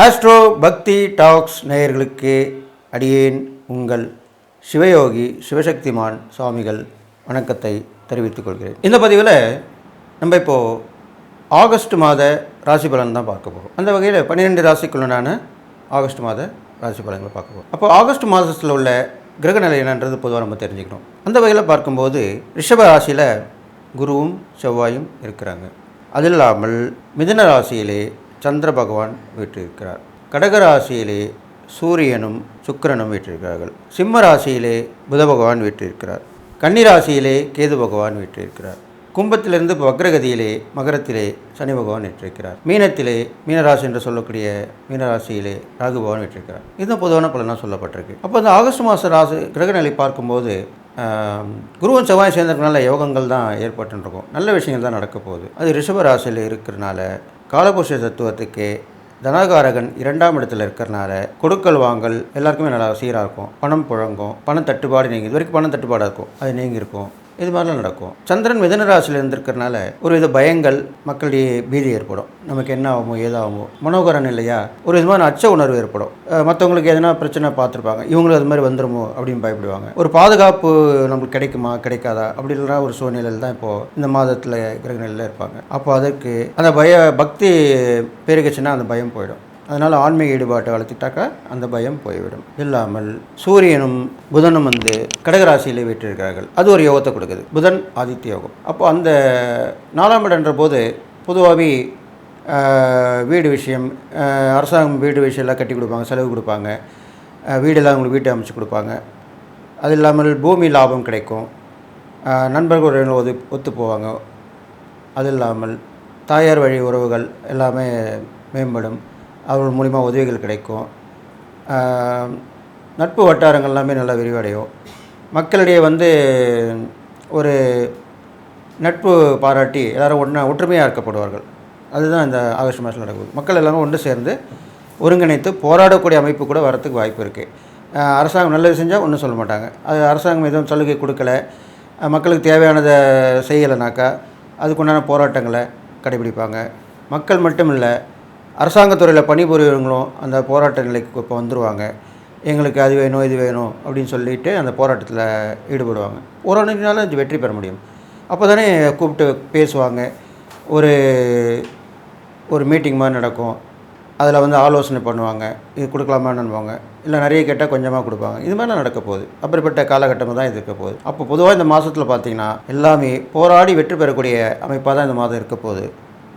Astro பக்தி tax நேயர்களுக்கு அடியேன் உங்கள் சிவயோகி சிவசக்திமான் சுவாமிகள் வணக்கத்தை தெரிவித்துக் கொள்கிறேன். இந்த பதிவில் நம்ம இப்போது ஆகஸ்ட் மாத ராசி பலன் தான் பார்க்க போகிறோம். அந்த வகையில் 12 ராசிக்குள்ளான ஆகஸ்ட் மாத ராசி பலன்களை பார்க்க போகிறோம். அப்போ ஆகஸ்ட் மாதத்தில் உள்ள கிரகநிலை என்னன்றது பொதுவாக நம்ம தெரிஞ்சுக்கணும். அந்த வகையில் பார்க்கும்போது ரிஷப ராசியில் குருவும் செவ்வாயும் இருக்கிறாங்க. அது இல்லாமல் மிதுன ராசியிலே சந்திர பகவான் வீற்றிருக்கிறார். கடகராசியிலே சூரியனும் சுக்கிரனும் வீற்றிருக்கிறார்கள். சிம்ம ராசியிலே புத பகவான் வீற்றிருக்கிறார். கன்னிராசியிலே கேது பகவான் வீற்றிருக்கிறார். கும்பத்திலிருந்து வக்ரகதியிலே மகரத்திலே சனி பகவான் வீற்றிருக்கிறார். மீனத்திலே மீனராசி என்று சொல்லக்கூடிய மீனராசியிலே ராகு பகவான் வீற்றிருக்கிறார். இதுதான் பொதுவான பலனாக சொல்லப்பட்டிருக்கு. அப்போ அந்த ஆகஸ்ட் மாத ராசி கிரகநிலை பார்க்கும்போது குருவன் செவ்வாய் சேர்ந்ததுனால யோகங்கள் தான் ஏற்பட்டுருக்கும். நல்ல விஷயங்கள் தான் நடக்க போகுது. அது ரிஷப ராசியில் இருக்கிறனால காலபுருஷ தத்துவத்துக்கு தனகாரகன் 2ஆம் இடத்துல இருக்கிறனால கொடுக்கல் வாங்கல் எல்லாருக்குமே நல்லா சீராக இருக்கும். பணம் புழங்கும், பணம் தட்டுப்பாடு நீங்கி இது வரைக்கும் பணம் தட்டுப்பாடாக இருக்கும், அது நீங்கி இருக்கும். இது மாதிரிலாம் நடக்கும். சந்திரன் மிதுன ராசியில் இருந்திருக்கிறனால ஒரு வித பயங்கள் மக்களிடையே பீதி ஏற்படும். நமக்கு என்ன ஆகுமோ ஏதாகுமோ மனோகரன் இல்லையா, ஒரு விதமான அச்ச உணர்வு ஏற்படும். மற்றவங்களுக்கு எதனா பிரச்சனை பார்த்துருப்பாங்க, இவங்களுக்கு அது மாதிரி வந்துடுமோ அப்படின்னு பயப்படுவாங்க. ஒரு பாதுகாப்பு நம்மளுக்கு கிடைக்குமா கிடைக்காதா அப்படின்ற ஒரு சூழ்நிலையில் தான் இப்போது இந்த மாதத்தில் கிரகநிலையில் இருப்பாங்க. அப்போ அதற்கு அந்த பக்தி பெருகிச்சுன்னா அந்த பயம் போயிடும். அதனால் ஆன்மீக ஈடுபாட்டை வளர்த்துட்டாக்கா அந்த பயம் போய்விடும். இல்லாமல் சூரியனும் புதனும் கடகராசியிலே வீற்றிருக்கிறார்கள். அது ஒரு யோகத்தை கொடுக்குது. புதன் ஆதித்ய யோகம். அப்போ அந்த 4ஆம் இடம்ன்ற போது பொதுவாகவே வீடு விஷயம், அரசாங்கம் வீடு விஷயம்லாம் கட்டி கொடுப்பாங்க, செலவு கொடுப்பாங்க, வீடெல்லாம் அவங்களுக்கு வீட்டை அமைச்சு கொடுப்பாங்க. அது இல்லாமல் பூமி லாபம் கிடைக்கும், நண்பர்கள் ஒத்து போவாங்க. அது இல்லாமல் தாயார் வழி உறவுகள் எல்லாமே மேம்படும், அவர்கள் மூலிமா உதவிகள் கிடைக்கும். நட்பு வட்டாரங்கள் எல்லாமே நல்லா விரிவடையும். மக்களிடையே ஒரு நட்பு பாராட்டி எல்லோரும் ஒற்றுமையாக இருக்கப்படுவார்கள். அதுதான் இந்த ஆகஸ்ட் மாதத்தில் நடக்குது. மக்கள் எல்லாரும் ஒன்று சேர்ந்து ஒருங்கிணைத்து போராடக்கூடிய அமைப்பு கூட வரத்துக்கு வாய்ப்பு இருக்குது. அரசாங்கம் நல்லது செஞ்சால் ஒன்றும் சொல்ல மாட்டாங்க. அது அரசாங்கம் எதுவும் சலுகை கொடுக்கல, மக்களுக்கு தேவையானதை செய்யலைனாக்கா அதுக்குண்டான போராட்டங்களை கடைபிடிப்பாங்க. மக்கள் மட்டும் இல்லை, அரசாங்கத்துறையில் பணிபுரியவங்களும் அந்த போராட்ட நிலைக்கு இப்போ வந்துடுவாங்க. எங்களுக்கு அது வேணும் இது வேணும் அப்படின்னு சொல்லிட்டு அந்த போராட்டத்தில் ஈடுபடுவாங்க. போராடினாலும் அது வெற்றி பெற முடியும். அப்போ தானே கூப்பிட்டு பேசுவாங்க. ஒரு மீட்டிங் மாதிரி நடக்கும். அதில் ஆலோசனை பண்ணுவாங்க, இது கொடுக்கலாமான்னுவாங்க, இல்லை நிறைய கேட்டால் கொஞ்சமாக கொடுப்பாங்க. இது மாதிரிலாம் நடக்க போகுது. அப்படிப்பட்ட காலகட்டமாக தான் இது இருக்க போகுது. அப்போ பொதுவாக இந்த மாதத்தில் பார்த்திங்கன்னா எல்லாமே போராடி வெற்றி பெறக்கூடிய அமைப்பாக தான் இந்த மாதம் இருக்க போகுது.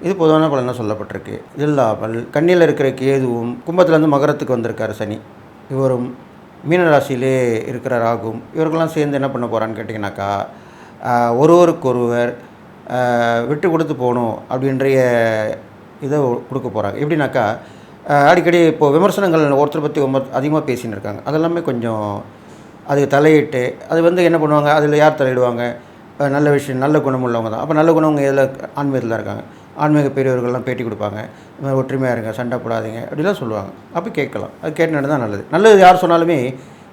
இது பொதுவான பலனாக சொல்லப்பட்டிருக்கு. இது இல்லாமல் கன்னியில் இருக்கிற கேதுவும் கும்பத்துலேருந்து மகரத்துக்கு வந்திருக்காரு சனி, இவரும் மீனராசியிலே இருக்கிற ராகும், இவர்களெலாம் சேர்ந்து என்ன பண்ண போகிறான்னு கேட்டிங்கனாக்கா ஒருவருக்கொருவர் விட்டு கொடுத்து போகணும் அப்படின்ற இதை கொடுக்க போகிறாங்க. எப்படின்னாக்கா அடிக்கடி இப்போது விமர்சனங்கள் ஒருத்தரை பற்றி அதிகமாக பேசின்னு இருக்காங்க. அதெல்லாமே கொஞ்சம் அதுக்கு தலையிட்டு அது என்ன பண்ணுவாங்க, அதில் யார் தலையிடுவாங்க, நல்ல விஷயம் நல்ல குணம் உள்ளவங்க தான். அப்போ நல்ல குணவங்க எதில் ஆன்மீகத்தில் தான் இருக்காங்க. ஆன்மீக பெரியவர்கள்லாம் பேட்டி கொடுப்பாங்க, இந்த மாதிரி ஒற்றுமையாக இருங்க, சண்டை போடாதீங்க அப்படிலாம் சொல்லுவாங்க. அப்போ கேட்கலாம், அது கேட்டு நடந்தால் நல்லது. நல்லது யார் சொன்னாலுமே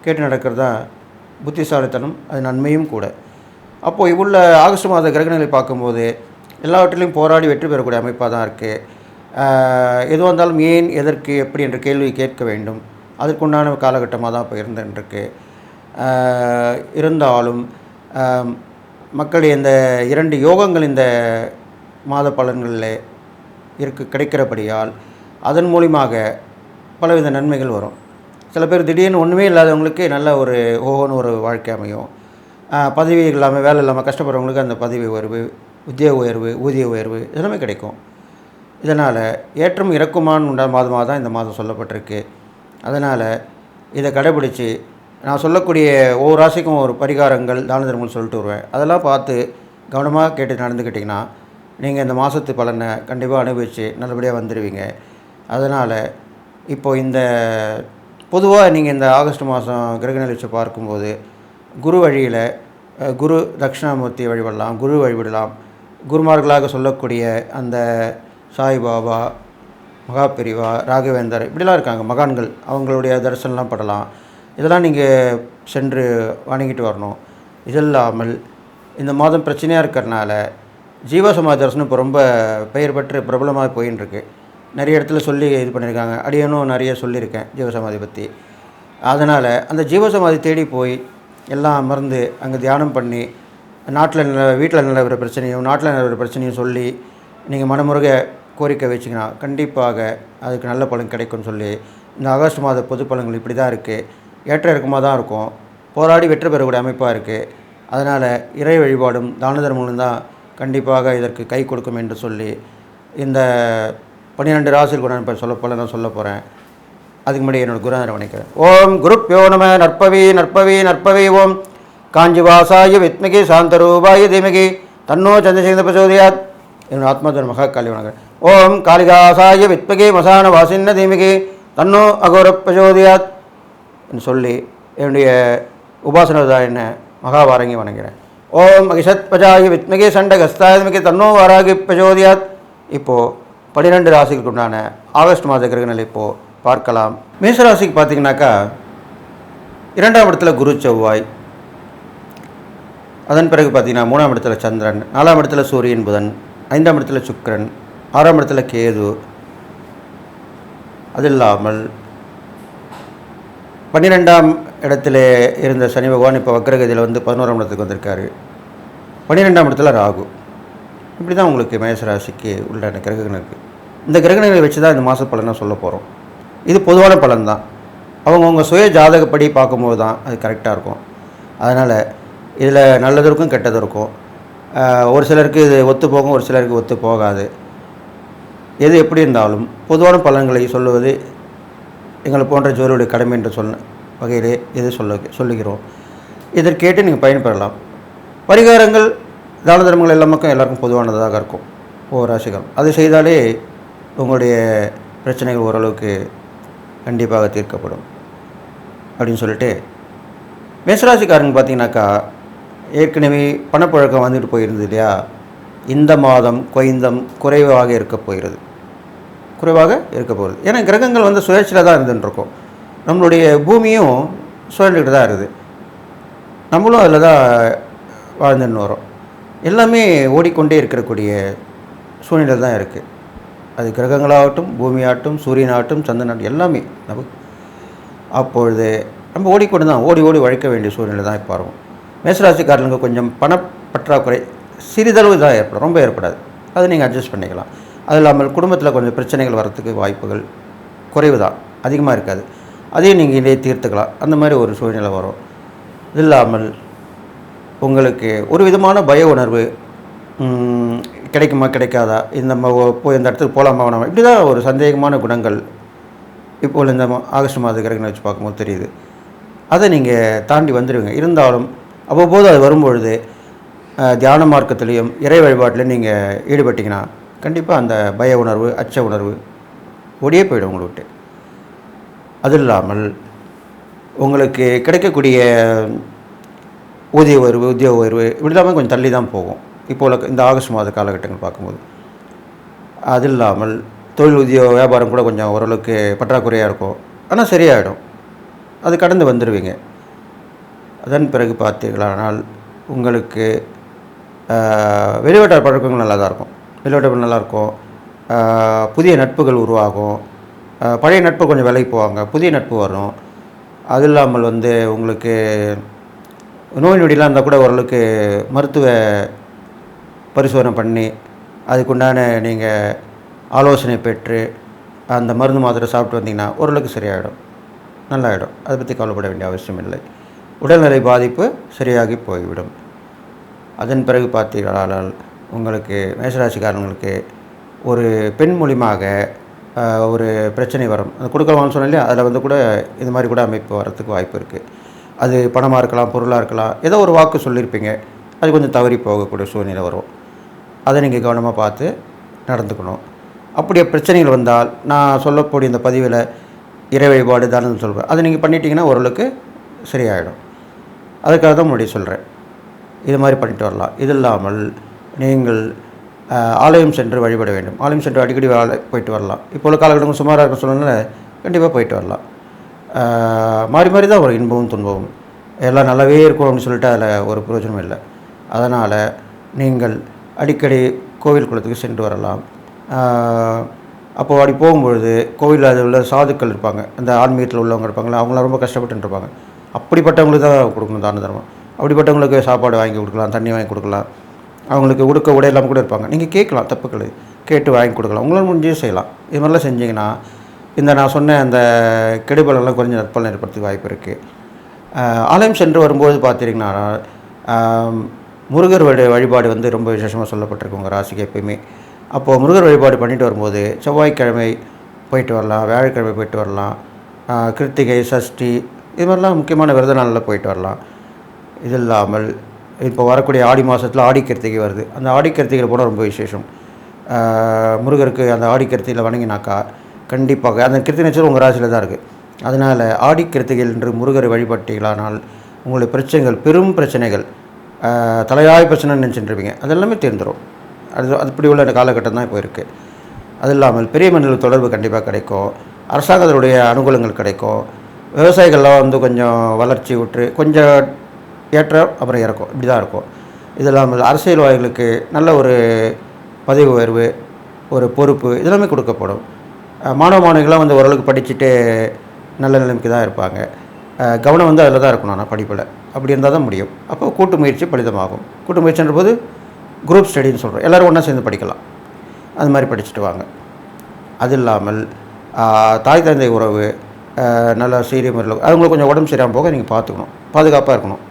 கேட்டு நடக்கிறது தான் புத்திசாலித்தனம், அது நன்மையும் கூட. அப்போது இவ்வளோ ஆகஸ்ட் மாத கிரகநிலை பார்க்கும்போது எல்லாவற்றிலையும் போராடி வெற்றி பெறக்கூடிய அமைப்பாக தான் இருக்குது. எதுவாக இருந்தாலும் ஏன் எதற்கு எப்படி என்ற கேள்வி கேட்க வேண்டும், அதற்குண்டான காலகட்டமாக தான் இப்போ இருந்துருக்கு. இருந்தாலும் மக்களுடைய இந்த 2 யோகங்கள் இந்த மாத பலன்களில் கிடைக்கிறபடியால் அதன் மூலியமாக பலவித நன்மைகள் வரும். சில பேர் திடீர்னு ஒன்றுமே இல்லாதவங்களுக்கு நல்ல ஒரு ஓஹோன்னு ஒரு வாழ்க்கை அமையும். பதவி இல்லாமல் வேலை இல்லாமல் கஷ்டப்படுறவங்களுக்கு அந்த பதவி உயர்வு, உத்தியோக உயர்வு, ஊதிய உயர்வு இதெல்லாமே கிடைக்கும். இதனால் ஏற்றம் இறக்குமான்னு மாதமாக தான் இந்த மாதம் சொல்லப்பட்டிருக்கு. அதனால் இதை கடைபிடித்து நான் சொல்லக்கூடிய ஒவ்வொரு ராசிக்கும் ஒரு பரிகாரங்கள் தான தர்மங்கள் சொல்லிட்டு வருவேன். அதெல்லாம் பார்த்து கவனமாக கேட்டு நடந்துக்கிட்டிங்கன்னா நீங்கள் இந்த மாதத்து பலனை கண்டிப்பாக அனுபவித்து நல்லபடியாக வந்துடுவீங்க. அதனால் இப்போது இந்த பொதுவாக நீங்கள் இந்த ஆகஸ்ட் மாதம் கிரகநிலை வச்சு பார்க்கும்போது குரு வழியில் குரு தட்சிணாமூர்த்தி வழிபடலாம், குரு வழிபடலாம். குருமார்களாக சொல்லக்கூடிய அந்த சாய்பாபா, மகாபெரிவா, ராகவேந்தர் இப்படிலாம் இருக்காங்க மகான்கள், அவங்களுடைய தரிசனம்லாம் படலாம். இதெல்லாம் நீங்கள் சென்று வணங்கிட்டு வரணும். இது இல்லாமல் இந்த மாதம் பிரச்சனையாக இருக்கிறனால ஜீவசமாதி தரிசனம் இப்போ ரொம்ப பெயர் பெற்று பிரபலமாக போயின்னு இருக்கு. நிறைய இடத்துல சொல்லி இது பண்ணியிருக்காங்க. அடியனும் நிறைய சொல்லியிருக்கேன் ஜீவசமாதி பற்றி. அதனால் அந்த ஜீவசமாதி தேடி போய் எல்லாம் மறந்து அங்கே தியானம் பண்ணி வீட்டில் நிலவர பிரச்சனையும் நாட்டில் நிலவர பிரச்சனையும் சொல்லி நீங்கள் மனமுருக கோரிக்கை வச்சிங்கன்னா கண்டிப்பாக அதுக்கு நல்ல பலன் கிடைக்கும்னு சொல்லி இந்த ஆகஸ்ட் மாத பொது பலன்கள் இப்படி தான் இருக்குது. ஏற்ற இறக்கமாக தான் இருக்கும். போராடி வெற்றி பெறக்கூடிய அமைப்பாக இருக்குது. அதனால் இறை வழிபாடும் தான தர்மங்களும் தான் கண்டிப்பாக இதற்கு கை கொடுக்கும் என்று சொல்லி இந்த 12 ராசியில் கூட நான் சொல்ல போகிறேன். அதுக்கு முன்னாடி என்னோடய குருநாதரை வணக்கிறேன். ஓம் குருப்யோ நம. நற்பவி நற்பவி நற்பவி. ஓம் காஞ்சிவாசாய வித்மகி சாந்தரூபாய தீமகி தன்னோ சந்திரசேகர பிரச்சோதயாத். என்னோட ஆத்மாதர் மகா காளி வணங்குறேன். ஓம் காளிகாசாய வித்மகி மசான வாசின்ன தீமகி தன்னோ அகோர பிரச்சோதயாத் என்று சொல்லி என்னுடைய உபாசனதாயன மகாவாரங்கி வணங்குகிறேன். ஓம் அகிஷத் பஜாய வித்மகி சண்டகஸ்தாய தீமகி தன்னோ வாராகி பிரச்சோதயாத். இப்போது 12 ராசிகளுக்கு உண்டான ஆகஸ்ட் மாத கிரகநிலை இப்போது பார்க்கலாம். மேஷராசிக்கு பார்த்தீங்கன்னாக்கா 2ஆம் இடத்துல குரு செவ்வாய், அதன் பிறகு பார்த்தீங்கன்னா 3ஆம் இடத்துல சந்திரன், 4ஆம் இடத்துல சூரியன் புதன், 5ஆம் இடத்துல சுக்கிரன், 6ஆம் இடத்துல கேது. அது இல்லாமல் 12ஆம் இடத்துல இருந்த சனி பகவான் இப்போ வக்ரகதியில் வந்து 11ஆம் இடத்துக்கு வந்திருக்காரு. 12ஆம் இடத்துல ராகு. இப்படி தான் உங்களுக்கு மேஷராசிக்கு உள்ள கிரகங்கள் இருக்குது. இந்த கிரகங்களை வச்சு தான் இந்த மாத பலனை சொல்ல போகிறோம். இது பொதுவான பலன் தான். அவங்கவுங்க சுய ஜாதகப்படி பார்க்கும்போது தான் அது கரெக்டாக இருக்கும். அதனால் இதில் நல்லது இருக்கும் கெட்டது இருக்கும். ஒரு சிலருக்கு இது ஒத்து போகும், ஒரு சிலருக்கு ஒத்து போகாது. எது எப்படி இருந்தாலும் பொதுவான பலன்களை சொல்லுவது எங்களை போன்ற ஜோதியுடைய கடமை என்று சொன்ன வகையிலே இது சொல்லுகிறோம். இதற்கேட்டு நீங்கள் பயன்பெறலாம். பரிகாரங்கள் தான தர்மங்கள் எல்லாருக்கும் பொதுவானதாக இருக்கும். ஒவ்வொரு ராசிகள் அது செய்தாலே உங்களுடைய பிரச்சனைகள் ஓரளவுக்கு கண்டிப்பாக தீர்க்கப்படும் அப்படின்னு சொல்லிட்டு, மேஷராசிக்காரங்க பார்த்தீங்கன்னாக்கா ஏற்கனவே பணப்பழக்கம் வந்துட்டு போயிருந்தது இல்லையா? இந்த மாதம் குறைவாக இருக்க போகிறது. ஏன்னா கிரகங்கள் வந்து சுழற்சியில் தான் இருந்துட்டுருக்கோம். நம்மளுடைய பூமியும் சுழண்டுக்கிட்டு தான் இருக்குது. நம்மளும் அதில் தான் வாழ்ந்துன்னு வரோம். எல்லாமே ஓடிக்கொண்டே இருக்கக்கூடிய சூழ்நிலை தான் இருக்குது. அது கிரகங்களாகட்டும், பூமியாகட்டும், சூரியனாகட்டும், சந்திரனாகட்டும், எல்லாமே அப்பொழுது நம்ம ஓடிக்கொண்டு தான் ஓடி உழைக்க வேண்டிய சூழ்நிலை தான் இப்போ வரும். மேஷராசிக்காரர்களுக்கு கொஞ்சம் பணப்பற்றாக்குறை சிறிதளவு தான் ஏற்படும், ரொம்ப ஏற்படாது. அதை நீங்கள் அட்ஜஸ்ட் பண்ணிக்கலாம். அது இல்லாமல் குடும்பத்தில் கொஞ்சம் பிரச்சனைகள் வரத்துக்கு வாய்ப்புகள் குறைவு தான், அதிகமாக இருக்காது. அதையும் நீங்கள் இதே தீர்த்துக்கலாம். அந்த மாதிரி ஒரு சூழ்நிலை வரும். இது இல்லாமல் உங்களுக்கு ஒரு விதமான பய உணர்வு, கிடைக்குமா கிடைக்காதா, நம்ம போய் இந்த இடத்துக்கு போகலாமா வேணாமா, இப்படி தான் ஒரு சந்தேகமான குணங்கள் இப்போது இந்த ஆகஸ்ட் மாத கிரகங்களை வச்சு பார்க்கும்போது தெரியுது. அதை நீங்கள் தாண்டி வந்துடுவீங்க. இருந்தாலும் அவ்வப்போது அது வரும்பொழுது தியான மார்க்கத்திலையும் இறை வழிபாட்டிலையும் நீங்கள் ஈடுபட்டிங்கன்னா கண்டிப்பாக அந்த பய உணர்வு, அச்ச உணர்வு ஓடியே போயிடும் உங்களை விட்டு. அது இல்லாமல் உங்களுக்கு கிடைக்கக்கூடிய உத்தியோக உயர்வு இப்படி தான் கொஞ்சம் தள்ளி தான் போகும் இப்போது இந்த ஆகஸ்ட் மாத காலகட்டங்கள் பார்க்கும்போது. அது இல்லாமல் தொழில் உத்தியோக வியாபாரம் கூட கொஞ்சம் ஓரளவுக்கு பற்றாக்குறையாக இருக்கும். ஆனால் சரியாயிடும். அது கடந்து வந்துடுவீங்க. அதன் பிறகு பார்த்தீர்களானால் உங்களுக்கு வெளிவட்டார பழக்கங்கள் நல்லா தான் இருக்கும். வெளிவட்டாரம் நல்லாயிருக்கும். புதிய நட்புகள் உருவாகும். பழைய நட்பு கொஞ்சம் விலைக்கு போவாங்க, புதிய நட்பு வரும். அது இல்லாமல் உங்களுக்கு நோய் நொடிலாம் இருந்தால் கூட ஓரளவுக்கு மருத்துவ பரிசோதனை பண்ணி அதுக்குண்டான நீங்கள் ஆலோசனை பெற்று அந்த மருந்து மாத்திரை சாப்பிட்டு வந்தீங்கன்னா ஓரளவுக்கு சரியாயிடும், நல்லாயிடும். அதை பற்றி கவலைப்பட வேண்டிய அவசியம் இல்லை. உடல்நிலை பாதிப்பு சரியாகி போய்விடும். அதன் பிறகு பார்த்தீர்களானால் உங்களுக்கு மேஷராசிக்காரங்களுக்கு ஒரு பெண் மூலியமாக ஒரு பிரச்சனை வரும். அது கொடுக்கலாம்னு சொன்னாலே அதில் கூட இது மாதிரி கூட அமைப்பு வரத்துக்கு வாய்ப்பு இருக்குது. அது பணமாக இருக்கலாம், பொருளாக இருக்கலாம். ஏதோ ஒரு வாக்கு சொல்லியிருப்பீங்க, அது கொஞ்சம் தவறி போகக்கூடிய சூழ்நிலை வரும். அதை நீங்கள் கவனமாக பார்த்து நடந்துக்கணும். அப்படியே பிரச்சனைகள் வந்தால் நான் சொல்லக்கூடிய இந்த பதிவில் இறை வழிபாடு தானே சொல்வேன். அதை நீங்கள் பண்ணிட்டீங்கன்னா ஓரளவுக்கு சரியாயிடும். அதுக்காக தான் முன்னாடி சொல்கிறேன். இது மாதிரி பண்ணிட்டு வரலாம். இது இல்லாமல் நீங்கள் ஆலயம் சென்று வழிபட வேண்டும். ஆலயம் சென்று அடிக்கடி போயிட்டு வரலாம். இப்போ உள்ள காலகட்டங்கள் சுமாராக இருக்க சொன்னதுனால கண்டிப்பாக போயிட்டு வரலாம். மாறி மாறி தான் ஒரு இன்பமும் துன்பமும். எல்லாம் நல்லாவே இருக்கும் அப்படின்னு சொல்லிட்டு அதில் ஒரு பிரயோஜனம் இல்லை. அதனால் நீங்கள் அடிக்கடி கோவில் குளத்துக்கு சென்று வரலாம். அப்போது அப்படி போகும்பொழுது கோவிலில் அது உள்ள சாதுக்கள் இருப்பாங்க, அந்த ஆன்மீகத்தில் உள்ளவங்க இருப்பாங்களா, அவங்களாம் ரொம்ப கஷ்டப்பட்டு இருப்பாங்க. அப்படிப்பட்டவங்களுக்கு தான் கொடுக்கணும் தான தர்மம். அப்படிப்பட்டவங்களுக்கு சாப்பாடு வாங்கி கொடுக்கலாம், தண்ணி வாங்கி கொடுக்கலாம், அவங்களுக்கு உடுக்க உடை எல்லாம் கூட இருப்பாங்க. நீங்கள் கேட்கலாம், தப்புக்கள் கேட்டு வாங்கி கொடுக்கலாம், உங்களால் முடிஞ்சே செய்யலாம். இது மாதிரிலாம் செஞ்சிங்கன்னா இந்த நான் சொன்ன அந்த கெடுபலெல்லாம் கொஞ்சம் நற்பலன் ஏற்படுறதுக்கு வாய்ப்பு இருக்குது. ஆலயம் சென்று வரும்போது பார்த்திங்கன்னா முருகர் வழிபாடு வந்து ரொம்ப விசேஷமாக சொல்லப்பட்டிருக்கு உங்கள் ராசிக்கு எப்பயுமே. அப்போது முருகர் வழிபாடு பண்ணிட்டு வரும்போது செவ்வாய்க்கிழமை போயிட்டு வரலாம், வியாழக்கிழமை போயிட்டு வரலாம், கிருத்திகை, சஷ்டி இது மாதிரிலாம் முக்கியமான விரத நாளில் போயிட்டு வரலாம். இது இல்லாமல் இப்போ வரக்கூடிய ஆடி மாதத்தில் ஆடி கிருத்திகை வருது. அந்த ஆடி கிருத்திகையில் போனால் ரொம்ப விசேஷம். முருகருக்கு அந்த ஆடி கிருத்திகையில் வணங்கினாக்கா கண்டிப்பாக அந்த கிருத்திகை நட்சத்திரம் உங்கள் ராசியில் தான் இருக்குது. அதனால் ஆடி கிருத்திகையில் என்று முருகரை வழிபட்டீங்களானால் உங்களுடைய பிரச்சனைகள், பெரும் பிரச்சனைகள், தலையாய பிரச்சனைன்னு நினச்சிட்டுருப்பீங்க, அதெல்லாமே தீர்ந்துடும். அது அப்படி உள்ள காலகட்டம் தான் இப்போ இருக்குது. அது இல்லாமல் பெரிய மனிதர்கள் தொடர்பு கண்டிப்பாக கிடைக்கும், அரசாங்கத்தினுடைய அனுகூலங்கள் கிடைக்கும், விவசாயிகள்லாம் வந்து கொஞ்சம் வளர்ச்சி விட்டு கொஞ்சம் ஏற்றம் அப்புறம் இறக்கும், இப்படி தான் இருக்கும். இது இல்லாமல் அரசியல்வாதிகளுக்கு நல்ல ஒரு பதவி உயர்வு, ஒரு பொறுப்பு இதெல்லாமே கொடுக்கப்படும். மாணவ மாணவிகள்லாம் வந்து ஓரளவுக்கு படிச்சுட்டு நல்ல நிலைமைக்கு தான் இருப்பாங்க. கவனம் வந்து அதில் தான் இருக்கணும். ஆனால் படிப்பில் அப்படி இருந்தால் தான் முடியும். அப்போ கூட்டு முயற்சி பலிதமாகும். கூட்டு முயற்சின்ற போது குரூப் ஸ்டடின்னு சொல்கிறோம், எல்லோரும் ஒன்றா சேர்ந்து படிக்கலாம், அது மாதிரி படிச்சுட்டு வாங்க. அது இல்லாமல் தாய் தந்தை உறவு நல்லா சீரிய முறையில் அவங்களுக்கு கொஞ்சம் உடம்பு சரியாமல் போக நீங்கள் பார்த்துக்கணும், பாதுகாப்பாக இருக்கணும்.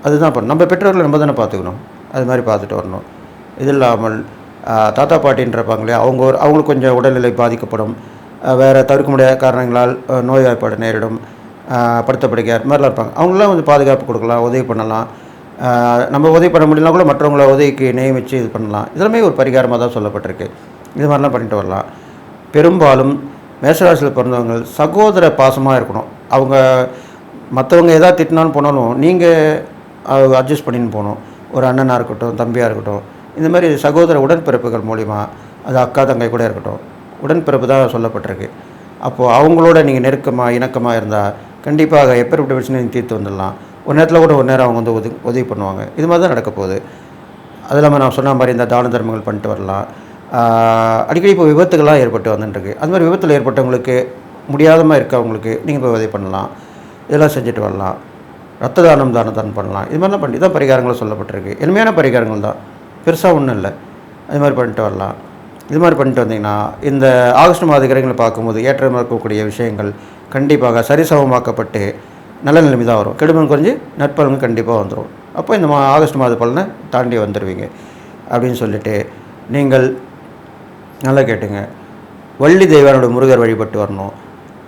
அதுதான் பண்ணணும். நம்ம பெற்றோர்களை நம்ம தானே பார்த்துக்கணும், அது மாதிரி பார்த்துட்டு வரணும். இது இல்லாமல் தாத்தா பாட்டின்றப்பாங்க இல்லையா, அவங்களுக்கு கொஞ்சம் உடல்நிலை பாதிக்கப்படும், வேறு தவிர்க்க முடியாத காரணங்களால் நோய்வாய்ப்பாடு நேரிடும், படுத்த படுக்கையார் மாதிரிலாம் இருப்பாங்க. அவங்களாம் வந்து பாதுகாப்பு கொடுக்கலாம், உதவி பண்ணலாம். நம்ம உதவி பண்ண முடியலனா கூட மற்றவங்கள உதவிக்கு நியமித்து இது பண்ணலாம். இதெல்லாமே ஒரு பரிகாரமாக தான் சொல்லப்பட்டிருக்கு. இது மாதிரிலாம் பண்ணிட்டு வரலாம். பெரும்பாலும் மேஷராசியில் பிறந்தவங்க சகோதர பாசமாக இருக்கணும். அவங்க மற்றவங்க எதாவது திட்டினாலும் போனாலும் நீங்கள் அட்ஜஸ்ட் பண்ணின்னு போகணும். ஒரு அண்ணனாக இருக்கட்டும், தம்பியாக இருக்கட்டும், இந்த மாதிரி சகோதர உடன்பிறப்புகள் மூலிமா, அது அக்கா தங்கை கூட இருக்கட்டும், உடன்பிறப்பு தான் சொல்லப்பட்டிருக்கு. அப்போது அவங்களோட நீங்கள் நெருக்கமாக இணக்கமாக இருந்தால் கண்டிப்பாக எப்பேற்பட்ட பிரச்சனையும் தீர்த்து வந்துடலாம். ஒரு நேரத்தில் கூட ஒரு நேரம் அவங்க வந்து உதவி பண்ணுவாங்க. இது மாதிரி தான் நடக்க போகுது. அது இல்லாமல் நான் சொன்ன மாதிரி இந்த தான தர்மங்கள் பண்ணிட்டு வரலாம். அடிக்கடி இப்போ விபத்துகள்லாம் ஏற்பட்டு வந்துட்டுருக்கு. அது மாதிரி விபத்தில் ஏற்பட்டவங்களுக்கு முடியாதமாக இருக்கவங்களுக்கு நீங்கள் போய் உதவி பண்ணலாம், இதெல்லாம் செஞ்சுட்டு வரலாம். ரத்த தானம் தானம் பண்ணலாம். இது மாதிரிலாம் பண்ணி தான் பரிகாரங்களும் சொல்லப்பட்டிருக்கு. எளிமையான பரிகாரங்கள் தான், பெருசாக ஒன்றும் இல்லை. அது மாதிரி பண்ணிட்டு வரலாம். இது மாதிரி பண்ணிட்டு வந்தீங்கன்னா இந்த ஆகஸ்ட் மாத கிரகங்களை பார்க்கும்போது ஏற்றமாக இருக்கக்கூடிய விஷயங்கள் கண்டிப்பாக சரிசமமாக்கப்பட்டு நல்ல நிலைமை தான் வரும். கெடுமன் குறைஞ்சி நற்பலன்கள் கண்டிப்பாக வந்துடும். அப்போ இந்த ஆகஸ்ட் மாத பலனை தாண்டி வந்துடுவீங்க அப்படின்னு சொல்லிட்டு நீங்கள் நல்லா கேட்டுங்க. வள்ளி தெய்வானோட முருகர் வழிபட்டு வரணும்.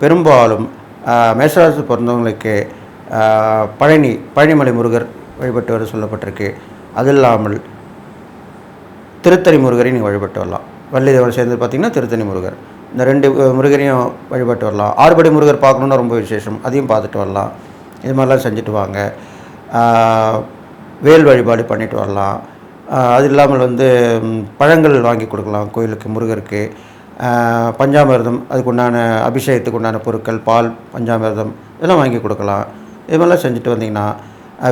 பெரும்பாலும் மேஷராசி பிறந்தவங்களுக்கு பழனிமலை முருகர் வழிபட்டு வர சொல்லப்பட்டிருக்கு. அது இல்லாமல் திருத்தணி முருகரை நீங்கள் வழிபட்டு வரலாம். வள்ளி தெய்வம் சேர்ந்து பார்த்திங்கன்னா திருத்தணி முருகர், இந்த 2 முருகரையும் வழிபட்டு வரலாம். 6 படி முருகர் பார்க்கணுன்னா ரொம்ப விசேஷம், அதையும் பார்த்துட்டு வரலாம். இது மாதிரிலாம் செஞ்சுட்டு வாங்க. வேல் வழிபாடு பண்ணிட்டு வரலாம். அது இல்லாமல் வந்து பழங்கள் வாங்கி கொடுக்கலாம் கோயிலுக்கு, முருகருக்கு. பஞ்சாமிர்தம், அதுக்கு உண்டான அபிஷேகத்துக்கு உண்டான பொருட்கள், பால், பஞ்சாமிர்தம் இதெல்லாம் வாங்கி கொடுக்கலாம். இது மாதிரிலாம் செஞ்சுட்டு வந்தீங்கன்னா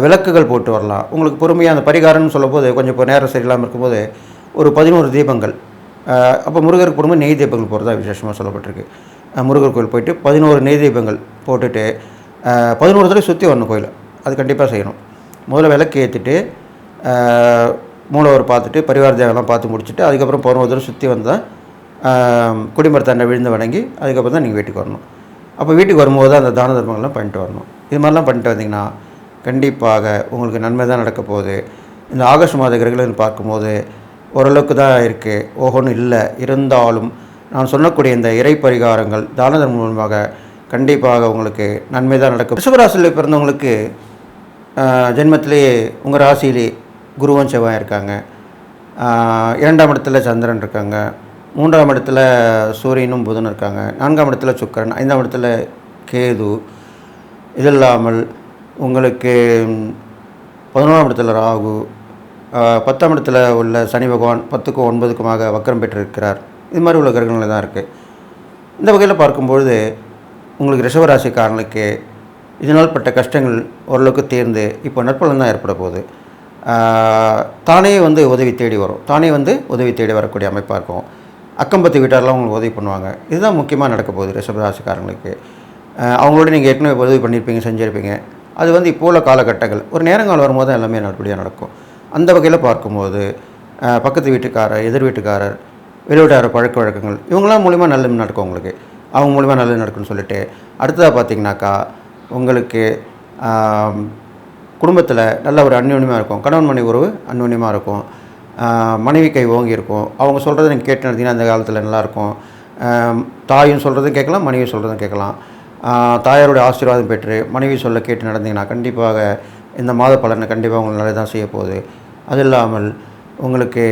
விளக்குகள் போட்டு வரலாம். உங்களுக்கு பொறுமையாக அந்த பரிகாரம்னு சொல்லும்போது கொஞ்சம் இப்போ நேரம் சரியில்லாமல் இருக்கும்போது ஒரு 11 தீபங்கள், அப்போ முருகருக்கு போடும்போது நெய் தீபங்கள் போடுறதா விசேஷமாக சொல்லப்பட்டிருக்கு. முருகர் கோயில் போயிட்டு 11 நெய் தீபங்கள் போட்டுட்டு 11 தடவை சுற்றி வரணும் கோயில். அது கண்டிப்பாக செய்யணும். முதல்ல விளக்கு ஏற்றிட்டு மூலவர் பார்த்துட்டு பரிவார தேவெல்லாம் பார்த்து முடிச்சுட்டு அதுக்கப்புறம் 11 தடவை சுற்றி வந்தால் குடிமரத்தண்ணை விழுந்து வணங்கி அதுக்கப்புறம் தான் நீங்கள் வீட்டுக்கு வரணும். அப்போ வீட்டுக்கு வரும்போது அந்த தான தர்மங்கள்லாம் பண்ணிட்டு வரணும். இது மாதிரிலாம் பண்ணிட்டு வந்தீங்கன்னா கண்டிப்பாக உங்களுக்கு நன்மை தான் நடக்க போகுது. இந்த ஆகஸ்ட் மாத கிரகங்கள் பார்க்கும்போது ஓரளவுக்கு தான் இருக்குது, ஓஹோன்னு இல்லை. இருந்தாலும் நான் சொல்லக்கூடிய இந்த இறை பரிகாரங்கள் தான தர்மம் மூலமாக கண்டிப்பாக உங்களுக்கு நன்மை தான் நடக்கும். ரிஷபராசியில் பிறந்தவங்களுக்கு ஜென்மத்திலேயே உங்கள் ராசியிலே குருவும் செவ்வாய் இருக்காங்க. 2ஆம் இடத்துல சந்திரன் இருக்காங்க. 3ஆம் இடத்துல சூரியனும் புதன் இருக்காங்க. 4ஆம் இடத்துல சுக்கிரன், 5ஆம் இடத்துல கேது. இது இல்லாமல் உங்களுக்கு 11ஆம் இடத்துல ராகு, 10ஆம் இடத்துல உள்ள சனி பகவான் 10க்கும் 9க்குமாக வக்கரம் பெற்றிருக்கிறார். இது மாதிரி உள்ள கிரகங்கள் தான் இருக்குது. இந்த வகையில் பார்க்கும்பொழுது உங்களுக்கு ரிஷபராசிக்காரனுக்கு இதனால் பட்ட கஷ்டங்கள் ஓரளவுக்கு தீர்ந்து இப்போ நற்பலன் தான் ஏற்பட போகுது. தானே வந்து உதவி தேடி வரும், தானே வந்து உதவி தேடி வரக்கூடிய அமைப்பாக இருக்கும். அக்கம்பத்து வீட்டாரெலாம் உங்களுக்கு உதவி பண்ணுவாங்க. இதுதான் முக்கியமாக நடக்க போகுது ரிஷபராசிக்காரங்களுக்கு. அவங்களோட நீங்கள் ஏற்கனவே உதவி பண்ணியிருப்பீங்க, செஞ்சுருப்பீங்க. அது வந்து இப்போ உள்ள காலகட்டங்கள் ஒரு நேரங்காலம் வரும்போது தான் எல்லாமே நல்லபடியாக நடக்கும். அந்த வகையில் பார்க்கும்போது பக்கத்து வீட்டுக்காரர், எதிர் வீட்டுக்காரர், வெளிவட்டார பழக்க வழக்கங்கள் இவங்களாம் மூலிமா நல்லது நடக்கும் உங்களுக்கு. அவங்க மூலிமா நல்லது நடக்கும்னு சொல்லிட்டு அடுத்ததாக பார்த்தீங்கன்னாக்கா உங்களுக்கு குடும்பத்தில் நல்ல ஒரு அந்யோன்யமாக இருக்கும். கணவன் மனைவி உறவு அந்யோன்யமாக இருக்கும். மனைவி கை ஓங்கி இருக்கும். அவங்க சொல்கிறத நீங்கள் கேட்டு நடத்திங்கன்னா அந்த காலத்தில் நல்லாயிருக்கும். தாயும் சொல்கிறதும் கேட்கலாம், மனைவி சொல்கிறதும் கேட்கலாம். தாயாருடைய ஆசீர்வாதம் பெற்று மனைவி சொல்ல கேட்டு நடந்தீங்கன்னா கண்டிப்பாக இந்த மாத பலனை கண்டிப்பாக உங்களுக்கு நல்லது தான் செய்ய போகுது. அது இல்லாமல் உங்களுக்கு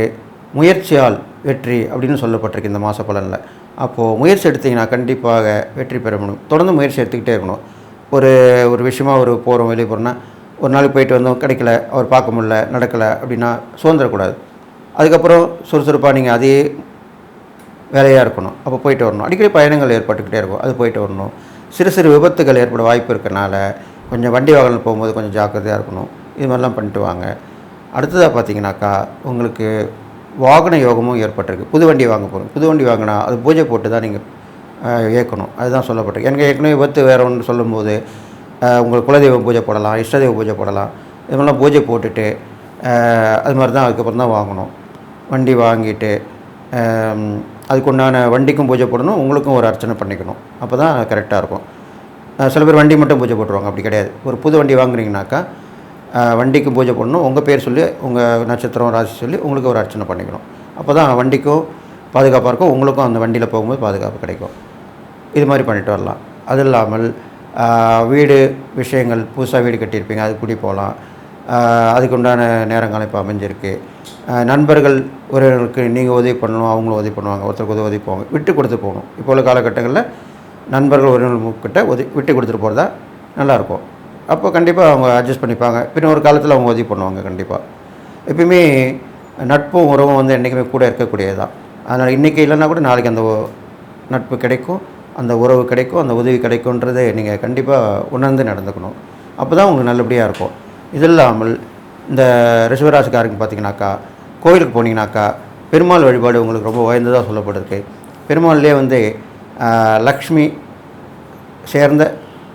முயற்சியால் வெற்றி அப்படின்னு சொல்லப்பட்டிருக்கு இந்த மாத பலனில். அப்போது முயற்சி எடுத்திங்கன்னா கண்டிப்பாக வெற்றி பெற முடியும். தொடர்ந்து முயற்சி எடுத்துக்கிட்டே இருக்கணும். ஒரு விஷயமா போகிறோம், வெளியே போகிறோன்னா ஒரு நாளைக்கு போயிட்டு வந்தோம், கிடைக்கல, அவர் பார்க்க முடியல, நடக்கலை அப்படின்னா சுதந்திரக்கூடாது. அதுக்கப்புறம் சுறுசுறுப்பாக நீங்கள் அதே வேலையாக இருக்கணும். அப்போ போயிட்டு வரணும். அடிக்கடி பயணங்கள் ஏற்பட்டுக்கிட்டே இருக்கும், அது போயிட்டு வரணும். சிறு சிறு விபத்துகள் ஏற்பட வாய்ப்பு இருக்கிறனால கொஞ்சம் வண்டி வாகனம் போகும்போது கொஞ்சம் ஜாக்கிரதையாக இருக்கணும். இது மாதிரிலாம் பண்ணிட்டு வாங்க. அடுத்ததாக பார்த்தீங்கன்னாக்கா உங்களுக்கு வாகன யோகமும் ஏற்பட்டிருக்கு. புது வண்டி வாங்க போகிறோம். புது வண்டி வாங்கினா அது பூஜை போட்டு தான் நீங்கள் இயக்கணும். அதுதான் சொல்லப்பட்டிருக்கு. எனக்கு ஏற்கனவே விபத்து வேறு ஒன்று சொல்லும்போது உங்களுக்கு குலதெய்வம் பூஜை போடலாம், இஷ்டதெய்வ பூஜை போடலாம். இது மாதிரிலாம் பூஜை போட்டுட்டு அது மாதிரி தான் அதுக்கப்புறம் தான் வாங்கணும். வண்டி வாங்கிட்டு அதுக்குண்டான வண்டிக்கும் பூஜை போடணும், உங்களுக்கும் ஒரு அர்ச்சனை பண்ணிக்கணும். அப்போ தான் கரெக்டாக இருக்கும். சில பேர் வண்டி மட்டும் பூஜை போட்டுருவாங்க. அப்படி கிடையாது. ஒரு புது வண்டி வாங்குறீங்கனாக்கா வண்டிக்கும் பூஜை பண்ணணும், உங்கள் பேர் சொல்லி, உங்கள் நட்சத்திரம், ராசி சொல்லி உங்களுக்கு ஒரு அர்ச்சனை பண்ணிக்கணும். அப்போ தான் வண்டிக்கும் பாதுகாப்பாக இருக்கும், உங்களுக்கும் அந்த வண்டியில் போகும்போது பாதுகாப்பு கிடைக்கும். இது மாதிரி பண்ணிட்டு வரலாம். அது இல்லாமல் வீடு விஷயங்கள், புதுசாக வீடு கட்டியிருப்பீங்க, அது கூடி போகலாம். அதுக்கு உண்டான நேரங்காலம் இப்போ அமைஞ்சிருக்கு. நண்பர்கள் ஒருவருக்கு நீங்கள் உதவி பண்ணணும், அவங்களும் உதவி பண்ணுவாங்க, ஒருத்தருக்கு உதவி போவாங்க. விட்டு கொடுத்து போகணும். இப்போ உள்ள காலகட்டங்களில் நண்பர்கள் ஒருவர்கிட்ட விட்டு கொடுத்துட்டு போகிறதா நல்லாயிருக்கும். அப்போ கண்டிப்பாக அவங்க அட்ஜஸ்ட் பண்ணிப்பாங்க. பின்ன ஒரு காலத்தில் அவங்க உதவி பண்ணுவாங்க. கண்டிப்பாக எப்பயுமே நட்பும் உறவும் வந்து என்றைக்குமே கூட இருக்கக்கூடியது தான். அதனால் இன்றைக்கி இல்லைன்னா கூட நாளைக்கு அந்த நட்பு கிடைக்கும், அந்த உறவு கிடைக்கும், அந்த உதவி கிடைக்கும்ன்றதை நீங்கள் கண்டிப்பாக உணர்ந்து நடந்துக்கணும். அப்போ தான் உங்களுக்கு நல்லபடியாக இருக்கும். இது இல்லாமல் இந்த ரிஷபராசிக்காரங்க பார்த்தீங்கன்னாக்கா கோயிலுக்கு போனீங்கன்னாக்கா பெருமாள் வழிபாடு உங்களுக்கு ரொம்ப உயர்ந்ததாக சொல்லப்பட்டிருக்கு. பெருமாள்லேயே வந்து லக்ஷ்மி சேர்ந்த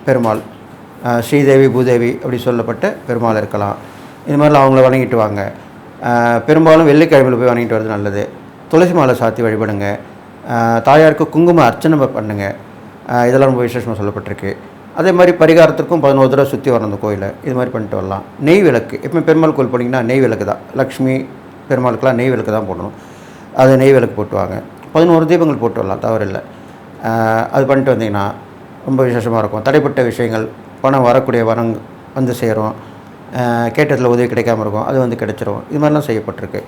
பெருமாள், ஸ்ரீதேவி, பூதேவி அப்படி சொல்லப்பட்ட பெருமாள் இருக்கலாம். இது மாதிரிலாம் அவங்கள வணங்கிட்டு வாங்க. பெரும்பாலும் வெள்ளிக்கிழமையில் போய் வணங்கிட்டு வர்றது நல்லது. துளசி மாலை சாத்தி வழிபடுங்க. தாயாருக்கு குங்கும அர்ச்சனை பண்ணுங்கள். இதெல்லாம் ரொம்ப விசேஷமாக சொல்லப்பட்டிருக்கு. அதே மாதிரி பரிகாரத்திற்கும் 11 தடவை சுற்றி வரணும் அந்த கோயிலை. இது மாதிரி பண்ணிட்டு வரலாம். நெய் விளக்கு, எப்போ பெருமாள் கோயில் போனீங்கன்னா நெய் விளக்கு தான். லக்ஷ்மி பெருமாளுக்கெலாம் நெய் விளக்கு தான் போடணும். அது நெய் விளக்கு போட்டு வாங்க. 11 தீபங்கள் போட்டு வரலாம், தவறில்லை. அது பண்ணிட்டு வந்தீங்கன்னா ரொம்ப விசேஷமாக இருக்கும். தடைப்பட்ட விஷயங்கள், பணம் வரக்கூடிய வரம் வந்து சேரும். கேட்டதில் உதவி கிடைக்காமல் இருக்கும், அது வந்து கிடைச்சிரும். இது மாதிரிலாம் செய்யப்பட்டிருக்கு.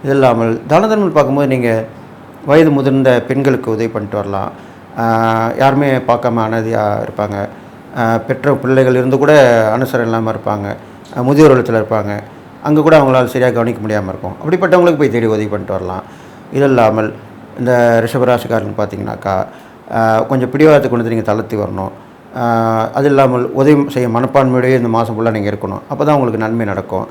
இது இல்லாமல் தான தர்மங்கள் பார்க்கும்போது நீங்கள் வயது முதிர்ந்த பெண்களுக்கு உதவி பண்ணிட்டு வரலாம். யாருமே பார்க்காம அனாதையாக இருப்பாங்க. பெற்ற பிள்ளைகள் இருந்து கூட அனுசரம் இல்லாமல் இருப்பாங்க. முதியோர் இல்லத்தில் இருப்பாங்க. அங்கே கூட அவங்களால சரியாக கவனிக்க முடியாமல் இருக்கும். அப்படிப்பட்டவங்களுக்கு போய் தேடி உதவி பண்ணிட்டு வரலாம். இது இல்லாமல் இந்த ரிஷபராசிக்காரங்க பார்த்தீங்கன்னாக்கா கொஞ்சம் பிடிவாதத்தை கொண்டு நீங்கள் தளர்த்தி வரணும். அது இல்லாமல் உதவி செய்ய மனப்பான்மையோடய இந்த மாதம் ஃபுல்லாக நீங்கள் இருக்கணும். அப்போ தான் உங்களுக்கு நன்மை நடக்கும்.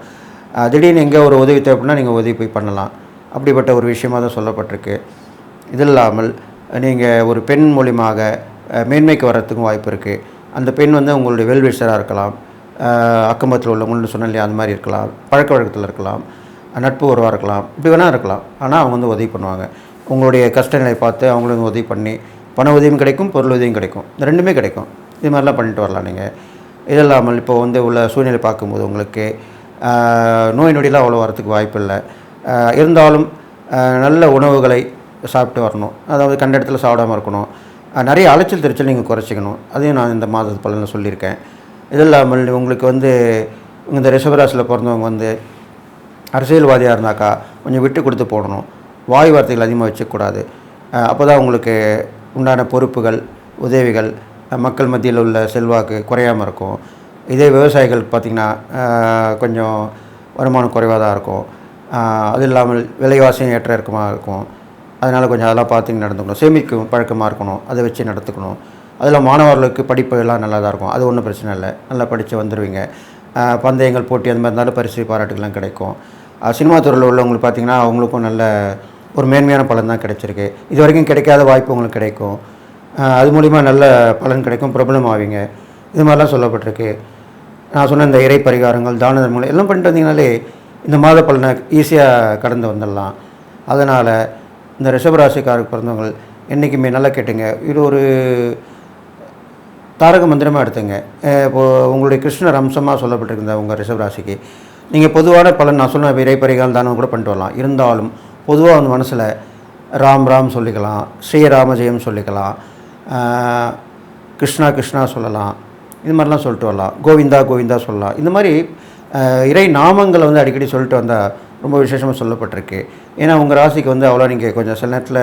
திடீர்னு எங்கே ஒரு உதவி தேவைப்படனா நீங்கள் உதவி போய் பண்ணலாம். அப்படிப்பட்ட ஒரு விஷயமாக தான் சொல்லப்பட்டிருக்கு. இது இல்லாமல் நீங்கள் ஒரு பெண் மூலியமாக மேன்மைக்கு வர்றதுக்கும் வாய்ப்பு இருக்குது. அந்த பெண் வந்து உங்களுடைய வெல்விஷராக இருக்கலாம், அக்கம்பத்தில் உள்ளவங்கள்னு சொன்ன இல்லையா, அந்த மாதிரி இருக்கலாம், பழக்க வழக்கத்தில் இருக்கலாம், நட்பு உறவாக இருக்கலாம், இப்படி வேணால் இருக்கலாம். ஆனால் அவங்க வந்து உதவி பண்ணுவாங்க. உங்களுடைய கஷ்ட நிலை பார்த்து அவங்களும் உதவி பண்ணி பண உதவியும் கிடைக்கும், பொருள் உதவியும் கிடைக்கும். இந்த ரெண்டுமே கிடைக்கும். இது மாதிரிலாம் பண்ணிட்டு வரலாம் நீங்கள். இது இல்லாமல் இப்போ வந்து உள்ள சூழ்நிலை பார்க்கும்போது உங்களுக்கு நோய் நொடியெலாம் அவ்வளோ வரத்துக்கு வாய்ப்பு இல்லை. இருந்தாலும் நல்ல உணவுகளை சாப்பிட்டு வரணும். அதாவது கண்ட இடத்துல சாப்பிடாமல் இருக்கணும். நிறைய அலைச்சல் திருச்சல் நீங்கள் குறைச்சிக்கணும். அதையும் நான் இந்த மாதத்து பலனில் சொல்லியிருக்கேன். இது இல்லாமல் உங்களுக்கு வந்து இந்த ரிஷபராசியில் பிறந்தவங்க வந்து அரசியல்வாதியாக இருந்தாக்கா கொஞ்சம் விட்டு கொடுத்து போடணும். வாய் வார்த்தைகள் அதிகமாக வச்சுக்கூடாது. அப்போ தான் உங்களுக்கு உண்டான பொறுப்புகள், உதவிகள், மக்கள் மத்தியில் உள்ள செல்வாக்கு குறையாமல் இருக்கும். இதே விவசாயிகள் பார்த்திங்கன்னா கொஞ்சம் வருமானம் குறைவாக தான் இருக்கும். அது இல்லாமல் விலைவாசியும் ஏற்ற இறக்கமாக இருக்கும். அதனால் கொஞ்சம் அதெல்லாம் பார்த்து நடந்துக்கணும். சேமிக்கும் பழக்கமாக இருக்கணும், அதை வச்சு நடத்துக்கணும். அதில் மாணவர்களுக்கு படிப்பு எல்லாம் நல்லா தான் இருக்கும். அது ஒன்றும் பிரச்சனை இல்லை, நல்லா படித்து வந்துடுவீங்க. பந்தயங்கள், போட்டி அந்த மாதிரி இருந்தாலும் பரிசு பாராட்டுகள்லாம் கிடைக்கும். சினிமா துறையில் உள்ளவங்களுக்கு பார்த்திங்கன்னா அவங்களுக்கும் நல்ல ஒரு மேன்மையான பலன் தான் கிடைச்சிருக்கு. இது வரைக்கும் கிடைக்காத வாய்ப்பு உங்களுக்கு கிடைக்கும். அது மூலிமா நல்ல பலன் கிடைக்கும், பிரபலம் ஆவீங்க. இது மாதிரிலாம் சொல்லப்பட்டிருக்கு. நான் சொன்ன இந்த இறை பரிகாரங்கள், தான தர்மங்கள் எல்லாம் பண்ணிட்டு வந்தீங்கனாலே இந்த மாத பலனை ஈஸியாக கடந்து வந்துடலாம். அதனால் இந்த ரிஷபராசிக்காரருக்கு பிறந்தவங்க என்றைக்குமே நல்லா கேட்டுங்க. இது ஒரு தாரக மந்திரமாக எடுத்துங்க. இப்போது உங்களுடைய கிருஷ்ணர் அம்சமாக சொல்லப்பட்டிருக்கிற உங்கள் ரிஷபராசிக்கு நீங்கள் பொதுவான பலன் நான் சொன்ன இறை பரிகாரம் தானம் கூட பண்ணிட்டு வரலாம். இருந்தாலும் பொதுவாக வந்து மனசில் ராம் ராம் சொல்லிக்கலாம், ஸ்ரீராம ஜெயம் சொல்லிக்கலாம், கிருஷ்ணா கிருஷ்ணா சொல்லலாம், இது மாதிரிலாம் சொல்லிட்டு வரலாம். கோவிந்தா கோவிந்தா சொல்லலாம். இந்த மாதிரி இறை நாமங்களை வந்து அடிக்கடி சொல்லிட்டு வந்தால் ரொம்ப விசேஷமாக சொல்லப்பட்டிருக்கு. ஏன்னா உங்கள் ராசிக்கு வந்து அவ்வளோ நீங்கள் கொஞ்சம் சில நேரத்தில்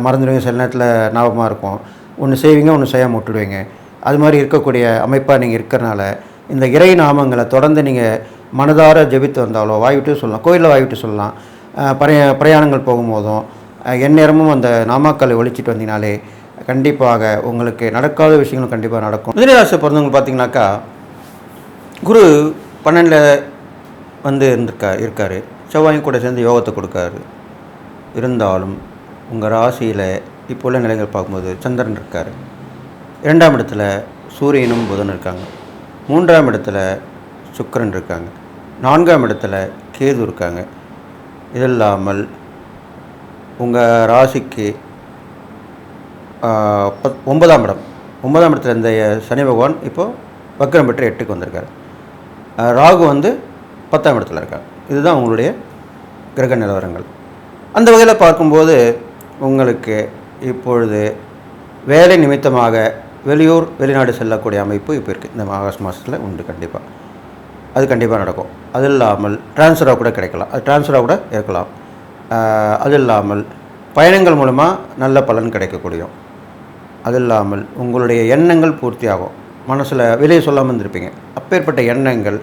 மறந்துடுவீங்க, சில நேரத்தில் ஞாபகமாக இருக்கும். ஒன்று செய்வீங்க, ஒன்று செய்யாமல் விட்டுடுவீங்க. அது மாதிரி இருக்கக்கூடிய அமைப்பாக நீங்கள் இருக்கிறனால இந்த இறை நாமங்களை தொடர்ந்து நீங்கள் மனதார ஜெபித்து வந்தாலோ வாய்விட்டு சொல்லலாம், கோயிலில் வாய்விட்டு சொல்லலாம். பிரயாணங்கள் போகும்போதும் எந்நேரமும் அந்த நாமாக்களை ஒழிச்சிட்டு வந்தீங்கனாலே கண்டிப்பாக உங்களுக்கு நடக்காத விஷயங்களும் கண்டிப்பாக நடக்கும். மிதுனராசி பிறந்தவங்க பார்த்தீங்கன்னாக்கா குரு 12 வந்து இருக்கார். செவ்வாயும் கூட சேர்ந்து யோகத்தை கொடுக்காரு. இருந்தாலும் உங்கள் ராசியில் இப்போ உள்ள நிலைகள் பார்க்கும்போது சந்திரன் இருக்கார். 2ஆம் இடத்துல சூரியனும் புதன் இருக்காங்க. 3ஆம் இடத்துல சுக்கிரன் இருக்காங்க. 4ஆம் இடத்துல கேது இருக்காங்க. இது இல்லாமல் உங்கள் ராசிக்கு 9ஆம் இடத்துல இந்த சனி பகவான் இப்போது வக்ரம் பெற்று 8க்கு வந்திருக்கார். ராகு வந்து 10ஆம் இடத்துல இருக்கார். இதுதான் உங்களுடைய கிரக நிலவரங்கள். அந்த வகையில் பார்க்கும்போது உங்களுக்கு இப்பொழுது வேலை நிமித்தமாக வெளியூர் வெளிநாடு செல்லக்கூடிய அமைப்பு இப்போ இருக்குது. இந்த ஆகஸ்ட் மாதத்தில் உண்டு. அது கண்டிப்பாக நடக்கும். அது இல்லாமல் டிரான்ஸ்ஃபராக கூட கிடைக்கலாம். அது டிரான்ஸ்ஃபராக கூட இருக்கலாம். அது இல்லாமல் பயணங்கள் மூலமாக நல்ல பலன் கிடைக்கக்கூடியும். அது இல்லாமல் உங்களுடைய எண்ணங்கள் பூர்த்தி ஆகும். மனசில் வெளியே சொல்லாமல் இருந்திருப்பீங்க, அப்பேற்பட்ட எண்ணங்கள்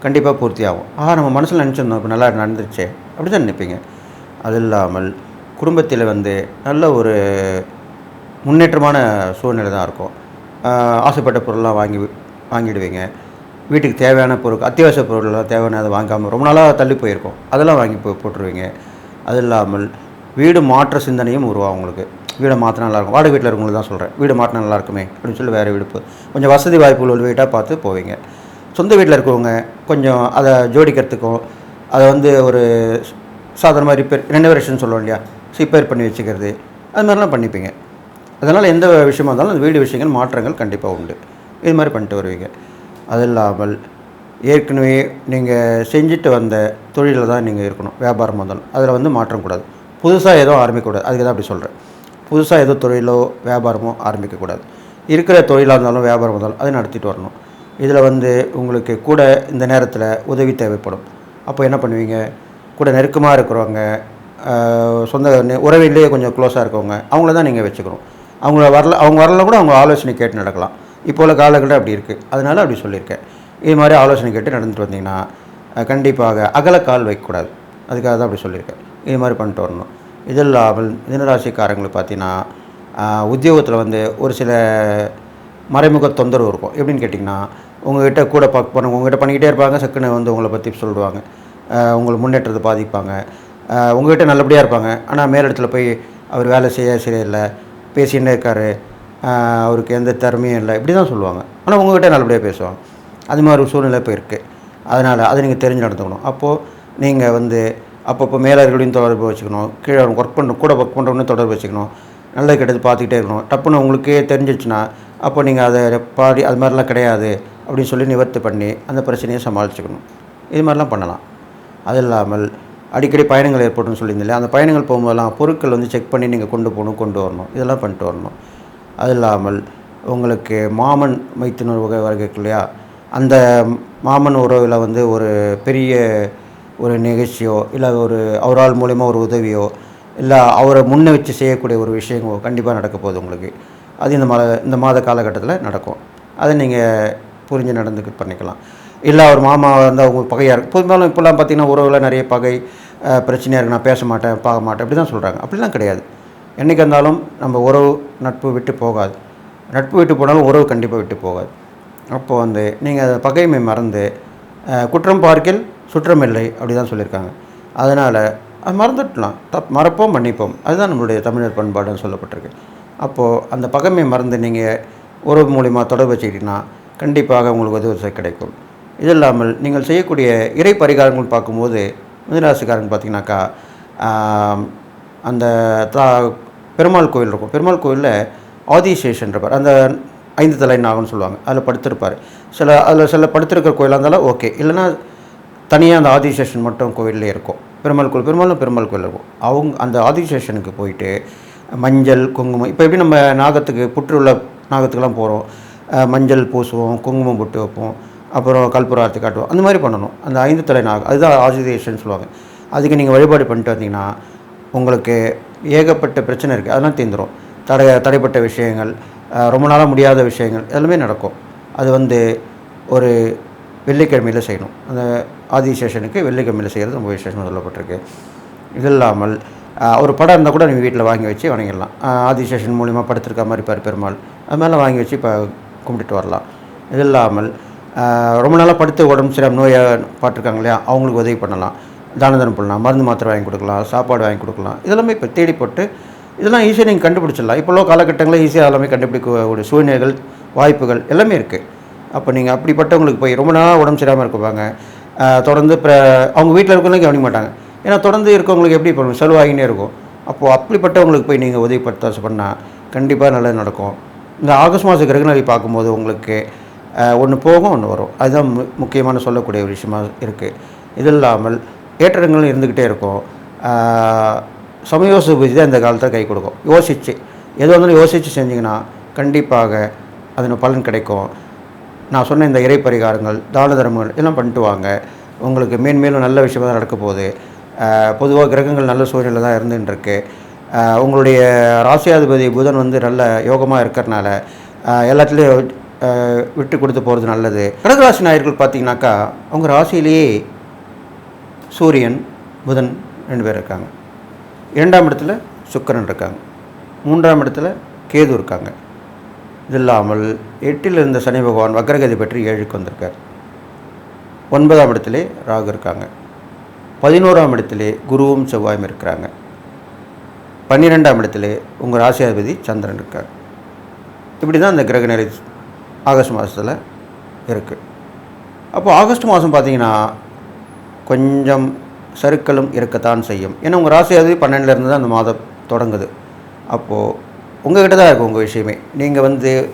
கண்டிப்பாக பூர்த்தி ஆகும். நம்ம மனசில் நினச்சிருந்தோம், இப்போ நல்லா நடந்துருச்சே அப்படி தான் நினைப்பீங்க. அது இல்லாமல் குடும்பத்தில் வந்து நல்ல ஒரு முன்னேற்றமான சூழ்நிலை தான் இருக்கும். ஆசைப்பட்ட பொருள்லாம் வாங்கிடுவீங்க. வீட்டுக்கு தேவையான பொருள், அத்தியாவசிய பொருள்லாம் தேவையானதை வாங்காமல் ரொம்ப நாளாக தள்ளி போயிருக்கோம், அதெல்லாம் வாங்கி போட்டுருவீங்க. அது இல்லாமல் வீடு மாற்ற சிந்தனையும் உருவாகும். உங்களுக்கு வீடை மாற்றினா நல்லாயிருக்கும். வாடகை வீட்டில் இருக்கவங்களுக்கு தான் சொல்கிறேன், வீடு மாற்றினா நல்லா இருக்குமே அப்படின்னு சொல்லி வேறு வீடு கொஞ்சம் வசதி வாய்ப்புகள் உள்ள வீட்டாக பார்த்து போவீங்க. சொந்த வீட்டில் இருக்கவங்க கொஞ்சம் அதை ஜோடிக்கிறதுக்கும் அதை வந்து ஒரு சாதாரணமாக ரெனோவேஷன் சொல்லுவோம் இல்லையா, ரிப்பேர் பண்ணி வச்சுக்கிறது, அது மாதிரிலாம் பண்ணிப்பீங்க. அதனால் எந்த விஷயமா இருந்தாலும் அந்த வீடு விஷயங்கள் மாற்றங்கள் கண்டிப்பாக உண்டு. இது மாதிரி பண்ணிட்டு வருவீங்க. அது இல்லாமல் ஏற்கனவே நீங்கள் செஞ்சுட்டு வந்த தொழிலில் தான் நீங்கள் இருக்கணும். வியாபாரம் வந்தாலும் அதில் வந்து மாற்றம் கூடாது. புதுசாக எதுவும் ஆரம்பிக்கக்கூடாது. அதுக்கு தான் அப்படி சொல்கிறேன். புதுசாக ஏதோ தொழிலோ வியாபாரமோ ஆரம்பிக்கக்கூடாது. இருக்கிற தொழிலாக இருந்தாலும் வியாபாரம் இருந்தாலும் அதை நடத்திட்டு வரணும். இதில் வந்து உங்களுக்கு கூட இந்த நேரத்தில் உதவி தேவைப்படும். அப்போ என்ன பண்ணுவீங்க, கூட நெருக்கமாக இருக்கிறவங்க, சொந்த உறவிலேயே கொஞ்சம் க்ளோஸாக இருக்கவங்க, அவங்கள தான் நீங்கள் வச்சுக்கணும். அவங்க வரல கூட அவங்க ஆலோசனை கேட்டு நடக்கலாம். இப்போ உள்ள காலகட்டம் அப்படி இருக்குது, அதனால் அப்படி சொல்லியிருக்கேன். இது மாதிரி ஆலோசனை கேட்டு நடந்துட்டு வந்தீங்கன்னா கண்டிப்பாக அகலக்கால் வைக்கக்கூடாது. அதுக்காக தான் அப்படி சொல்லியிருக்கேன். இது மாதிரி பண்ணிட்டு வரணும். இது இல்லாமல் மிதுனராசிக்காரங்களுக்கு பார்த்தீங்கன்னா உத்தியோகத்தில் வந்து ஒரு சில மறைமுக தொந்தரவு இருக்கும். எப்படின்னு கேட்டிங்கன்னா, உங்கள்கிட்ட கூட உங்கள்கிட்ட பண்ணிக்கிட்டே இருப்பாங்க, சக்குன்னு வந்து உங்களை பற்றி சொல்லுவாங்க, உங்களை முன்னேற்றத்தை பாதிப்பாங்க. உங்கள்கிட்ட நல்லபடியாக இருப்பாங்க, ஆனால் மேலிடத்தில் போய் அவர் வேலை சரியில்லை, பேசிகிட்டே இருக்கார், அவருக்கு எந்த திறமையும் இல்லை, இப்படி தான் சொல்லுவாங்க. ஆனால் உங்கள்கிட்ட நல்லபடியாக பேசுவாங்க. அது மாதிரி ஒரு சூழ்நிலை இப்போ இருக்குது. அதனால் அதை நீங்கள் தெரிஞ்சு நடந்துக்கணும். அப்போது நீங்கள் வந்து அப்பப்போ மேலர்களையும் தொடர்பு வச்சுக்கணும், கீழே ஒர்க் பண்ணுறவங்கன்னு தொடர்பு வச்சுக்கணும், நல்லது கெட்டது பார்த்துக்கிட்டே இருக்கணும். டப்புன்னு உங்களுக்கே தெரிஞ்சிச்சுன்னா அப்போ நீங்கள் அதை அது மாதிரிலாம் கிடையாது அப்படின்னு சொல்லி நிவர்த்தி பண்ணி அந்த பிரச்சனையை சமாளிச்சுக்கணும். இது மாதிரிலாம் பண்ணலாம். அது இல்லாமல் அடிக்கடி பயணங்கள் ஏற்பட்டுன்னு சொல்லியிருந்தில்ல, அந்த பயணங்கள் போகும்போதெல்லாம் பொருட்கள் வந்து செக் பண்ணி நீங்கள் கொண்டு வரணும். இதெல்லாம் பண்ணிட்டு வரணும். அது இல்லாமல் உங்களுக்கு மாமன் மைத்துனர் வகை இருக்கு இல்லையா, அந்த மாமன் உறவில் வந்து ஒரு பெரிய ஒரு நிகழ்ச்சியோ இல்லை அவரால் மூலயமா ஒரு உதவியோ இல்லை அவரை முன்ன வச்சு செய்யக்கூடிய ஒரு விஷயங்களோ கண்டிப்பாக நடக்க போகுது உங்களுக்கு. அது இந்த மாத காலகட்டத்தில் நடக்கும். அதை நீங்கள் புரிஞ்சு பண்ணிக்கலாம். இல்லை அவர் மாமா வந்து அவங்க பகையாக இருக்குது. பொதும்பாலும் இப்போல்லாம் பார்த்திங்கன்னா உறவில் நிறைய பகை பிரச்சனையாக இருக்குது, நான் பேச மாட்டேன் பார்க்க மாட்டேன் அப்படி தான் சொல்கிறாங்க. அப்படிலாம் கிடையாது. என்றைக்கு இருந்தாலும் நம்ம உறவு நட்பு விட்டு போகாது. நட்பு விட்டு போனாலும் உறவு கண்டிப்பாக விட்டு போகாது. அப்போது வந்து நீங்கள் அதை பகைமை மறந்து குற்றம் பார்க்கில் சுற்றமில்லை அப்படி தான் சொல்லியிருக்காங்க. அதனால் அது மறந்துடலாம். மறப்போம் மன்னிப்போம், அதுதான் நம்மளுடைய தமிழர் பண்பாடுன்னு சொல்லப்பட்டிருக்கு. அப்போது அந்த பகைமை மறந்து நீங்கள் உறவு மூலிமா தொடர்பு வச்சுக்கிட்டிங்கன்னா கண்டிப்பாக உங்களுக்கு உதவி கிடைக்கும். இது இல்லாமல் நீங்கள் செய்யக்கூடிய இறை பரிகாரங்கள் பார்க்கும்போது மிதுனராசிக்காரங்க பார்த்தீங்கன்னாக்கா, அந்த பெருமாள் கோயில் இருக்கும். பெருமாள் கோயிலில் ஆதிசேஷன் இருப்பார். அந்த 5 தலை நாகம்னு சொல்லுவாங்க. அதில் படுத்திருப்பார். அதில் சில படுத்திருக்கிற கோயிலாக இருந்தாலும் ஓகே, இல்லைன்னா தனியாக அந்த ஆதிசேஷன் மட்டும் கோயிலே இருக்கும். பெருமாள் கோயில் இருக்கும். அந்த ஆதிசேஷனுக்கு போயிட்டு மஞ்சள் குங்குமம், இப்போ எப்படி நம்ம நாகத்துக்கு புற்றுள்ள நாகத்துக்கெல்லாம் போகிறோம், மஞ்சள் பூசுவோம், குங்குமம் போட்டு வைப்போம், அப்புறம் கற்பூரார்த்தி காட்டுவோம், அந்த மாதிரி பண்ணணும். அந்த 5 தலை நாகம் அதுதான் ஆதிசேஷன் சொல்லுவாங்க. அதுக்கு நீங்கள் வழிபாடு பண்ணிட்டு வந்தீங்கன்னா உங்களுக்கு ஏகப்பட்ட பிரச்சனை இருக்குது, அதெல்லாம் தீர்ந்துடும். தடைப்பட்ட விஷயங்கள், ரொம்ப நாளாக முடியாத விஷயங்கள் எல்லாமே நடக்கும். அது ஒரு வெள்ளிக்கிழமையில் செய்யணும். அந்த ஆதிசேஷனுக்கு வெள்ளிக்கிழமையில் செய்கிறது ரொம்ப விசேஷமாக சொல்லப்பட்டிருக்கு. இது இல்லாமல் ஒரு படம் இருந்தால் கூட நீங்கள் வீட்டில் வாங்கி வச்சு வணங்கிடலாம். ஆதிசேஷன் மூலிமா படுத்திருக்க மாதிரி பெருமாள் அது மாதிரிலாம் வாங்கி வச்சு இப்போ கும்பிட்டுட்டு வரலாம். இது இல்லாமல் ரொம்ப நாளாக படுத்து உடம்பு சரியாக நோயை பார்த்துருக்காங்க இல்லையா, அவங்களுக்கு உதவி பண்ணலாம். தானம் பண்ணலாம், மருந்து மாத்திரை வாங்கி கொடுக்கலாம், சாப்பாடு வாங்கி கொடுக்கலாம். இதெல்லாமே இப்போ தேடி போட்டு இதெல்லாம் ஈஸியாக நீங்கள் கண்டுபிடிச்சிடலாம். இப்போல்லாம் காலகட்டங்களில் ஈஸியாக எல்லாமே கண்டுபிடிக்கக்கூடிய சூழ்நிலைகள், வாய்ப்புகள் எல்லாமே இருக்குது. அப்போ நீங்கள் அப்படிப்பட்டவங்களுக்கு போய் ரொம்ப நாளாக உடம்பு சரியாமல் இருக்குவாங்க, தொடர்ந்து அவங்க வீட்டில் இருக்கவங்களும் கவனிக்க மாட்டாங்க. ஏன்னா தொடர்ந்து இருக்கவங்களுக்கு எப்படி பண்ணுவோம், செலவாகினே இருக்கும். அப்போது அப்படிப்பட்டவங்களுக்கு போய் நீங்கள் உதவிப்படுத்த பண்ணால் கண்டிப்பாக நல்லது நடக்கும். இந்த ஆகஸ்ட் மாத கிரகநிலை பார்க்கும்போது உங்களுக்கு ஒன்று போகும், ஒன்று வரும். அதுதான் முக்கியமான சொல்லக்கூடிய ஒரு விஷயமாக இருக்குது. இது இல்லாமல் ஏற்றங்களும் இருந்துக்கிட்டே இருக்கும். சமயோசித புத்தி தான் இந்த காலத்தில் கை கொடுக்கும். யோசித்து எது வந்தாலும் யோசித்து செஞ்சிங்கன்னா கண்டிப்பாக அதன் பலன் கிடைக்கும். நான் சொன்ன இந்த இறை பரிகாரங்கள், தான தர்மங்கள் எல்லாம் பண்ணிட்டு வாங்க. உங்களுக்கு மேன்மேலும் நல்ல விஷயமாக தான் நடக்க போகுது. பொதுவாக கிரகங்கள் நல்ல சூழ்நிலை தான் இருந்துருக்கு. உங்களுடைய ராசியாதிபதி புதன் நல்ல யோகமாக இருக்கிறனால எல்லாத்துலேயும் விட்டு கொடுத்து போகிறது நல்லது. கடகராசி நாயர்கள் பார்த்தீங்கன்னாக்கா அவங்க ராசியிலேயே சூரியன் புதன் 2 பேர் இருக்காங்க. 2ஆம் இடத்துல சுக்கிரன் இருக்காங்க. 3ஆம் இடத்துல கேது இருக்காங்க. இது இல்லாமல் 8இல் இருந்த சனி பகவான் வக்ரகதி பெற்று 7க்கு வந்திருக்கார். 9ஆம் இடத்திலே ராகு இருக்காங்க. 11ஆம் இடத்திலே குருவும் செவ்வாயும் இருக்கிறாங்க. 12ஆம் இடத்திலே உங்கள் ராசியாதிபதி சந்திரன் இருக்கார். இப்படி தான் இந்த கிரக நிலை ஆகஸ்ட் மாதத்தில் இருக்குது. அப்போது ஆகஸ்ட் மாதம் பார்த்திங்கன்னா கொஞ்சம் சறுக்கலும் இருக்கத்தான் செய்யும். ஏன்னா உங்கள் ராசியாதிபதி 12லேருந்து தான் அந்த மாதம் தொடங்குது. அப்போது உங்கள்கிட்ட தான் இருக்கும் உங்கள் விஷயமே. நீங்கள்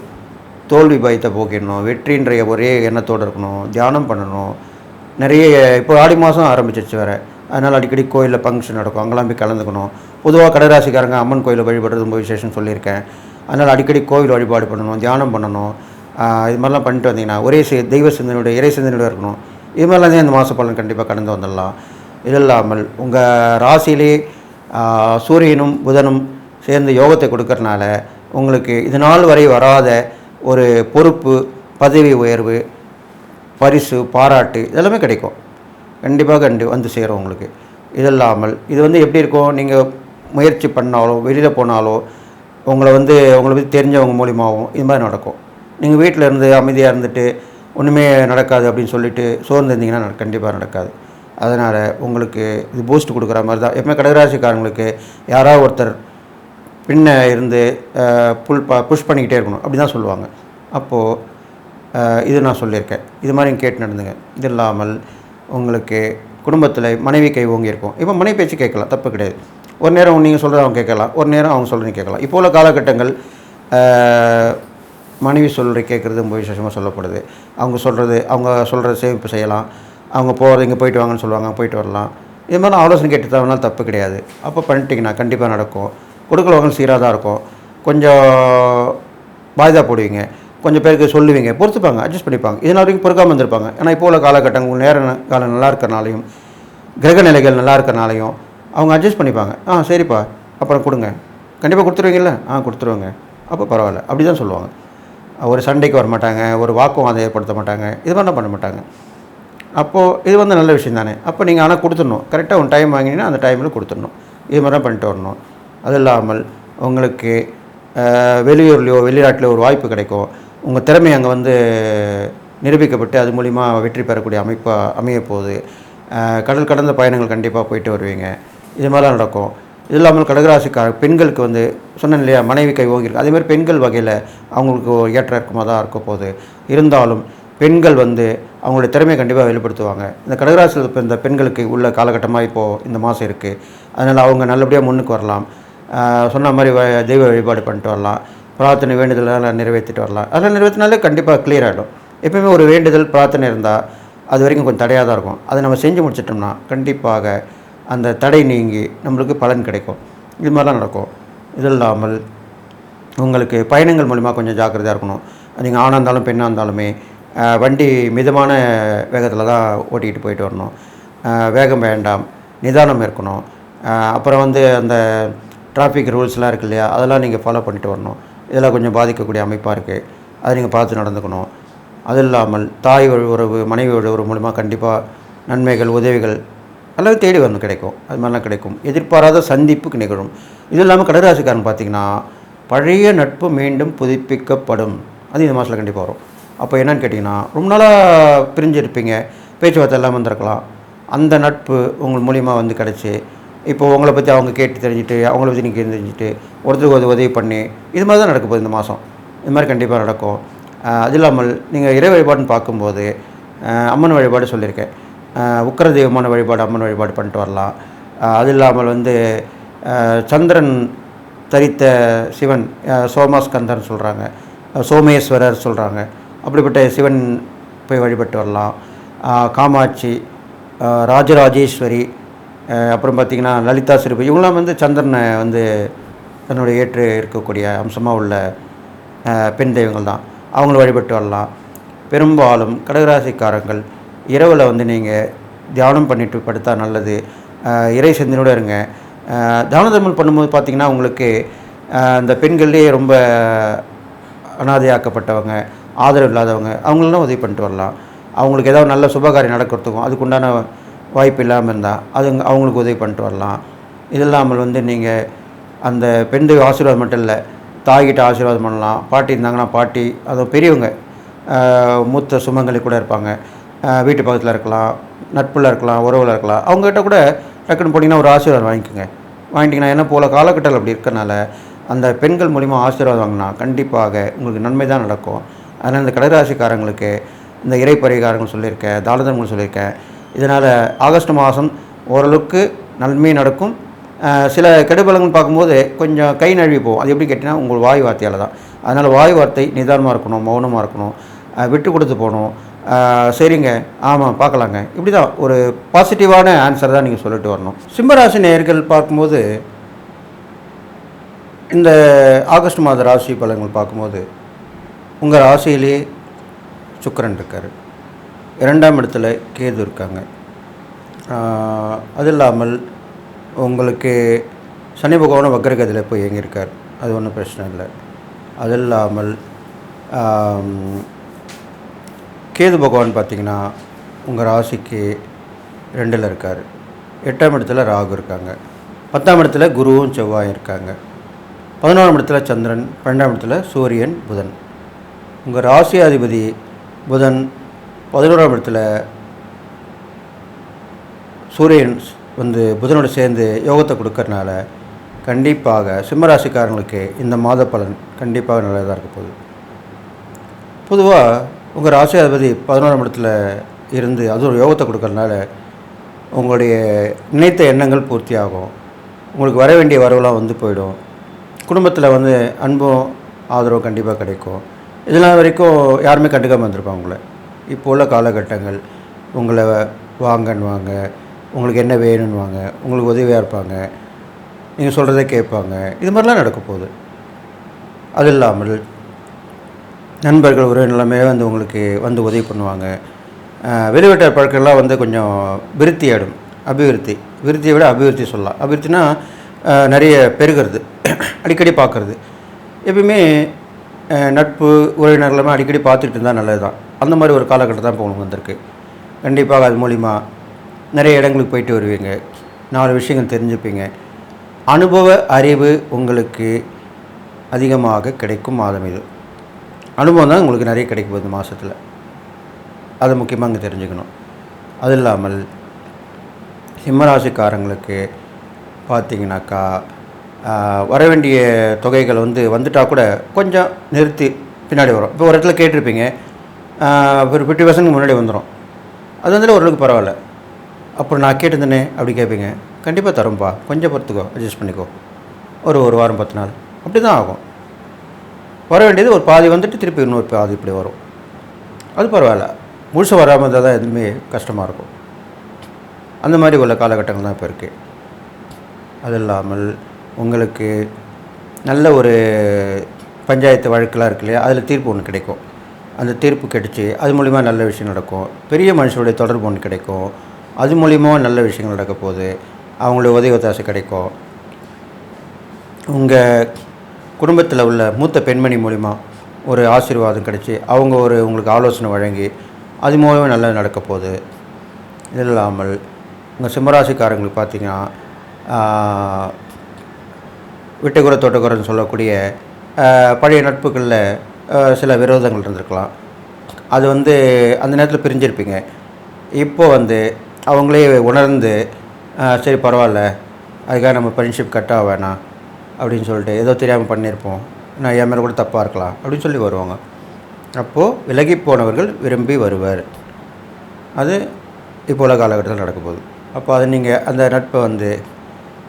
தோல்வி பயத்தை போக்கிடணும், வெற்றின்ற ஒரே எண்ணத்தோடு இருக்கணும், தியானம் பண்ணணும். நிறைய இப்போ ஆடி மாதம் ஆரம்பிச்சிருச்சு வேறு, அதனால் அடிக்கடி கோயிலில் ஃபங்க்ஷன் நடக்கும், அங்கெல்லாம் போய் கலந்துக்கணும். பொதுவாக கடகராசிக்காரங்க அம்மன் கோயிலில் வழிபடுறது ரொம்ப விசேஷம் சொல்லியிருக்கேன். அதனால் அடிக்கடி கோவில் வழிபாடு பண்ணணும், தியானம் பண்ணணும். இது மாதிரிலாம் பண்ணிட்டு வந்தீங்கன்னா ஒரே தெய்வ சிந்தனையுடைய இறை சிந்தனையோடு இருக்கணும். இது மாதிரிலாம் தான் இந்த மாத பலன் கண்டிப்பாக கடந்து வந்துடலாம். இது இல்லாமல் உங்கள் ராசியிலே சூரியனும் புதனும் சேர்ந்து யோகத்தை கொடுக்கறனால உங்களுக்கு இது நாள் வரை வராத ஒரு பொறுப்பு, பதவி உயர்வு, பரிசு, பாராட்டு இதெல்லாமே கிடைக்கும். கண்டிப்பாக சேரும் உங்களுக்கு. இது இல்லாமல் இது எப்படி இருக்கும், நீங்கள் முயற்சி பண்ணாலோ வெளியில் போனாலோ உங்களை பற்றி தெரிஞ்சவங்க மூலியமாகவும் இது மாதிரி நடக்கும். நீங்கள் வீட்டில் இருந்து அமைதியாக இருந்துட்டு ஒன்றுமே நடக்காது அப்படின்னு சொல்லிட்டு சோர்ந்து இருந்தீங்கன்னா கண்டிப்பாக நடக்காது. அதனால் உங்களுக்கு இது பூஸ்ட் கொடுக்குற மாதிரி தான். எப்பவுமே கடகராசிக்காரங்களுக்கு யாராவது ஒருத்தர் பின்ன இருந்து புஷ் பண்ணிக்கிட்டே இருக்கணும் அப்படி தான் சொல்லுவாங்க. அப்போது இது நான் சொல்லியிருக்கேன், இது மாதிரி கேட்டு நடந்துங்க. இது இல்லாமல் உங்களுக்கு குடும்பத்தில் மனைவி கை ஓங்கியிருக்கும். இப்போ மனைவி பேச்சு கேட்கலாம், தப்பு கிடையாது. ஒரு நேரம் நீங்கள் சொல்கிறத அவங்க கேட்கலாம், ஒரு நேரம் அவங்க சொல்கிறீங்க கேட்கலாம். இப்போ உள்ள காலகட்டங்கள் மனைவி சொல்கிற கேட்குறது ரொம்ப விசேஷமாக சொல்லப்படுது. அவங்க சொல்கிறத சேமிப்பு செய்யலாம். அவங்க போகிறது இங்கே போயிட்டு வாங்கன்னு சொல்லுவாங்க, போயிட்டு வரலாம். இது மாதிரி ஆலோசனை கேட்டு தரனால தப்பு கிடையாது. அப்போ பண்ணிட்டீங்கன்னா கண்டிப்பாக நடக்கும். கொடுக்கலவங்க சீராக தான் இருக்கும். கொஞ்சம் பாய்தா போடுவீங்க, கொஞ்சம் பேருக்கு சொல்லுவீங்க, பொறுத்துப்பாங்க, அட்ஜஸ்ட் பண்ணிப்பாங்க. இதனால் வரைக்கும் பொறுக்காமல் வந்திருப்பாங்க. ஏன்னா இப்போ உள்ள காலகட்டங்கள் நேர காலம் நல்லா இருக்கிறனாலையும் கிரக நிலைகள் நல்லா இருக்கிறனாலையும் அவங்க அட்ஜஸ்ட் பண்ணிப்பாங்க. சரிப்பா அப்புறம் கொடுங்க, கண்டிப்பாக கொடுத்துருவீங்கல்ல, கொடுத்துருவாங்க, அப்போ பரவாயில்ல, அப்படி தான் சொல்லுவாங்க. ஒரு சண்டைக்கு வர மாட்டாங்க, ஒரு வாக்குவாதம் ஏற்படுத்த மாட்டாங்க, இது மாதிரிலாம் பண்ண மாட்டாங்க. அப்போது இது நல்ல விஷயம் தானே. அப்போ நீங்கள் ஆனால் கொடுத்துடணும், கரெக்டாக ஒரு டைம் வாங்கினீங்கன்னா அந்த டைமில் கொடுத்துடணும். இது மாதிரி தான் பண்ணிட்டு வரணும். அது இல்லாமல் உங்களுக்கு வெளியூர்லையோ வெளிநாட்டிலையோ ஒரு வாய்ப்பு கிடைக்கும். உங்கள் திறமை அங்கே நிரூபிக்கப்பட்டு அது மூலிமா வெற்றி பெறக்கூடிய அமைப்பாக அமைய போகுது. கடல் கடந்த பயணங்கள் கண்டிப்பாக போயிட்டு வருவீங்க. இது மாதிரிலாம் நடக்கும். இது இல்லாமல் கடகராசிக்கார பெண்களுக்கு வந்து சொன்னேன் இல்லையா, மனைவி கை ஓங்கியிருக்கு. அதேமாதிரி பெண்கள் வகையில் அவங்களுக்கு ஏற்ற இறக்கமாக தான் இருக்க போகுது. இருந்தாலும் பெண்கள் வந்து அவங்களுடைய திறமையை கண்டிப்பாக வெளிப்படுத்துவாங்க. இந்த கடகராசியில் இந்த பெண்களுக்கு உள்ள காலகட்டமாக இப்போது இந்த மாதம் இருக்குது. அதனால் அவங்க நல்லபடியாக முன்னுக்கு வரலாம். சொன்ன மாதிரி தெய்வ வழிபாடு பண்ணிட்டு வரலாம். பிரார்த்தனை வேண்டுதலாம் நிறைவேற்றிட்டு வரலாம். அதெல்லாம் நிறைவேற்றினாலே கண்டிப்பாக கிளியர் ஆகிடும். எப்போயுமே ஒரு வேண்டுதல் பிரார்த்தனை இருந்தால் அது வரைக்கும் கொஞ்சம் தடையாக தான் இருக்கும். அதை நம்ம செஞ்சு முடிச்சிட்டோம்னா கண்டிப்பாக அந்த தடை நீங்கி நம்மளுக்கு பலன் கிடைக்கும். இது மாதிரிலாம் நடக்கும். இது இல்லாமல் உங்களுக்கு பயணங்கள் மூலிமா கொஞ்சம் ஜாக்கிரதையாக இருக்கணும். நீங்கள் ஆணாக இருந்தாலும் பெண்ணாக இருந்தாலுமே வண்டி மிதமான வேகத்தில் தான் ஓட்டிகிட்டு போயிட்டு வரணும். வேகம் வேண்டாம், நிதானம் இருக்கணும். அப்புறம் வந்து அந்த டிராஃபிக் ரூல்ஸ்லாம் இருக்குது இல்லையா, அதெல்லாம் நீங்கள் ஃபாலோ பண்ணிட்டு வரணும். இதெல்லாம் கொஞ்சம் பாதிக்கக்கூடிய அமைப்பாக இருக்குது. அதை நீங்கள் பார்த்து நடந்துக்கணும். அது இல்லாமல் தாய் உறவு, மனைவி உறவு மூலிமா கண்டிப்பாக நன்மைகள், உதவிகள் எல்லாம் தேடி வந்து கிடைக்கும். அது மாதிரிலாம் கிடைக்கும். எதிர்பாராத சந்திப்புக்கு நிகழும். இது இல்லாமல் கடகராசிக்காரன் பார்த்திங்கன்னா பழைய நட்பு மீண்டும் புதுப்பிக்கப்படும். அது இந்த மாதத்தில் கண்டிப்பாக வரும். அப்போ என்னன்னு கேட்டிங்கன்னா, ரொம்ப நாளாக பிரிஞ்சிருப்பீங்க, பேச்சுவார்த்தை எல்லாம் வந்திருக்கலாம். அந்த நட்பு உங்கள் மூலிமா வந்து கிடச்சி இப்போது உங்களை பற்றி அவங்க கேட்டு தெரிஞ்சுட்டு, அவங்கள பற்றி நீங்கள் தெரிஞ்சுட்டு ஒருத்தருக்கு உதவி பண்ணி இது மாதிரி தான் நடக்க போகுது இந்த மாதம். இது மாதிரி கண்டிப்பாக நடக்கும். அது இல்லாமல் நீங்கள் இறை வழிபாடுன்னு பார்க்கும்போது அம்மன் வழிபாடு சொல்லியிருக்கேன். உக்கிர தெய்வமான வழிபாடு, அம்மன் வழிபாடு பண்ணிட்டு வரலாம். அது இல்லாமல் வந்து சந்திரன் தரித்த சிவன் சோமாஸ்கந்தர்னு சொல்கிறாங்க, சோமேஸ்வரர் சொல்கிறாங்க. அப்படிப்பட்ட சிவன் போய் வழிபட்டு வரலாம். காமாட்சி, ராஜராஜேஸ்வரி, அப்புறம் பார்த்திங்கன்னா லலிதா சிறுபி, இவங்களாம் வந்து சந்திரனை வந்து தன்னுடைய ஏற்று இருக்கக்கூடிய அம்சமாக உள்ள பெண் தெய்வங்கள் தான். அவங்கள வழிபட்டு வரலாம். பெரும்பாலும் கடகராசிக்காரங்கள் இரவில் வந்து நீங்கள் தியானம் பண்ணிட்டு படுத்தா நல்லது. இறை சிந்தனையோடு இருங்க. தான தர்மம் பண்ணும்போது பார்த்திங்கன்னா உங்களுக்கு அந்த பெண்கள்லேயே ரொம்ப அனாதையாக்கப்பட்டவங்க, ஆதரவு இல்லாதவங்க, அவங்களெலாம் உதவி பண்ணிட்டு வரலாம். அவங்களுக்கு ஏதாவது நல்ல சுபகாரியம் நடக்கிறதுக்கும் அதுக்குண்டான வாய்ப்பு இல்லாமல் இருந்தால் அவங்களுக்கு உதவி பண்ணிட்டு வரலாம். இது இல்லாமல் வந்து நீங்கள் அந்த பெண் தெய்வ ஆசீர்வாதம் மட்டும் இல்லை, தாய்கிட்ட ஆசீர்வாதம் பண்ணலாம். பாட்டி இருந்தாங்கன்னா பாட்டி, அதுவும் பெரியவங்க மூத்த சுமங்கலி கூட இருப்பாங்க, வீட்டு பக்கத்தில் இருக்கலாம், நட்பில் இருக்கலாம், உறவில் இருக்கலாம். அவங்ககிட்ட கூட டக்குன்னு போட்டிங்கன்னா ஒரு ஆசீர்வாதம் வாங்கிட்டிங்கன்னா ஏன்னா போல காலகட்டத்தில் அப்படி இருக்கனால அந்த பெண்கள் மூலிமா ஆசீர்வாதம் வாங்கினா கண்டிப்பாக உங்களுக்கு நன்மை தான் நடக்கும். அதனால் இந்த கடகராசிக்காரங்களுக்கு இந்த இறை பரிகாரங்கள் சொல்லியிருக்கேன், தானதர்மங்கள் சொல்லியிருக்கேன். இதனால் ஆகஸ்ட் மாதம் ஓரளவுக்கு நன்மை நடக்கும். சில கெடுபலங்கள் பார்க்கும்போது கொஞ்சம் கை நழுவி போகும். அது எப்படி கேட்டிங்கன்னா உங்கள் வாய் வார்த்தையால் தான். அதனால் வாய் வார்த்தை நிதானமாக இருக்கணும், மௌனமாக இருக்கணும், விட்டு கொடுத்து போகணும். சரிங்க, ஆமாம் பார்க்கலாங்க, இப்படி தான் ஒரு பாசிட்டிவான ஆன்சர் தான் நீங்கள் சொல்லிட்டு வரணும். சிம்மராசி நேயர்கள் பார்க்கும்போது இந்த ஆகஸ்ட் மாத ராசி பலன்கள் பார்க்கும்போது உங்கள் ராசியிலே சுக்கிரன் இருக்கார், 2ஆம் இடத்துல கேது இருக்காங்க. அது இல்லாமல் உங்களுக்கு சனி பகவானும் வக்ரகதியில் போய் இயங்கியிருக்கார், அது ஒன்றும் பிரச்சனை இல்லை. அது இல்லாமல் கேது பகவான் பார்த்திங்கன்னா உங்கள் ராசிக்கு 2ல் இருக்கார், 8ஆம் இடத்துல ராகு இருக்காங்க, 10ஆம் இடத்துல குருவும் செவ்வாயும் இருக்காங்க, 11ஆம் இடத்துல சந்திரன், 12ஆம் இடத்துல சூரியன், புதன். உங்கள் ராசியாதிபதி புதன் 11ஆம் இடத்துல சூரியன் வந்து புதனோடு சேர்ந்து யோகத்தை கொடுக்கறனால கண்டிப்பாக சிம்மராசிக்காரங்களுக்கு இந்த மாத பலன் கண்டிப்பாக நல்லதாக இருக்க போகுது. பொதுவாக உங்கள் ராசியாதிபதி 11ஆம் இடத்துல இருந்து அது ஒரு யோகத்தை கொடுக்கறனால உங்களுடைய நினைத்த எண்ணங்கள் பூர்த்தி ஆகும். உங்களுக்கு வர வேண்டிய வரவுலாம் வந்து போயிடும். குடும்பத்தில் வந்து அன்பும் ஆதரவும் கண்டிப்பாக கிடைக்கும். இதெல்லாம் வரைக்கும் யாருமே கண்டுக்காமல் வந்திருப்பாங்க உங்களை. இப்போ உள்ள காலகட்டங்கள் உங்களை வாங்க, உங்களுக்கு என்ன வேணும்னு வாங்க, உங்களுக்கு உதவியாக இருப்பாங்க, நீங்கள் சொல்கிறதே கேட்பாங்க. இது மாதிரிலாம் நடக்க போகுது. அது இல்லாமல் நண்பர்கள் உறவினர் எல்லாமே வந்து உங்களுக்கு வந்து உதவி பண்ணுவாங்க. வெளிவட்டார பழக்கெல்லாம் வந்து கொஞ்சம் விருத்தி ஆகிடும். விருத்தியை விட அபிவிருத்தி சொல்லலாம். அபிவிருத்தினா நிறைய பெருகிறது, அடிக்கடி பார்க்குறது. எப்பயுமே நட்பு உறவினர் எல்லாமே அடிக்கடி பார்த்துட்டு இருந்தால் நல்லது தான். அந்த மாதிரி ஒரு காலகட்டம் தான் இப்போ உங்களுக்கு வந்திருக்கு. கண்டிப்பாக அது மூலிமா நிறைய இடங்களுக்கு போயிட்டு வருவீங்க, 4 விஷயங்கள் தெரிஞ்சுப்பீங்க. அனுபவ அறிவு உங்களுக்கு அதிகமாக கிடைக்கும் மாதம் இது. அனுபவம் தான் உங்களுக்கு நிறைய கிடைக்கும் இந்த மாதத்தில். அதை முக்கியமாக இங்கே தெரிஞ்சுக்கணும். அது இல்லாமல் சிம்மராசிக்காரங்களுக்கு பார்த்தீங்கன்னாக்கா வர வேண்டிய தொகைகள் வந்துட்டால் கூட கொஞ்சம் நிறுத்தி பின்னாடி வரும். இப்போ ஒரு இடத்துல கேட்டிருப்பீங்க, ஒரு 50% முன்னாடி வந்துடும். அது ஓரளவுக்கு பரவாயில்ல. அப்புறம் நான் கேட்டிருந்தேனே அப்படி கேட்பீங்க. கண்டிப்பாக தரும்பா, கொஞ்சம் பொறுத்துக்கோ, அட்ஜஸ்ட் பண்ணிக்கோ, ஒரு வாரம் 10 நாள் அப்படி தான் ஆகும். வர வேண்டியது ஒரு பாதி வந்துட்டு திருப்பி இன்னொரு பாதி இப்படி வரும். அது பரவாயில்ல. முழுசு வராமல் இருந்தால் தான் எதுவுமே கஷ்டமாக இருக்கும். அந்த மாதிரி உள்ள காலகட்டங்கள் தான் இப்போ இருக்குது. அது இல்லாமல் உங்களுக்கு நல்ல ஒரு பஞ்சாயத்து வழக்கெலாம் இருக்கு இல்லையா, அதில் தீர்ப்பு ஒன்று கிடைக்கும். அந்த தீர்ப்பு கிடைச்சி அது மூலிமா நல்ல விஷயம் நடக்கும். பெரிய மனுஷனுடைய தொடர்பு ஒன்று கிடைக்கும். அது மூலிமா நல்ல விஷயங்கள் நடக்க போகுது. அவங்களுடைய உதவி ஒத்தாசை கிடைக்கும். உங்கள் குடும்பத்தில் உள்ள மூத்த பெண்மணி மூலிமா ஒரு ஆசீர்வாதம் கிடைச்சி அவங்க உங்களுக்கு ஆலோசனை வழங்கி அது மூலமே நல்லது நடக்க போகுது. இது இல்லாமல் உங்கள் சிம்மராசிக்காரங்களுக்கு பார்த்திங்கன்னா விட்டுக்குறை தொட்டுக்குறைன்னு சொல்லக்கூடிய பழைய நட்புகளில் சில விரோதங்கள் இருந்திருக்கலாம். அது அந்த நேரத்தில் பிரிஞ்சிருப்பீங்க. இப்போது அவங்களே உணர்ந்து சரி பரவாயில்ல, அதுக்காக நம்ம ஃப்ரெண்ட்ஷிப் கட்டாக வேணாம் அப்படின்னு சொல்லிட்டு ஏதோ தெரியாமல் பண்ணியிருப்போம், நான் என் மேலே கூட தப்பாக இருக்கலாம் அப்படின்னு சொல்லி வருவாங்க. அப்போது விலகி போனவர்கள் விரும்பி வருவர். அது இப்போ உள்ள காலகட்டத்தில் நடக்க போகுது. அப்போ அதை நீங்கள் அந்த நட்பை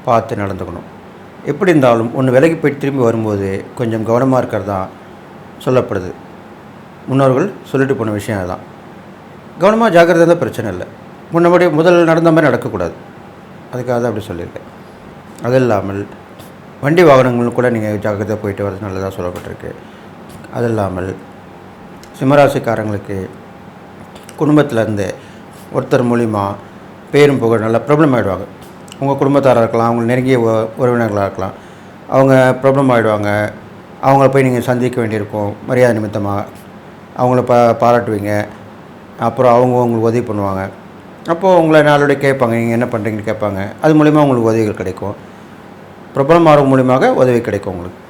பார்த்து நடந்துக்கணும். எப்படி இருந்தாலும் ஒன்று விலகி போய் திரும்பி வரும்போது கொஞ்சம் கவனமாக இருக்கிறது தான் சொல்லப்படுது. முன்னோர்கள் சொல்லிட்டு போன விஷயம் அதுதான். கவனமாக ஜாக்கிரதை தான், பிரச்சனை இல்லை. முன்னபடி முதல் நடந்த மாதிரி நடக்கக்கூடாது. அதுக்காக தான் அப்படி சொல்லியிருக்கேன். அது இல்லாமல் வண்டி வாகனங்களும் கூட நீங்கள் ஜாக்கிரதையாக போயிட்டு வரது நல்லதாக சொல்லப்பட்டிருக்கு. அது இல்லாமல் சிம்மராசிக்காரங்களுக்கு குடும்பத்திலேருந்து ஒருத்தர் மூலிமா பேரும் புகழ் நல்லா ப்ராப்ளம் ஆகிடுவாங்க. உங்கள் குடும்பத்தாராக இருக்கலாம், அவங்க நெருங்கிய உறவினர்களாக இருக்கலாம். அவங்க ப்ராப்ளம் ஆகிடுவாங்க. அவங்கள போய் நீங்கள் சந்திக்க வேண்டியிருக்கும். மரியாதை நிமித்தமாக அவங்கள பாராட்டுவீங்க. அப்புறம் அவங்க உங்களுக்கு உதவி பண்ணுவாங்க. அப்போது உங்களை நாளோட கேட்பாங்க, நீங்கள் என்ன பண்ணுறீங்கன்னு கேட்பாங்க. அது மூலிமா உங்களுக்கு உதவிகள் கிடைக்கும். பிரபலம் மாறும் மூலியமாக உதவி கிடைக்கும் உங்களுக்கு.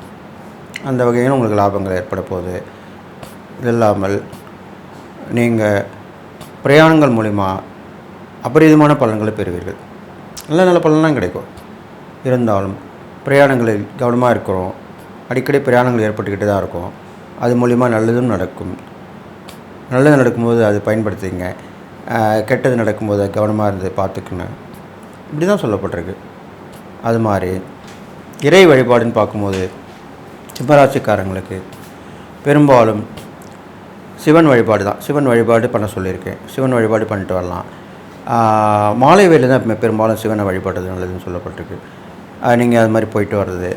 அந்த வகையில் உங்களுக்கு லாபங்கள் ஏற்பட போகுது. இது இல்லாமல் நீங்கள் பிரயாணங்கள் மூலிமா அபரிதமான பலன்களை பெறுவீர்கள். நல்ல நல்ல பலன்லாம் கிடைக்கும். இருந்தாலும் பிரயாணங்களில் கவனமாக இருக்கிறோம். அடிக்கடி பிரயாணங்கள் ஏற்பட்டுக்கிட்டு தான் இருக்கும். அது மூலிமா நல்லதும் நடக்கும். நல்லது நடக்கும்போது அது பயன்படுத்திங்க, கெட்டது நடக்கும்போது கவனமாக இருந்து பார்த்துக்குங்க. இப்படி தான் சொல்லப்பட்டிருக்கு. அது மாதிரி இறை வழிபாடுன்னு பார்க்கும்போது சிம்மராசிக்காரங்களுக்கு பெரும்பாலும் சிவன் வழிபாடு தான். சிவன் வழிபாடு பண்ண சொல்லியிருக்கேன். சிவன் வழிபாடு பண்ணிட்டு வரலாம். மாலை வேளையில் தான் பெரும்பாலும் சிவனை வழிபடுறது நல்லதுன்னு சொல்லப்பட்டிருக்கு. நீங்கள் அது மாதிரி போயிட்டு வர்றது.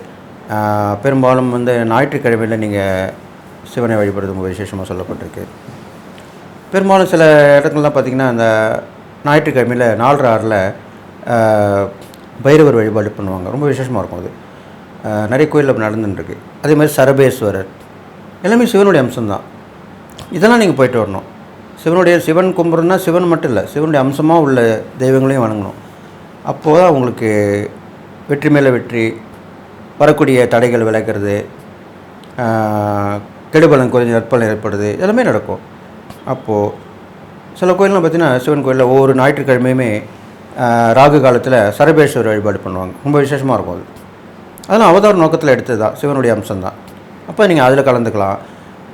பெரும்பாலும் ஞாயிற்றுக்கிழமையில் நீங்கள் சிவனை வழிபடுறது ரொம்ப விசேஷமாக சொல்லப்பட்டிருக்கு. பெரும்பாலும் சில இடங்கள்லாம் பார்த்திங்கன்னா அந்த ஞாயிற்றுக்கிழமையில் 4:06 பைரவர் வழிபாடு பண்ணுவாங்க. ரொம்ப விசேஷமாக இருக்கும். அது நிறைய கோயிலில் நடந்துட்டுருக்கு. அதே மாதிரி சரபேஸ்வரர் எல்லாமே சிவனுடைய அம்சம்தான். இதெல்லாம் நீங்கள் போயிட்டு வரணும். சிவன் கும்பிட்றோன்னா சிவன் மட்டும் இல்லை, சிவனுடைய அம்சமாக உள்ள தெய்வங்களையும் வணங்கணும். அப்போது தான் உங்களுக்கு வெற்றி மேலே வெற்றி, வரக்கூடிய தடைகள் விளக்கிறது, கெடுபலன் குறைஞ்ச நற்பலன் ஏற்படுது, எல்லாமே நடக்கும். அப்போது சில கோயிலெலாம் பார்த்திங்கன்னா சிவன் கோயிலில் ஒவ்வொரு ஞாயிற்றுக்கிழமையுமே ராகு காலத்தில் சரபேஸ்வரர் வழிபாடு பண்ணுவாங்க. ரொம்ப விசேஷமாக இருக்கும். அதெல்லாம் அவதார நோக்கத்தில் எடுத்தது தான், சிவனுடைய அம்சம்தான். அப்போ நீங்கள் அதில் கலந்துக்கலாம்.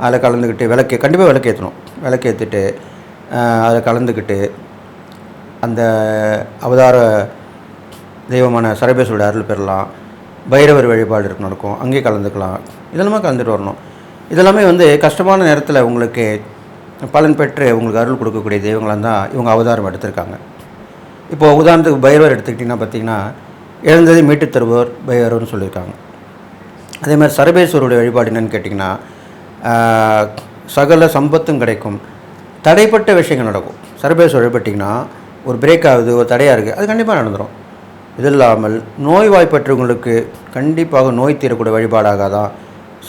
அதில் கலந்துக்கிட்டு கண்டிப்பாக விளக்கேற்றணும். விளக்கேற்றிட்டு அதில் கலந்துக்கிட்டு அந்த அவதார தெய்வமான சரபேஸ்வரோட அருள் பெறலாம். பைரவர் வழிபாடு நடக்கும், அங்கேயே கலந்துக்கலாம். இதெல்லாமே கலந்துட்டு வரணும். இதெல்லாமே கஷ்டமான நேரத்தில் உங்களுக்கு பலன் பெற்று உங்களுக்கு அருள் கொடுக்கக்கூடிய தெய்வங்களாக தான் இவங்க அவதாரம் எடுத்திருக்காங்க. இப்போது உதாரணத்துக்கு பைரவர் எடுத்துக்கிட்டிங்கன்னா பார்த்திங்கன்னா இழந்ததை மீட்டு தருபவர் பைரவர்னு சொல்லியிருக்காங்க. அதே மாதிரி சரபேஸ்வருடைய வழிபாடு என்னென்னு கேட்டிங்கன்னா சகல சம்பத்தும் கிடைக்கும், தடைப்பட்ட விஷயங்கள் நடக்கும். சரபேஸ்வரர் வழிபட்டிங்கன்னா ஒரு பிரேக் ஆகுது, ஒரு தடையாக இருக்குது, அது கண்டிப்பாக நடந்துடும். இது இல்லாமல் நோய்வாய்ப்பற்றவங்களுக்கு கண்டிப்பாக நோய் தீரக்கூடிய வழிபாடாக தான்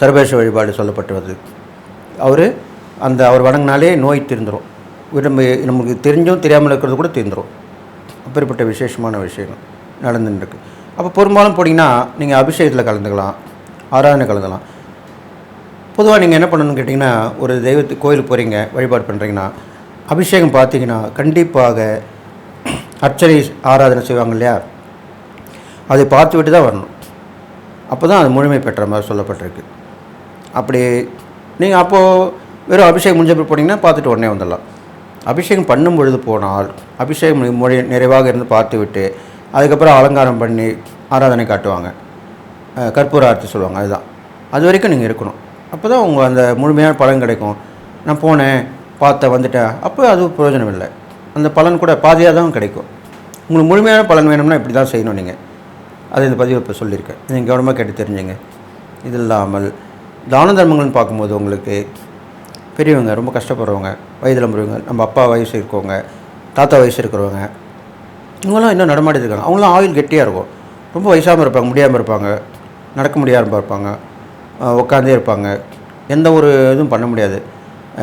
சரபேஸ்வர வழிபாடு சொல்லப்பட்டு வருது. அவர் வணங்கினாலே நோய் தீர்ந்துடும். நமக்கு தெரிஞ்சும் தெரியாமல் இருக்கிறது கூட தீர்ந்துடும். அப்படிப்பட்ட விசேஷமான விஷயங்கள் நடந்துருக்கு. அப்போ பெரும்பாலும் போனீங்கன்னா நீங்கள் அபிஷேகத்தில் கலந்துக்கலாம், ஆராதனை கலந்துக்கலாம். பொதுவாக நீங்கள் என்ன பண்ணணும்னு கேட்டிங்கன்னா, ஒரு தெய்வத்துக்கு கோயிலுக்கு போகிறீங்க, வழிபாடு பண்ணுறீங்கன்னா அபிஷேகம் பார்த்தீங்கன்னா கண்டிப்பாக அர்ச்சனை ஆராதனை செய்வாங்க இல்லையா, அதை பார்த்து விட்டு தான் வரணும். அப்போ தான் அது முழுமை பெற்ற மாதிரி சொல்லப்பட்டிருக்கு. அப்படி நீங்கள் அப்போது வெறும் அபிஷேகம் முடிஞ்ச போய் போனீங்கன்னா பார்த்துட்டு உடனே வந்துடலாம். அபிஷேகம் பண்ணும் பொழுது போனால் அபிஷேகம் நிறைவாக இருந்து பார்த்து விட்டு அதுக்கப்புறம் அலங்காரம் பண்ணி ஆராதனை காட்டுவாங்க, கற்பூர ஆர்த்தி சொல்லுவாங்க. அதுதான் அது வரைக்கும் நீங்கள் இருக்கணும். அப்போ தான் உங்கள் அந்த முழுமையான பலன் கிடைக்கும். நான் போனேன், பார்த்தேன், வந்துட்டேன், அப்போ அது பிரயோஜனம் இல்லை. அந்த பலன் கூட பாதியாக தான் கிடைக்கும். உங்களுக்கு முழுமையான பலன் வேணும்னா இப்படி தான் செய்யணும். நீங்கள் அதை இந்த பதிவு இப்போ சொல்லியிருக்கேன், நீங்கள் கவனமாக கேட்டு தெரிஞ்சுங்க. இது இல்லாமல் தான தர்மங்கள்னு பார்க்கும்போது உங்களுக்கு பெரியவங்க ரொம்ப கஷ்டப்படுறவங்க, வயதில் முறைவங்க, நம்ம அப்பா வயசு இருக்கவங்க, தாத்தா வயசு இருக்கிறவங்க, இவங்களாம் இன்னும் நடமாடிட்டு இருக்காங்க. அவங்களாம் ஆயுள் கெட்டியாக இருக்கும். ரொம்ப வயசாமல் இருப்பாங்க, முடியாமல் இருப்பாங்க, நடக்க முடியாமல் இருப்பாங்க, உட்காந்தே இருப்பாங்க, எந்த ஒரு இதுவும் பண்ண முடியாது.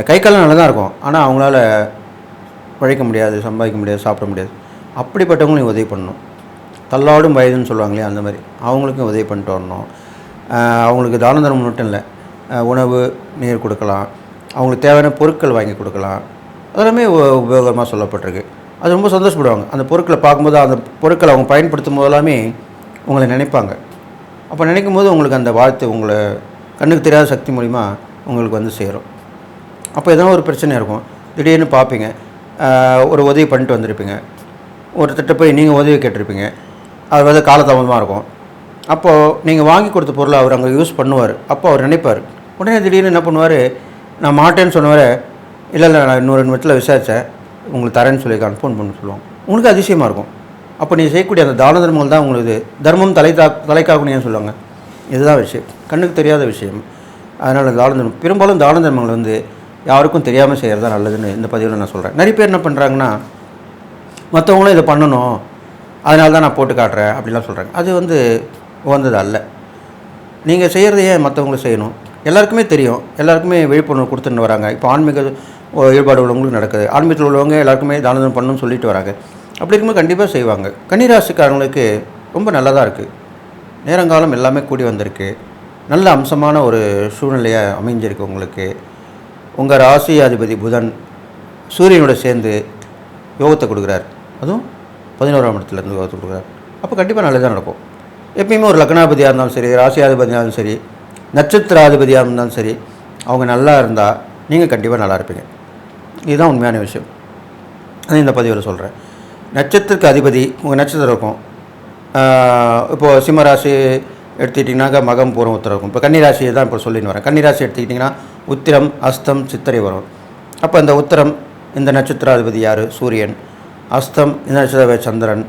கை காலம் நல்லா தான் இருக்கும், ஆனால் அவங்களால உழைக்க முடியாது, சம்பாதிக்க முடியாது, சாப்பிட முடியாது. அப்படிப்பட்டவங்களும் நீங்கள் உதவி பண்ணணும். தள்ளாடும் வயதுன்னு சொல்லுவாங்களே, அந்த மாதிரி அவங்களுக்கும் உதவி பண்ணிட்டு வரணும். அவங்களுக்கு தான தர்மம் மட்டும் இல்லை, உணவு நீர் கொடுக்கலாம், அவங்களுக்கு தேவையான பொருட்கள் வாங்கி கொடுக்கலாம். அதெல்லாமே உபயோகமாக சொல்லப்பட்டிருக்கு. அது ரொம்ப சந்தோஷப்படுவாங்க. அந்த பொருட்களை பார்க்கும்போது, அந்த பொருட்களை அவங்க பயன்படுத்தும் போதெல்லாமே உங்களை நினைப்பாங்க. அப்போ நினைக்கும் போது உங்களுக்கு அந்த வாழ்த்து உங்களை கண்ணுக்கு தெரியாத சக்தி மூலிமா உங்களுக்கு வந்து சேரும். அப்போ எதனா ஒரு பிரச்சனை இருக்கும், திடீர்னு பார்ப்பீங்க, ஒரு உதவி பண்ணிட்டு வந்திருப்பீங்க, ஒருத்தட்ட போய் நீங்கள் உதவி கேட்டிருப்பீங்க, அது வந்து காலதாமதமாக இருக்கும். அப்போது நீங்கள் வாங்கி கொடுத்த பொருளை அவர் அங்கே யூஸ் பண்ணுவார். அப்போ அவர் நினைப்பார். உடனே திடீர்னு என்ன பண்ணுவார், நான் மாட்டேன்னு சொன்னவரை, இல்லை நான் இன்னொரு 2 இடத்துல விசாரித்தேன், உங்களுக்கு தரேன்னு சொல்லியிருக்கான், ஃபோன் பண்ணி சொல்லுவாங்க. உங்களுக்கு அதிசயமாக இருக்கும். அப்போ நீங்கள் செய்யக்கூடிய அந்த தான தர்மங்கள் தான் உங்களுக்கு தர்மம் தலைக்காகணும்னு சொல்லுவாங்க. இதுதான் விஷயம், கண்ணுக்கு தெரியாத விஷயம். அதனால் தான தர்மம், பெரும்பாலும் தான தர்மங்கள் வந்து யாருக்கும் தெரியாமல் செய்கிறது தான் நல்லதுன்னு இந்த பதிவில் நான் சொல்கிறேன். நிறைய பேர் என்ன பண்ணுறாங்கன்னா, மற்றவங்களும் இதை பண்ணணும், அதனால தான் நான் போட்டு காட்டுறேன் அப்படிலாம் சொல்கிறாங்க. அது வந்து உகந்தது அல்ல. நீங்கள் செய்கிறத ஏன் மற்றவங்களும் செய்யணும்? எல்லாருக்குமே தெரியும், எல்லாருக்குமே விழிப்புணர்வு கொடுத்துட்டு வராங்க. இப்போ ஆன்மீக ஈடுபாடு உள்ளவங்களுக்கு நடக்குது, ஆன்மீகத்தில் உள்ளவங்க எல்லாருக்குமே தான தர்மம் பண்ணணும்னு சொல்லிட்டு வராங்க. அப்படி இருக்கும்போது கண்டிப்பாக செய்வாங்க. கன்னிராசிக்காரங்களுக்கு ரொம்ப நல்லதாக இருக்குது. நேரங்காலம் எல்லாமே கூடி வந்திருக்கு. நல்ல அம்சமான ஒரு சூழ்நிலையாக அமைஞ்சிருக்கு உங்களுக்கு. உங்கள் ராசி அதிபதி புதன் சூரியனோட சேர்ந்து யோகத்தை கொடுக்குறார், அதுவும் 11ஆம் இடத்துலேருந்து யோகத்தை கொடுக்குறார். அப்போ கண்டிப்பாக நல்லதாக நடக்கும். எப்பயுமே ஒரு லக்னாதிபதியாக இருந்தாலும் சரி, ராசியாதிபதியாக இருந்தாலும் சரி, நட்சத்திராதிபதியாக இருந்தாலும் சரி, அவங்க நல்லா இருந்தால் நீங்கள் கண்டிப்பாக நல்லா இருப்பீங்க. இதுதான் உண்மையான விஷயம். அது இந்த பதிவில் சொல்கிறேன். நட்சத்திரத்துக்கு அதிபதி உங்கள் நட்சத்திரம் இருக்கும். இப்போது சிம்மராசி எடுத்துக்கிட்டிங்கனாக்கா மகம், பூரம், உத்திரம் இருக்கும். இப்போ கன்னிராசியை தான் இப்போ சொல்லின்னு வரேன். கன்னிராசி எடுத்துக்கிட்டிங்கன்னா உத்திரம், அஸ்தம், சித்திரை வரும். அப்போ இந்த உத்திரம் இந்த நட்சத்திராதிபதி யார்? சூரியன். அஸ்தம் இந்த நட்சத்திர சந்திரன்.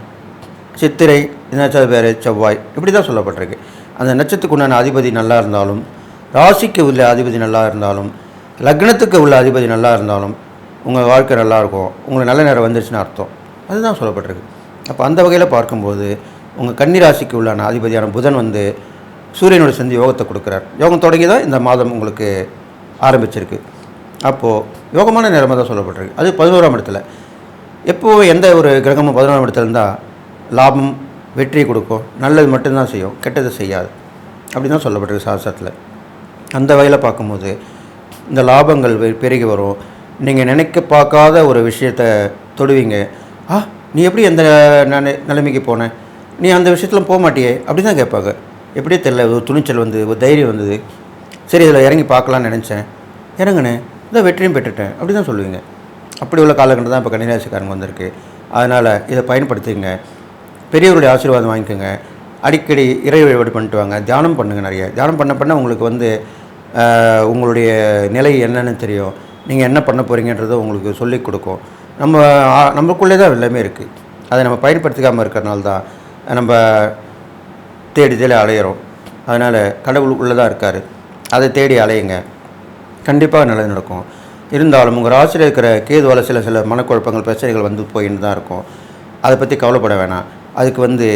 சித்திரை இந்த நட்சத்திர செவ்வாய். இப்படி தான் சொல்லப்பட்டிருக்கு. அந்த நட்சத்திரத்துக்கு உண்டான அதிபதி நல்லா இருந்தாலும், ராசிக்கு உள்ள அதிபதி நல்லா இருந்தாலும், லக்னத்துக்கு உள்ள அதிபதி நல்லா இருந்தாலும் உங்கள் வாழ்க்கை நல்லாயிருக்கும், உங்களுக்கு நல்ல நேரம் வந்துருச்சுன்னு அர்த்தம். அதுதான் சொல்லப்பட்டிருக்கு. அப்போ அந்த வகையில் பார்க்கும்போது உங்கள் கன்னிராசிக்கு உள்ளான அதிபதியான புதன் வந்து சூரியனோட சேர்ந்து யோகத்தை கொடுக்குறார். யோகம் தொடங்கி தான் இந்த மாதம் உங்களுக்கு ஆரம்பிச்சிருக்கு. அப்போது யோகமான நேரமாக தான் சொல்லப்பட்டிருக்கு. அது 11ஆம் இடத்துல. எப்போது எந்த ஒரு கிரகமும் 11ஆம் இடத்துல இருந்தால் லாபம், வெற்றி கொடுக்கும், நல்லது மட்டும்தான் செய்யும், கெட்டது செய்யாது. அப்படி தான் சொல்லப்பட்டிருக்கு சாஸ்திரத்தில். அந்த வகையில் பார்க்கும்போது இந்த லாபங்கள் பெருகி வரும். நீங்கள் நினைக்க பார்க்காத ஒரு விஷயத்தை தொடுவீங்க. நீ எப்படி எந்த நிலைமைக்கு போனேன், நீ அந்த விஷயத்தில் போக மாட்டியே அப்படி தான் கேட்பாங்க. எப்படியே தெரியல, ஒரு துணிச்சல் வந்து, ஒரு தைரியம் வந்தது, சரி இதில் இறங்கி பார்க்கலான்னு நினச்சேன், இறங்குனேன், இந்த வெற்றியும் பெற்றுட்டேன், அப்படி தான் சொல்லுவீங்க. அப்படி உள்ள காலகட்டம் தான் இப்போ கன்னிராசிக்காரங்க வந்திருக்கு. அதனால் இதை பயன்படுத்திங்க. பெரியவருடைய ஆசீர்வாதம் வாங்கிக்கோங்க. அடிக்கடி இறை வழிபாடு பண்ணிட்டு வாங்க. தியானம் பண்ணுங்கள். நிறைய தியானம் பண்ண உங்களுக்கு வந்து உங்களுடைய நிலை என்னென்னு தெரியும். நீங்கள் என்ன பண்ண போகிறீங்கன்றதை உங்களுக்கு சொல்லிக் கொடுக்கும். நம்மளுக்குள்ளே தான் எல்லாமே இருக்குது. அதை நம்ம பயன்படுத்திக்காமல் இருக்கிறனால தான் நம்ம தேடி அலையிறோம். அதனால் கடவுள் உள்ளே தான் இருக்கார், அதை தேடி அலையுங்க, கண்டிப்பாக நல்லது நடக்கும். இருந்தாலும் உங்கள் ராசியில் இருக்கிற கேதுவால் சில மனக்குழப்பங்கள், பிரச்சனைகள் வந்து போயின்னு தான் இருக்கும். அதை பற்றி கவலைப்பட வேணாம். அதுக்கு வந்து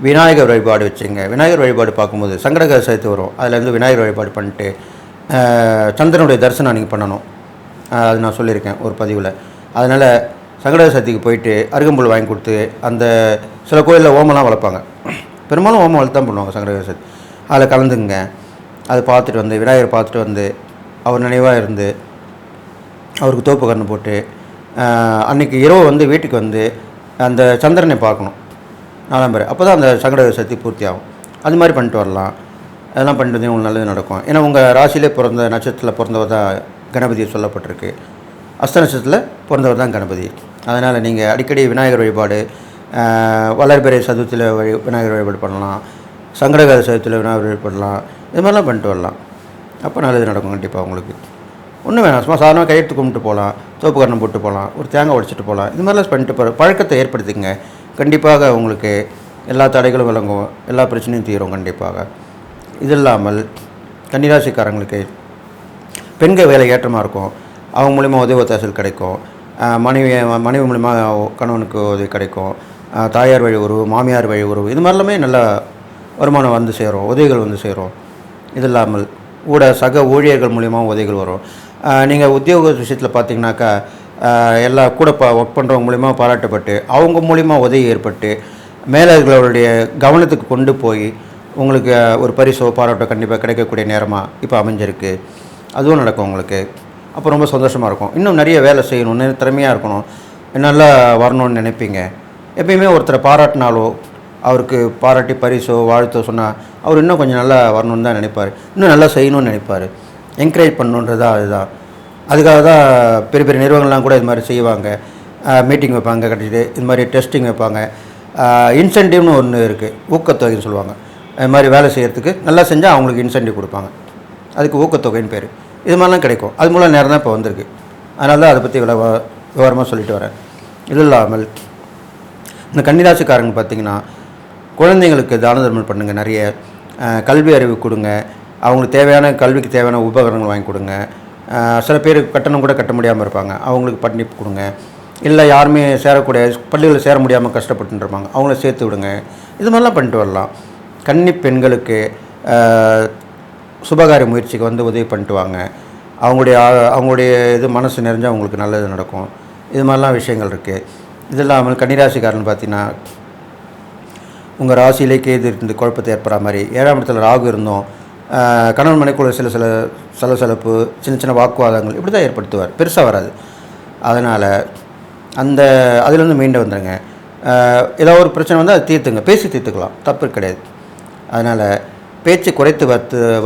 விநாயகர் வழிபாடு வச்சுங்க. விநாயகர் வழிபாடு பார்க்கும்போது சங்கடகர சதுர்த்தி வரும், அதில் வந்து விநாயகர் வழிபாடு பண்ணிட்டு சந்திரனுடைய தரிசனம் நீங்கள் பண்ணணும். அது நான் சொல்லியிருக்கேன் ஒரு பதிவில். அதனால் சங்கடகர சதுர்த்திக்கு போயிட்டு அருகம்புல் வாங்கி கொடுத்து, அந்த சில கோயிலில் ஓமெல்லாம் வளர்ப்பாங்க, பெரும்பாலும் ஓமம் வளர்த்து தான் பண்ணுவாங்க சங்கடகர சதுர்த்தி. அதில் கலந்துங்க. அதை பார்த்துட்டு வந்து விநாயகரை பார்த்துட்டு வந்து அவர் நினைவாக இருந்து அவருக்கு தோப்பு கன்று போட்டு அன்றைக்கி இரவு வந்து வீட்டுக்கு வந்து அந்த சந்திரனை பார்க்கணும். 4ஆம் பிறை அப்போ தான் அந்த சங்கட சக்தி பூர்த்தி ஆகும். அது மாதிரி பண்ணிட்டு வரலாம். அதெல்லாம் பண்ணிட்டு வந்தீங்கன்னா உங்களுக்கு நல்லது நடக்கும். ஏன்னா உங்கள் ராசியிலே பிறந்த நட்சத்திரத்தில் பிறந்தவர் தான் கணபதி சொல்லப்பட்டிருக்கு. அஸ்த நட்சத்திரத்தில் பிறந்தவர் தான் கணபதி. அதனால் நீங்கள் அடிக்கடி விநாயகர் வழிபாடு, வளர்பிறை சதுர்த்தியில் விநாயகர் வழிபாடு பண்ணலாம், சங்கடகர சதுர்த்தியில் விநாயகர் வழிபடலாம். இது மாதிரிலாம் பண்ணிட்டு வரலாம். அப்போ நல்லது நடக்கும் கண்டிப்பாக உங்களுக்கு. ஒன்றும் வேணாம், சும்மா சாதாரணமாக கையெழுத்து கும்பிட்டு போகலாம், தோப்பு கரணம் போட்டு போகலாம், ஒரு தேங்காய் உடைச்சிட்டு போகலாம். இது மாதிரிலாம் பண்ணிட்டு போகிற பழக்கத்தை ஏற்படுத்திங்க. கண்டிப்பாக உங்களுக்கு எல்லா தடைகளும் விளங்கும், எல்லா பிரச்சனையும் தீரும் கண்டிப்பாக. இது இல்லாமல் கன்னிராசிக்காரங்களுக்கு பெண்கள் வேலை ஏற்றமாக இருக்கும். அவங்க மூலிமா உதவி ஒத்தாசல் கிடைக்கும். மனைவி மூலிமா கணவனுக்கு உதவி கிடைக்கும். தாயார் வழி உறவு, மாமியார் வழி உறவு, இது மாதிரிலாமே நல்ல வருமானம் வந்து சேரும், உதவிகள் வந்து சேரும். இது இல்லாமல் சக ஊழியர்கள் மூலிமா உதவிகள் வரும். நீங்கள் உத்தியோக விஷயத்தில் பார்த்தீங்கன்னாக்கா எல்லா கூட ஒர்க் பண்ணுறவங்க மூலிமா பாராட்டப்பட்டு அவங்க மூலிமா உதவி ஏற்பட்டு மேலர்களுடைய கவனத்துக்கு கொண்டு போய் உங்களுக்கு ஒரு பரிசோ பாராட்டோ கண்டிப்பாக கிடைக்கக்கூடிய நேரமாக இப்போ அமைஞ்சிருக்கு. அதுவும் நடக்கும் உங்களுக்கு. அப்போ ரொம்ப சந்தோஷமாக இருக்கும். இன்னும் நிறைய வேலை செய்யணும், இன்னும் திறமையாக இருக்கணும், நல்லா வரணும்னு நினைப்பீங்க. எப்பயுமே ஒருத்தரை பாராட்டினாலோ அவருக்கு பாராட்டி பரிசோ வாழ்த்தோ சொன்னால் அவர் இன்னும் கொஞ்சம் நல்லா வரணும்னு தான் நினைப்பார், இன்னும் நல்லா செய்யணும்னு நினைப்பார். என்கரேஜ் பண்ணணுன்றதா அதுதான். அதுக்காக தான் பெரிய பெரிய நிறுவனங்கள்லாம் கூட இது மாதிரி செய்வாங்க. மீட்டிங் வைப்பாங்க, கட்டிட்டு இது மாதிரி டெஸ்டிங் வைப்பாங்க. இன்சென்டிவ்னு ஒன்று இருக்குது, ஊக்கத்தொகைன்னு சொல்லுவாங்க. இது மாதிரி வேலை செய்கிறதுக்கு நல்லா செஞ்சால் அவங்களுக்கு இன்சென்டிவ் கொடுப்பாங்க, அதுக்கு ஊக்கத்தொகைன்னு பேர். இது மாதிரிலாம் கிடைக்கும். அது மூலம் நேரம் தான் இப்போ வந்திருக்கு. அதனால தான் அதை பற்றி விவரமாக சொல்லிட்டு வரேன். இது இல்லாமல் இந்த கன்னிராசிக்காரங்க பார்த்திங்கன்னா குழந்தைங்களுக்கு தான தர்மம் பண்ணுங்கள், நிறைய கல்வி அறிவு கொடுங்க, அவங்களுக்கு தேவையான கல்விக்கு தேவையான உபகரணங்கள் வாங்கி கொடுங்க. சில பேர் கட்டணம் கூட கட்ட முடியாமல் இருப்பாங்க, அவங்களுக்கு பண்ணி கொடுங்க. இல்லை யாருமே சேரக்கூடிய பள்ளிகளில் சேர முடியாமல் கஷ்டப்பட்டுருப்பாங்க, அவங்கள சேர்த்து விடுங்க. இது மாதிரிலாம் பண்ணிட்டு வரலாம். கன்னி பெண்களுக்கு சுபகாரிய முயற்சிக்கு வந்து உதவி பண்ணிட்டு வாங்க. அவங்களுடைய இது மனசு நிறைஞ்சால் அவங்களுக்கு நல்லது நடக்கும். இது மாதிரிலாம் விஷயங்கள் இருக்குது. இது இல்லாமல் கன்னிராசிக்காரன் பார்த்திங்கன்னா உங்கள் ராசியிலே கேது இருந்து குழப்பத்தை ஏற்படுற மாதிரி 7ஆம் இடத்துல ராகு இருந்தோம், கணவன் மனைக்குள்ள சில சலசலப்பு, சின்ன சின்ன வாக்குவாதங்கள் இப்படி தான் ஏற்படுத்துவார், பெருசாக வராது. அதனால் அதிலேருந்து மீண்டு வந்துடுங்க. ஏதாவது ஒரு பிரச்சனை வந்து அதை தீர்த்துங்க, பேசி தீர்த்துக்கலாம், தப்பு கிடையாது. அதனால் பேச்சு குறைத்து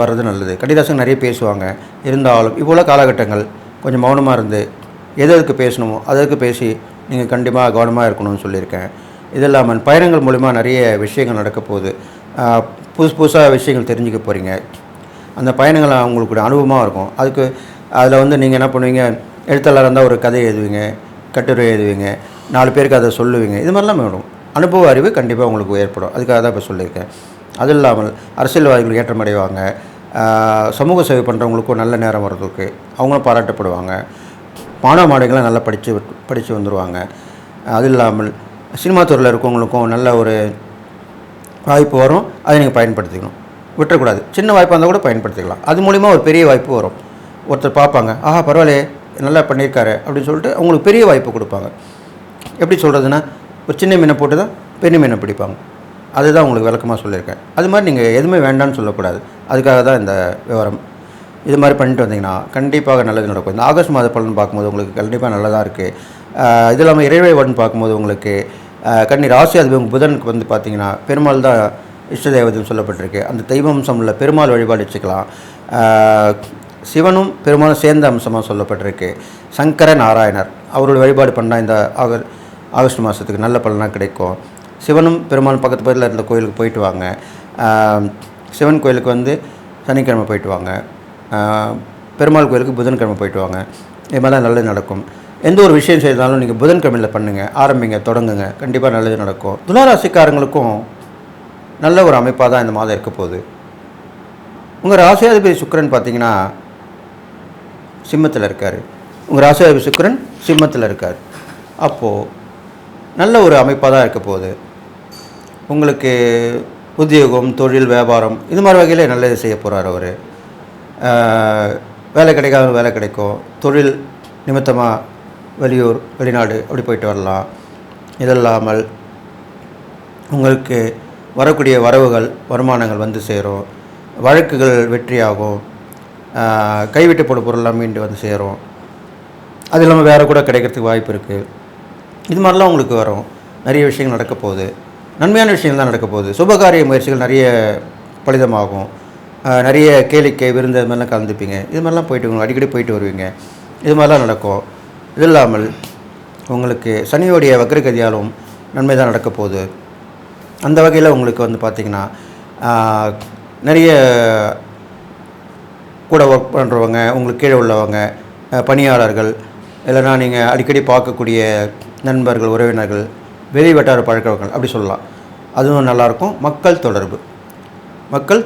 வர்றது நல்லது. கன்னிராசிங்க நிறைய பேசுவாங்க, இருந்தாலும் இவ்வளோ காலகட்டங்கள் கொஞ்சம் மௌனமாக இருந்து எதுக்கு பேசணுமோ அதற்கு பேசி நீங்கள் கண்டிப்பாக கவனமாக இருக்கணும்னு சொல்லியிருக்கேன். இது இல்லாமல் பயணங்கள் மூலிமா நிறைய விஷயங்கள் நடக்க போகுது. புதுசாக விஷயங்கள் தெரிஞ்சுக்க போகிறீங்க. அந்த பயணங்கள் அவங்களுக்கு அனுபவமாக இருக்கும். அதில் வந்து நீங்கள் என்ன பண்ணுவீங்க, எழுத்தாளராக இருந்தால் ஒரு கதை எழுதுவீங்க, கட்டுரை எழுதுவீங்க, 4 பேருக்கு அதை சொல்லுவீங்க. இது மாதிரிலாம் வேணும். அனுபவ அறிவு கண்டிப்பாக உங்களுக்கு ஏற்படும். அதுக்காக தான் இப்போ சொல்லியிருக்கேன். அது இல்லாமல் அரசியல்வாதிகள் ஏற்றமடைவாங்க. சமூக சேவை பண்ணுறவங்களுக்கும் நல்ல நேரம் வர்றதுக்கு அவங்களும் பாராட்டப்படுவாங்க. மாணவ மாணவிகள்லாம் நல்லா படித்து வந்துடுவாங்க. அது இல்லாமல் சினிமா துறையில் இருக்கவங்களுக்கும் நல்ல ஒரு வாய்ப்பு வரும். அதை நீங்கள் பயன்படுத்திக்கணும், விட்டுறக்கூடாது. சின்ன வாய்ப்பாக இருந்தால் கூட பயன்படுத்திக்கலாம். அது மூலிமா ஒரு பெரிய வாய்ப்பு வரும். ஒருத்தர் பார்ப்பாங்க, ஆஹா பரவாயில்லையே நல்லா பண்ணியிருக்காரு அப்படின்னு சொல்லிட்டு அவங்களுக்கு பெரிய வாய்ப்பு கொடுப்பாங்க. எப்படி சொல்கிறதுனா, ஒரு சின்ன மீனை போட்டு தான் பெரிய மீனை பிடிப்பாங்க. அதுதான் உங்களுக்கு விளக்கமாக சொல்லியிருக்கேன். அது மாதிரி நீங்கள் எதுவுமே வேண்டான்னு சொல்லக்கூடாது. அதுக்காக தான் இந்த விவரம். இது மாதிரி பண்ணிட்டு வந்தீங்கன்னா கண்டிப்பாக நல்லது நடக்கும். இந்த ஆகஸ்ட் மாத பலன் பார்க்கும்போது உங்களுக்கு கண்டிப்பாக நல்லதாக இருக்குது. இது இல்லாமல் இறை வழிபாடுன்னு பார்க்கும்போது உங்களுக்கு கன்னி ராசி அதிபதி புதனுக்கு வந்து பார்த்திங்கன்னா பெருமாள் தான் இஷ்ட தெய்வம்னு சொல்லப்பட்டிருக்கு. அந்த தெய்வ அம்சம் உள்ள பெருமாள் வழிபாடு வச்சுக்கலாம். சிவனும் பெருமாளும் சேர்ந்த அம்சமாக சொல்லப்பட்டிருக்கு. சங்கர நாராயணர் அவருடைய வழிபாடு பண்ணால் இந்த ஆகஸ்ட் மாதத்துக்கு நல்ல பலனாக கிடைக்கும். சிவனும் பெருமாளும் பக்கத்தில் இருந்த கோயிலுக்கு போயிட்டு வாங்க. சிவன் கோயிலுக்கு வந்து சனிக்கிழமை போயிட்டு வாங்க, பெருமாள் கோயிலுக்கு புதன்கிழமை போயிட்டு வாங்க. இது மாதிரிலாம் நல்லது நடக்கும். எந்த ஒரு விஷயம் செய்தாலும் நீங்கள் புதன்கிழமையில் பண்ணுங்கள், ஆரம்பிங்க, தொடங்குங்க, கண்டிப்பாக நல்லது நடக்கும். துளாராசிக்காரங்களுக்கும் நல்ல ஒரு அமைப்பாக தான் இந்த மாதம் இருக்க போகுது. உங்கள் ராசியாதிபதி சுக்கிரன் பார்த்திங்கன்னா சிம்மத்தில் இருக்கார். உங்கள் ராசியாதிபதி சுக்கிரன் சிம்மத்தில் இருக்கார். அப்போது நல்ல ஒரு அமைப்பாக தான் இருக்க போகுது. உங்களுக்கு உத்தியோகம், தொழில், வியாபாரம் இது மாதிரி வகையில் நல்லது செய்ய போகிறார் அவர். வேலை கிடைக்காத வேலை கிடைக்கும். தொழில் நிமித்தமாக வெளியூர், வெளிநாடு அப்படி போயிட்டு வரலாம். இதல்லாமல் உங்களுக்கு வரக்கூடிய வரவுகள், வருமானங்கள் வந்து சேரும். வழக்குகள் வெற்றியாகும். கைவிட்டு போட பொருள்லாம் மீண்டு வந்து சேரும். அது இல்லாமல் வேறு கூட கிடைக்கிறதுக்கு வாய்ப்பு இருக்குது. இது மாதிரிலாம் உங்களுக்கு வரும். நிறைய விஷயங்கள் நடக்க போகுது. நன்மையான விஷயங்கள் தான் நடக்க போகுது. சுபகாரிய முயற்சிகள் நிறைய பலிதமாகும். நிறைய கேளிக்கை விருந்து இது மாதிரிலாம் கலந்துப்பீங்க. இது மாதிரிலாம் போயிட்டு அடிக்கடி போயிட்டு வருவீங்க. இது மாதிரிலாம் நடக்கும். இது இல்லாமல் உங்களுக்கு சனியோடைய வக்ரகதியாலும் நன்மை தான் நடக்க போகுது. அந்த வகையில் உங்களுக்கு வந்து பார்த்திங்கன்னா நிறைய கூட ஒர்க் பண்ணுறவங்க, உங்களுக்கு கீழே உள்ளவங்க, பணியாளர்கள், இல்லைனா நீங்கள் அடிக்கடி பார்க்கக்கூடிய நண்பர்கள், உறவினர்கள், வெளி வட்டார பழக்கவர்கள் அப்படி சொல்லலாம். அதுவும் நல்லாயிருக்கும். மக்கள்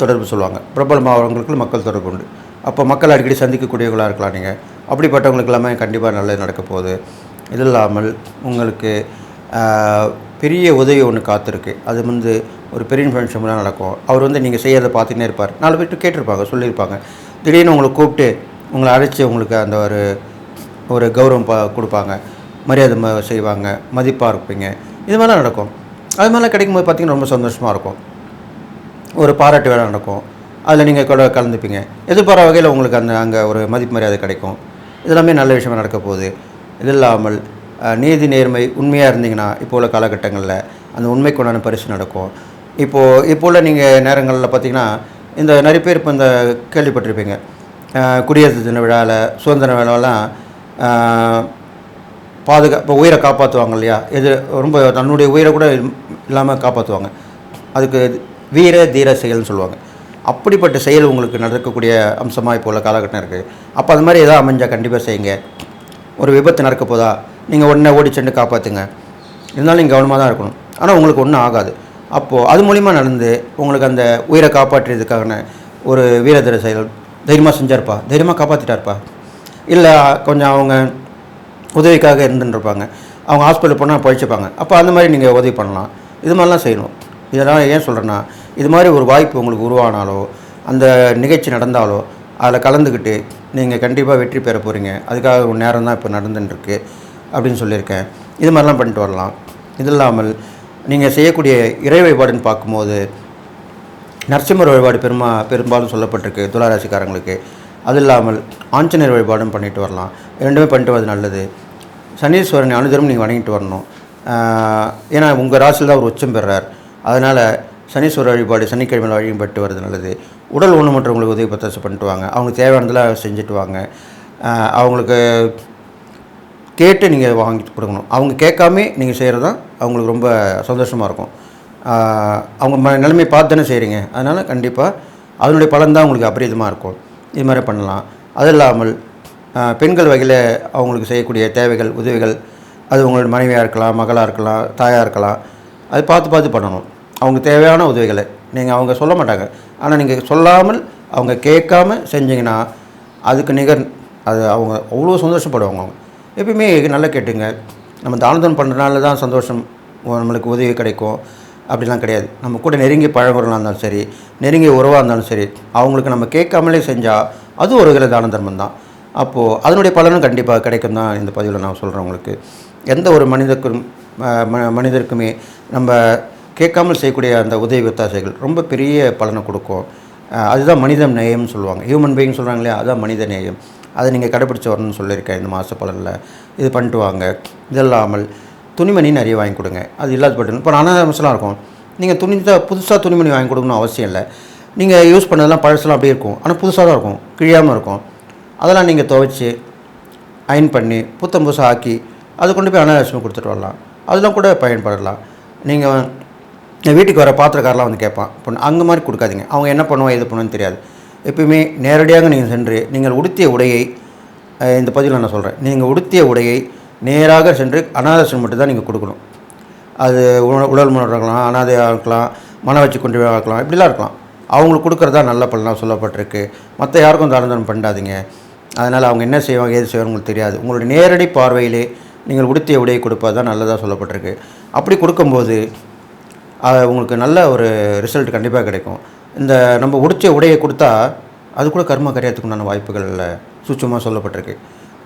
தொடர்பு சொல்லுவாங்க. பிரபலமாகவங்களுக்கு மக்கள் தொடர்பு உண்டு. அப்போ மக்கள் அடிக்கடி சந்திக்கக்கூடியவர்களாக இருக்கலாம். நீங்கள் அப்படிப்பட்டவங்களுக்கு எல்லாமே கண்டிப்பாக நல்லது நடக்க போகுது. இது இல்லாமல் உங்களுக்கு பெரிய உதவி ஒன்று காத்திருக்கு. அது வந்து ஒரு பெரிய ஃபங்க்ஷன் தான் நடக்கும். அவர் வந்து நீங்கள் செய்யறதை பார்த்துக்கிட்டே இருப்பார். 4 பேர்ட்டு கேட்டிருப்பாங்க, சொல்லியிருப்பாங்க. திடீர்னு உங்களை கூப்பிட்டு உங்களை அழைச்சி உங்களுக்கு அந்த ஒரு கௌரவம் கொடுப்பாங்க, மரியாதை செய்வாங்க, மதிப்பாக இருப்பீங்க. இது மாதிரிலாம் நடக்கும். அது மாதிரிலாம் கிடைக்கும்போது பார்த்திங்கன்னா ரொம்ப சந்தோஷமாக இருக்கும். ஒரு பாராட்டு வேலை நடக்கும். அதில் நீங்கள் கூட கலந்துப்பீங்க. எதிர்பாராத வகையில் உங்களுக்கு அங்கே ஒரு மதிப்பு மரியாதை கிடைக்கும். இதெல்லாமே நல்ல விஷயமாக நடக்க போகுது. இது இல்லாமல் நீதி நேர்மை உண்மையாக இருந்தீங்கன்னா இப்போ உள்ள காலகட்டங்களில் அந்த உண்மைக்கு உண்டான பரிசு நடக்கும். இப்போ உள்ள நீங்கள் நேரங்களில் பார்த்திங்கன்னா இந்த நிறைய பேர் இப்போ இந்த கேள்விப்பட்டிருப்பீங்க, குடியரசு தின விழாவில், சுதந்திர விழாவெல்லாம் இப்போ உயிரை காப்பாற்றுவாங்க இல்லையா? ரொம்ப தன்னுடைய உயிரை கூட இல்லாமல் காப்பாற்றுவாங்க. அதுக்கு வீர தீர செயல்னு சொல்லுவாங்க. அப்படிப்பட்ட செயல் உங்களுக்கு நடக்கக்கூடிய அம்சமாக இப்போ உள்ள காலகட்டம் இருக்குது. அப்போ அது மாதிரி எதாவது அமைஞ்சால் கண்டிப்பாக செய்யுங்க. ஒரு விபத்து நடக்க போதா, நீங்கள் உடனே ஓடி சென்று காப்பாற்றுங்க. இருந்தாலும் நீங்கள் கவனமாக தான் இருக்கணும். ஆனால் உங்களுக்கு ஒன்றும் ஆகாது. அப்போது அது மூலிமா நடந்து உங்களுக்கு அந்த உயிரை காப்பாற்றுறதுக்கான ஒரு வீரதீர செயல் தைரியமாக செஞ்சார்ப்பா, தைரியமாக காப்பாற்றிட்டார்ப்பா, இல்லை கொஞ்சம் அவங்க உதவிக்காக இருந்துருப்பாங்க, அவங்க ஹாஸ்பிட்டல் போனால் பழிச்சுப்பாங்க. அப்போ அந்த மாதிரி நீங்கள் உதவி பண்ணலாம். இது மாதிரிலாம் செய்யணும். இதெல்லாம் ஏன் சொல்கிறேன்னா, இது மாதிரி ஒரு வாய்ப்பு உங்களுக்கு உருவானாலோ, அந்த நிகழ்ச்சி நடந்தாலோ அதில் கலந்துக்கிட்டு நீங்கள் கண்டிப்பாக வெற்றி பெற போகிறீங்க. அதுக்காக ஒரு நேரம் தான் இப்போ நடந்துட்டுருக்கு அப்படின்னு சொல்லியிருக்கேன். இது மாதிரிலாம் பண்ணிட்டு வரலாம். இது இல்லாமல் நீங்கள் செய்யக்கூடிய இறை வழிபாடுன்னு பார்க்கும்போது நரசிம்மர் வழிபாடு பெரும்பாலும் சொல்லப்பட்டிருக்கு துளாராசிக்காரங்களுக்கு. அது இல்லாமல் ஆஞ்சநேயர் வழிபாடும் பண்ணிட்டு வரலாம். ரெண்டுமே பண்ணிட்டு வரது நல்லது. சனீஸ்வரனை அனுதினம் நீங்கள் வணங்கிட்டு வரணும். ஏன்னா உங்கள் ராசியில் தான் ஒரு உச்சம் பெறார். அதனால் சனீஸ்வரர் வழிபாடு சனிக்கிழமையில் வழிபட்டு வருது நல்லது. உடல் ஊனமுற்றவங்களுக்கு உதவி பத்தாசு பண்ணிட்டு வாங்க. அவங்களுக்கு தேவையானதெல்லாம் செஞ்சுட்டு வாங்க. அவங்களுக்கு கேட்டு நீங்கள் வாங்கி கொடுக்கணும். அவங்க கேட்காமே நீங்கள் செய்கிறது தான் அவங்களுக்கு ரொம்ப சந்தோஷமாக இருக்கும். அவங்க நிலைமை பார்த்து தானே செய்கிறீங்க. அதனால் கண்டிப்பாக அதனுடைய பலன் தான் உங்களுக்கு அபரிதமாக இருக்கும். இது மாதிரி பண்ணலாம். அது இல்லாமல் பெண்கள் வகையில் அவங்களுக்கு செய்யக்கூடிய தேவைகள், உதவிகள், அது உங்களோட மனைவியாக இருக்கலாம், மகளாக இருக்கலாம், தாயாக இருக்கலாம், அது பார்த்து பண்ணணும். அவங்க தேவையான உதவிகளை நீங்கள் அவங்க சொல்ல மாட்டாங்க, ஆனால் நீங்கள் சொல்லாமல் அவங்க கேட்காம செஞ்சிங்கன்னா அதுக்கு நிகர் அது அவங்க அவ்வளோ சந்தோஷப்படுவாங்க. அவங்க எப்பயுமே நல்லா கேட்டுங்க. நம்ம தானதம் பண்ணுறதுனால தான் சந்தோஷம், நம்மளுக்கு உதவி கிடைக்கும் அப்படிலாம் கிடையாது. நம்ம கூட நெருங்கி பழகுறவங்களாக இருந்தாலும் சரி, நெருங்கிய உறவாக இருந்தாலும் சரி, அவங்களுக்கு நம்ம கேட்காமலே செஞ்சால் அது ஒரு வகையில் தான தர்மம் தான். அப்போது அதனுடைய பலனும் கண்டிப்பாக கிடைக்கும் தான் இந்த பதிவில் நான் சொல்கிறேன். உங்களுக்கு எந்த ஒரு மனிதருக்குமே நம்ம கேட்காமல் செய்யக்கூடிய அந்த உதவி ஒத்தாசைகள் ரொம்ப பெரிய பலனை கொடுக்கும். அதுதான் மனித நேயம்னு சொல்லுவாங்க. ஹியூமன் பீயிங் சொல்கிறாங்க இல்லையா, அதுதான் மனித நேயம். அதை நீங்கள் கடைப்பிடிச்சி வரணும்னு சொல்லியிருக்கேன் இந்த மாத பலனில். இது பண்ணிட்டு வாங்க. இது இல்லாமல் துணிமணி நிறைய வாங்கி கொடுங்க. அது இல்லாத பட்டு இப்போ அனாதாரம்ஸ்லாம் இருக்கும். நீங்கள் புதுசாக துணிமணி வாங்கி கொடுக்கணும் அவசியம் இல்லை. நீங்கள் யூஸ் பண்ணதெல்லாம் பழசெல்லாம் அப்படியே இருக்கும், ஆனால் புதுசாக தான் இருக்கும், கிழியாமல் இருக்கும். அதெல்லாம் நீங்கள் துவைச்சி அயன் பண்ணி புத்தம் புதுசாக ஆக்கி அது கொண்டு போய் அனாதாரமாக கொடுத்துட்டு வரலாம். அதெல்லாம் கூட பயன்படலாம். நீங்கள் வீட்டுக்கு வர பாத்திரக்காரெலாம் வந்து கேட்பான், இப்போ அங்கே மாதிரி கொடுக்காதீங்க. அவங்க என்ன பண்ணுவோம் எது பண்ணுவோன்னு தெரியாது. எப்பயுமே நேரடியாக நீங்கள் சென்று நீங்கள் உடுத்திய உடையை, இந்த பதிவில் நான் சொல்கிறேன், நீங்கள் உடுத்திய உடையை நேராக சென்று அனாதாரம் மட்டும் தான் நீங்கள் கொடுக்கணும். அது உடல் முறை இருக்கலாம், அனாதையாக இருக்கலாம், மன வச்சு கொண்டு இருக்கலாம், இப்படிலாம் இருக்கலாம். அவங்களுக்கு கொடுக்குறதா நல்ல பலனாக சொல்லப்பட்டிருக்கு. மற்ற யாருக்கும் தானம் பண்ணாதீங்க. அதனால் அவங்க என்ன செய்வாங்க ஏது செய்வாங்க உங்களுக்கு தெரியாது. உங்களுடைய நேரடி பார்வையிலே நீங்கள் உடுத்திய உடையை கொடுப்பது தான் நல்லதாக சொல்லப்பட்டிருக்கு. அப்படி கொடுக்கும்போது உங்களுக்கு நல்ல ஒரு ரிசல்ட் கண்டிப்பாக கிடைக்கும். இந்த நம்ம உடுத்திய உடையை கொடுத்தா அது கூட கர்ம கரையாத்துக்கு உண்டான வாய்ப்புகள் சூட்சமாக சொல்லப்பட்டிருக்கு.